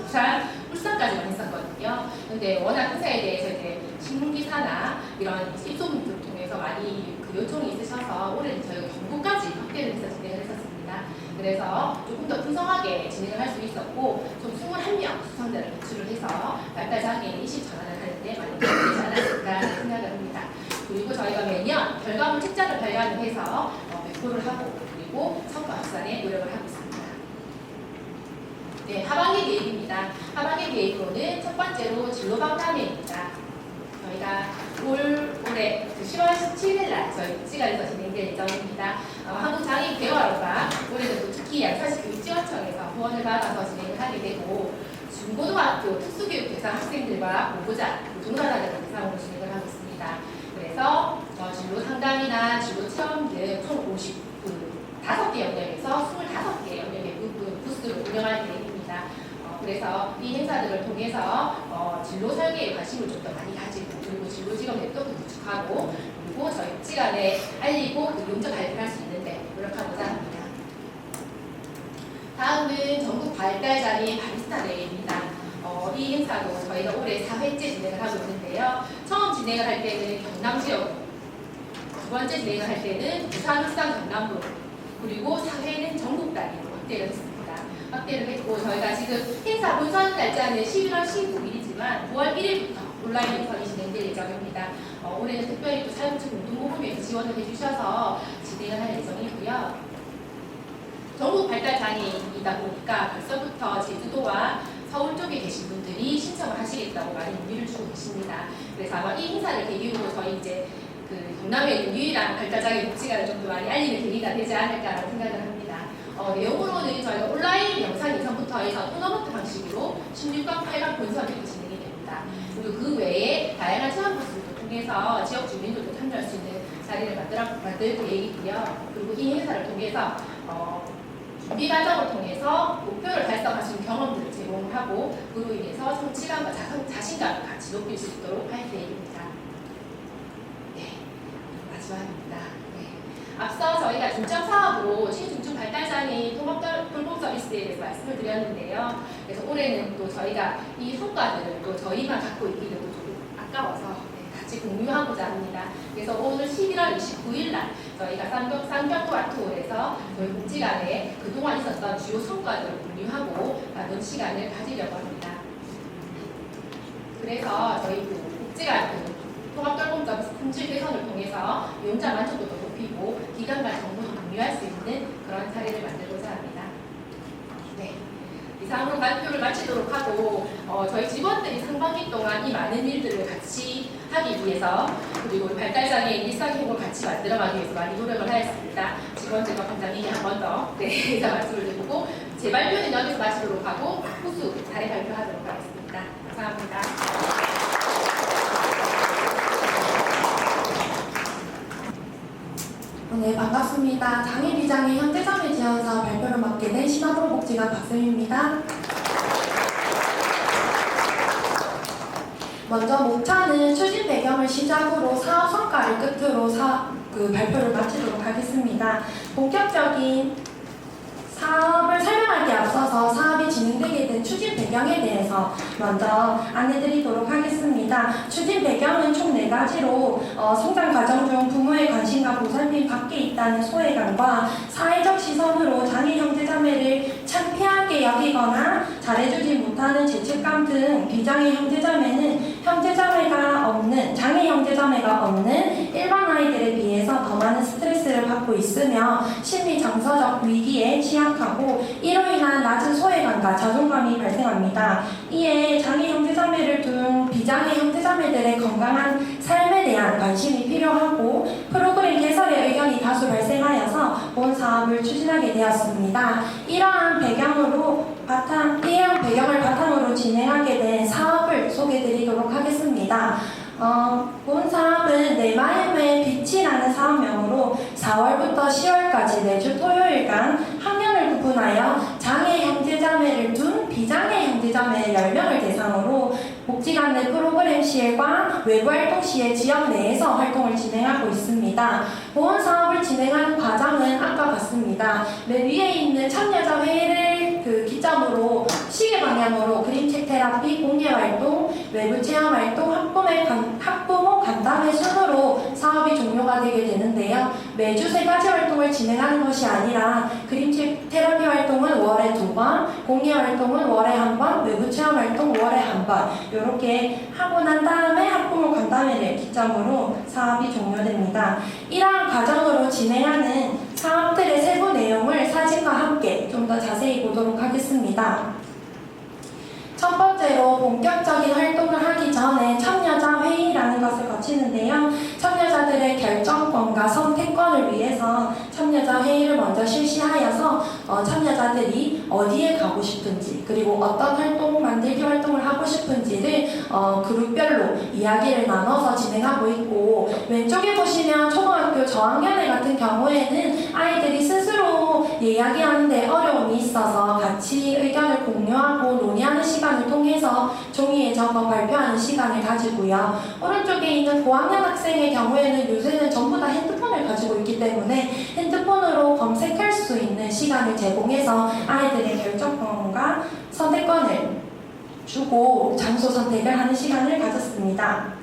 울산까지만 했었거든요. 근데 워낙 행사에 대해서 이제 신문기사나 이런 입소문들을 통해서 많이 그 요청이 있으셔서 올해는 저희가 경북까지 확대를 해서 진행을 했었습니다. 그래서 조금 더 풍성하게 진행을 할 수 있었고 총 21명 수상자를 배출을 해서 발달장애인 인식 전환을 하는데 많이 도움이 되지 않았을까 생각을 합니다. 그리고 저희가 매년 결과물 책자를 발간을 해서 배포를 하고 그리고 성과 확산에 노력을 하고 있습니다. 네, 하반기 계획입니다. 하반기 계획으로는 첫 번째로 진로박람회입니다. 저희가 올해 10월 17일 날 저희 복지관에서 진행될 예정입니다. 한국장애인 개발원과 올해는 또 특히 양사시교육지원청에서 후원을 받아서 진행을 하게 되고 중고등학교 특수교육 대상 학생들과 보호자, 종사자들을 대상으로 진행을 하고 있습니다. 그래서 진로 상담이나 진로 체험 등 총 5개 영역에서 25개 영역의 부스를 운영할 계획입니다. 그래서 이 행사들을 통해서 진로 설계에 관심을 좀 더 많이 가지고 그리고 진로 직업 네트워크 구축하고 그리고 저희 복지관에 알리고 그 용접 발표할 수 있는데 노력하고자 합니다. 다음은 전국 발달장애인 바리스타 대회입니다. 이 행사도 저희가 올해 4회째 진행을 하고 있는데요. 처음 진행을 할 때는 경남 지역, 두 번째 진행을 할 때는 부산, 울산, 경남으로 그리고 4회는 전국 단위로 확대를 했습니다. 확대를 했고 저희가 지금 행사 본선 날짜는 11월 15일이지만 9월 1일부터 온라인 본선이 진행될 예정입니다. 올해는 특별히 또 사회복지 공동모금회에서 지원을 해주셔서 진행을 할 예정이고요. 전국 발달장애인이다 보니까 벌써부터 제주도와 서울 쪽에 계신 분들이 신청을 하시겠다고 많이 문의를 주고 계십니다. 그래서 아마 이 행사를 계기로 저희 이제 그 경남에 있는 유일한 발달장애 복지관을 좀 더 많이 알리는 계기가 되지 않을까라고 생각을 합니다. 내용으로는 저희가 온라인 영상 인선부터 해서 토너먼트 방식으로 16강, 8강 본선이 진행이 됩니다. 그리고 그 외에 다양한 체험 코스를 통해서 지역 주민들도 참여할 수 있는 자리를 만들 계획이고요. 그리고 이 행사를 통해서 준비 과정을 통해서 목표를 달성하신 경험들을 제공하고 그로 인해서 성취감과 자신감을 같이 높일 수 있도록 할 계획입니다. 네, 마지막입니다. 앞서 저희가 중점 사업으로 신중증 발달장애인 통합 돌봄 서비스에 대해서 말씀을 드렸는데요. 그래서 올해는 또 저희가 이 성과들을 또 저희만 갖고 있기도 조금 아까워서 같이 공유하고자 합니다. 그래서 오늘 11월 29일 날 저희가 쌍벽도 아트홀에서 저희 복지관에 그동안 있었던 주요 성과들을 공유하고 나눈 시간을 가지려고 합니다. 그래서 저희 복지관 통합돌봄 서비스 품질 개선을 통해서 이용자 만족도도 높이고 기관 간 정보도 공유할 수 있는 그런 사례를 만들고자 합니다. 네. 이상으로 발표를 마치도록 하고 저희 직원들이 상반기 동안 이 많은 일들을 같이 하기 위해서 그리고 발달장애인 일상행복을 같이 만들어가기 위해서 많이 노력을 하였습니다. 직원들과 관장님이 한 번 더 인사 말씀을 드리고 제 발표는 여기서 마치도록 하고 후수 사례 발표하도록 하겠습니다. 감사합니다. 네, 반갑습니다. 장애 비장애 현대장애 지원사업 발표를 맡게 된 신화동복지관 박쌤입니다. 먼저 목차는 추진 배경을 시작으로 사업 성과를 끝으로 발표를 마치도록 하겠습니다. 본격적인 사업을 설명하기에 앞서서 사업이 진행되게 된 추진 배경에 대해서 먼저 안내드리도록 하겠습니다. 추진 배경은 총 4가지로 성장 과정 중 부모의 관심과 보살핌 밖에 있다는 소외감과 사회적 시선으로 장애 형제자매를 창피하게 여기거나 잘해주지 못하는 죄책감 등 비장애 형제자매는 장애 형제자매가 없는 일반 아이들에 비해서 더 많은 스트레스를 받고 있으며 심리 정서적 위기에 취약하고 이로 인한 낮은 소외감과 자존감이 발생합니다. 이에 장애 형제자매를 둔 비장애 형제자매들의 건강한 삶에 대한 관심이 필요하고 프로그램 개설의 의견이 다수 발생하여서 본 사업을 추진하게 되었습니다. 이러한 배경을 바탕으로 진행하게 된 사업을 소개해드리도록 하겠습니다. 본 사업은 내 마음의 빛이라는 사업명으로 4월부터 10월까지 매주 토요일간 학년을 구분하여 장애 형제자매를 둔 비장애 형제자매 10명을 대상으로 복지관 내 프로그램 시행과 외부 활동 시에 지역 내에서 활동을 진행하고 있습니다. 본 사업을 진행하는 과정은 아까 봤습니다. 맨 위에 있는 참여자 회의를 기점으로 시계 방향으로 그림책 테라피, 공개 활동, 외부 체험 활동, 학부모 간담회 순으로 사업이 종료가 되게 되는데요. 매주 3가지 활동을 진행하는 것이 아니라 그림책 테라피 활동은 월에 2번, 공개 활동은 월에 1번, 외부 체험 활동 월에 1번 이렇게 하고 난 다음에 학부모 간담회를 기점으로 사업이 종료됩니다. 이러한 과정으로 진행하는 사업들의 세부 내용을 사진과 함께 좀 더 자세히 보도록 하겠습니다. 첫 번째로 본격적인 활동을 하기 전에 참여자 회의라는 것을 거치는데요. 참여자들의 결정권과 선택권을 위해서 참여자 회의를 먼저 실시하여서 참여자들이 어디에 가고 싶은지 그리고 어떤 만들기 활동을 하고 싶은지를 그룹별로 이야기를 나눠서 진행하고 있고, 왼쪽에 보시면 초등학교 저학년회 같은 경우에는 아이들이 스스로 이야기하는데 어려움이 있어서 같이 의견을 공유하고 논의하는 시간을 통해서 종이에 적어 발표하는 시간을 가지고요. 오른쪽에 있는 고학년 학생의 경우에는 요새는 전부 다 핸드폰을 가지고 있기 때문에 핸드폰으로 검색할 수 있는 시간을 제공해서 아이들의 결정권과 선택권을 주고 장소 선택을 하는 시간을 가졌습니다.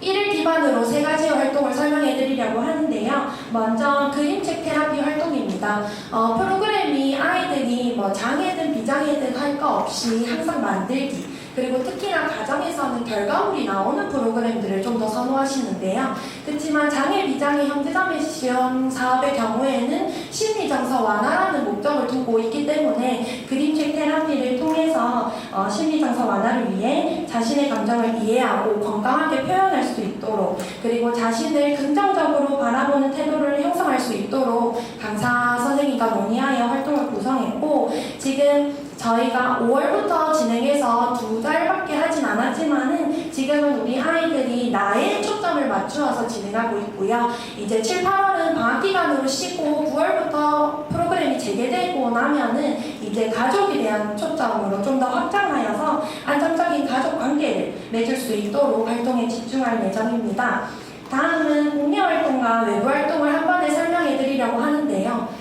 이를 기반으로 3가지의 활동을 설명해 드리려고 하는데요. 먼저 그림책 테라피 활동입니다. 프로그램이 아이들이 장애든 비장애든 할 거 없이 항상 만들기, 그리고 특히나 가정에서는 결과물이 나오는 프로그램들을 좀 더 선호하시는데요. 그렇지만 장애 비장애 형제자매 지원 사업의 경우에는 심리정서 완화라는 목적을 두고 있기 때문에 그림책 테라피를 통해서 심리정서 완화를 위해 자신의 감정을 이해하고 건강하게 표현할 수 있도록, 그리고 자신을 긍정적으로 바라보는 태도를 형성할 수 있도록 강사 선생님과 논의하여 활동을 구성했고, 지금 저희가 5월부터 진행해서 2달밖에 하진 않았지만은 지금은 우리 아이들이 나에 초점을 맞추어서 진행하고 있고요. 이제 7, 8월은 방학 기간으로 쉬고 9월부터 프로그램이 재개되고 나면은 이제 가족에 대한 초점으로 좀 더 확장하여서 안정적인 가족 관계를 맺을 수 있도록 활동에 집중할 예정입니다. 다음은 공개 활동과 외부 활동을 한 번에 설명해 드리려고 하는데요.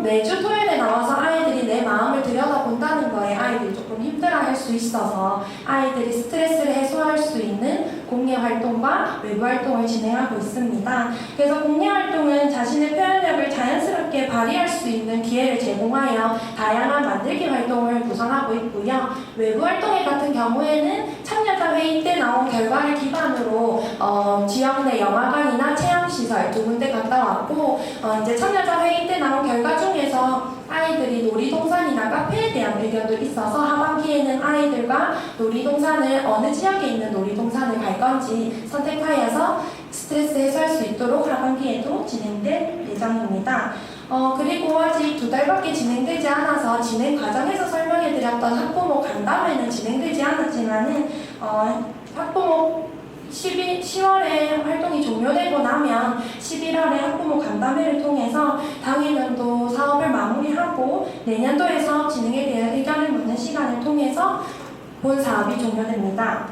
매주 토요일에 나와서 아이들이 내 마음을 들여다본다는 거에 아이들이 조금 힘들어할 수 있어서 아이들이 스트레스를 해소할 수 있는 공예 활동과 외부 활동을 진행하고 있습니다. 그래서 공예 활동은 자신의 표현력을 자연스럽게 발휘할 수 있는 기회를 제공하여 다양한 만들기 활동을 구성하고 있고요. 외부 활동 같은 경우에는 청년자 회의 때 나온 결과를 기반으로 지역 내 영화관이나 체험시설 2군데 갔다 왔고 이제 청년자 회의 때 나온 결과 중에서 아이들이 놀이동산이나 카페에 대한 의견도 있어서 하반기에는 아이들과 놀이동산을 어느 지역에 있는 놀이동산을 갈 건지 선택하여서 스트레스 해소할 수 있도록 하반기에도 진행될 예정입니다. 그리고 아직 2달밖에 진행되지 않아서 진행 과정에서 설명해드렸던 학부모 간담회는 진행되지 않았지만은 학부모 10월에 활동이 종료되고 나면 11월에 학부모 간담회를 통해서 당일연도 사업을 마무리하고 내년도에 사업 진행에 대한 의견을 묻는 시간을 통해서 본 사업이 종료됩니다.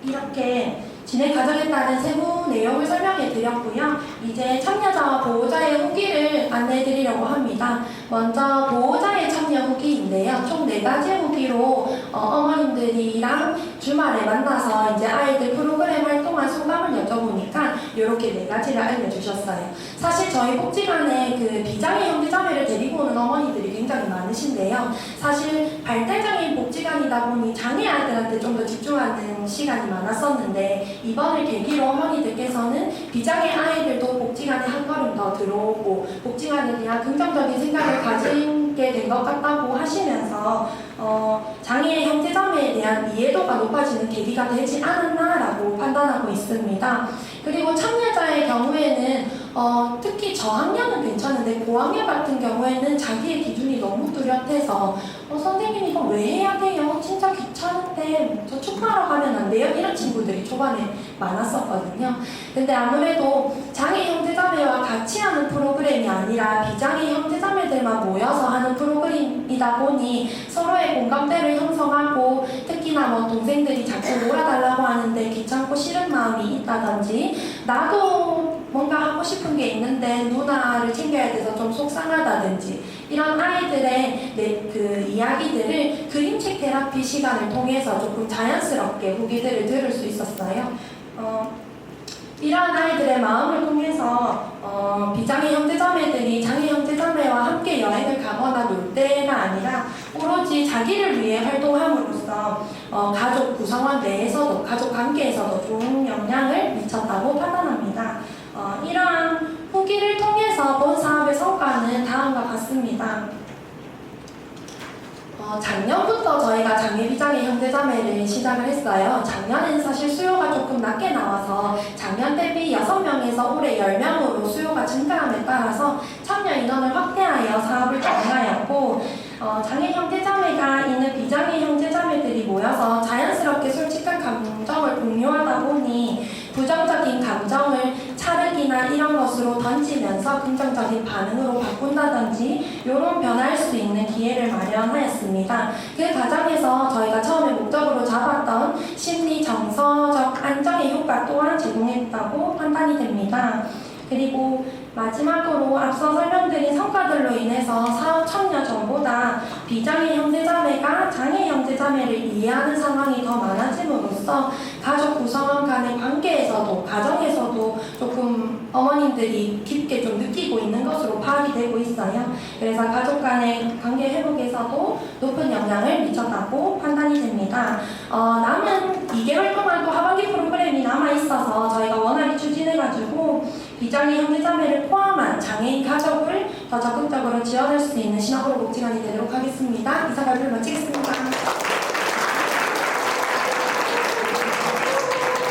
이렇게 진행 과정에 따른 세부 내용을 설명해 드렸고요. 이제 참여자와 보호자의 후기를 안내해 드리려고 합니다. 먼저 보호자의 참여 후기인데요. 총 4가지 후기로 어머님들이랑 주말에 만나서 이제 아이들 프로그램 활동한 소감을 여쭤보니까 이렇게 4가지를 알려주셨어요. 사실 저희 복지관에 그 비장애 형제자매를 데리고 오는 어머니들이 굉장히 많으신데요. 사실 발달장애인 복지관이다 보니 장애 아이들한테 좀 더 집중하는 시간이 많았었는데 이번을 계기로 어머니들께서는 비장애 아이들도 복지관에 한 걸음 더 들어오고 복지관에 대한 긍정적인 생각을 가지게 된 것 같다고 하시면서 장애 형제자매에 대한 이해도가 높아지는 계기가 되지 않았나라고 판단하고 있습니다. 그리고 참여자의 경우에는 특히 저학년은 괜찮은데 고학년 같은 경우에는 자기의 기준이 너무 뚜렷해서 선생님 이거 왜 해야 돼요? 진짜 귀찮은데 저 축구하러 가면 안 돼요? 이런 친구들이 초반에 많았었거든요. 근데 아무래도 장애 형제자매와 같이 하는 프로그램이 아니라 비장애 형제자매들만 모여서 하는 프로그램이다 보니 서로의 공감대를 형성하고 특히나 뭐 동생들이 자꾸 놀아달라고 하는데 귀찮고 싫은 마음이 있다든지 나도 뭔가 하고 싶은 게 있는데 누나를 챙겨야 돼서 좀 속상하다든지 이런 아이들의 그 이야기들을 그림책 테라피 시간을 통해서 조금 자연스럽게 후기들을 들을 수 있었어요. 이러한 아이들의 마음을 통해서 비장애 형제자매들이 장애 형제자매와 함께 여행을 가거나 놀 때가 아니라 오로지 자기를 위해 활동함으로써 가족 구성원 내에서도 가족 관계에서도 좋은 영향을 미쳤다고 판단합니다. 이러한 후기를 통해서 본 사업의 성과는 다음과 같습니다. 작년부터 저희가 장애 비장애 형제자매를 시작을 했어요. 작년에는 사실 수요가 조금 낮게 나와서 작년 대비 6명에서 올해 10명으로 수요가 증가함에 따라서 참여 인원을 확대하여 사업을 진행하였고 장애 형제자매가 있는 비장애 형제자매들이 모여서 자연스럽게 솔직한 감정을 공유하다 보니 부정적인 감정을 차르기나 이런 것으로 던지면서 긍정적인 반응으로 바꾼다든지 이런 변화할 수 있는 기회를 마련하였습니다. 그 과정에서 저희가 처음에 목적으로 잡았던 심리 정서적 안정의 효과 또한 제공했다고 판단이 됩니다. 그리고 마지막으로 앞서 설명드린 성과들로 인해서 사업 참여 전보다 비장애 형제자매가 장애 형제자매를 이해하는 상황이 더 많아짐으로써 가족 구성원 간의 관계에서도 가정에서도 조금 어머님들이 깊게 좀 느끼고 있는 것으로 파악이 되고 있어요. 그래서 가족 간의 관계 회복에서도 높은 영향을 미쳤다고 판단이 됩니다. 남은 2개월 동안 또 하반기 프로그램이 남아있어서 저희가 원활히 추진해가지고 비장애 형제자매를 포함한 장애인 가족을 더 적극적으로 지원할 수 있는 신학으로 복지관이 되도록 하겠습니다. 이사 발표를 마치겠습니다.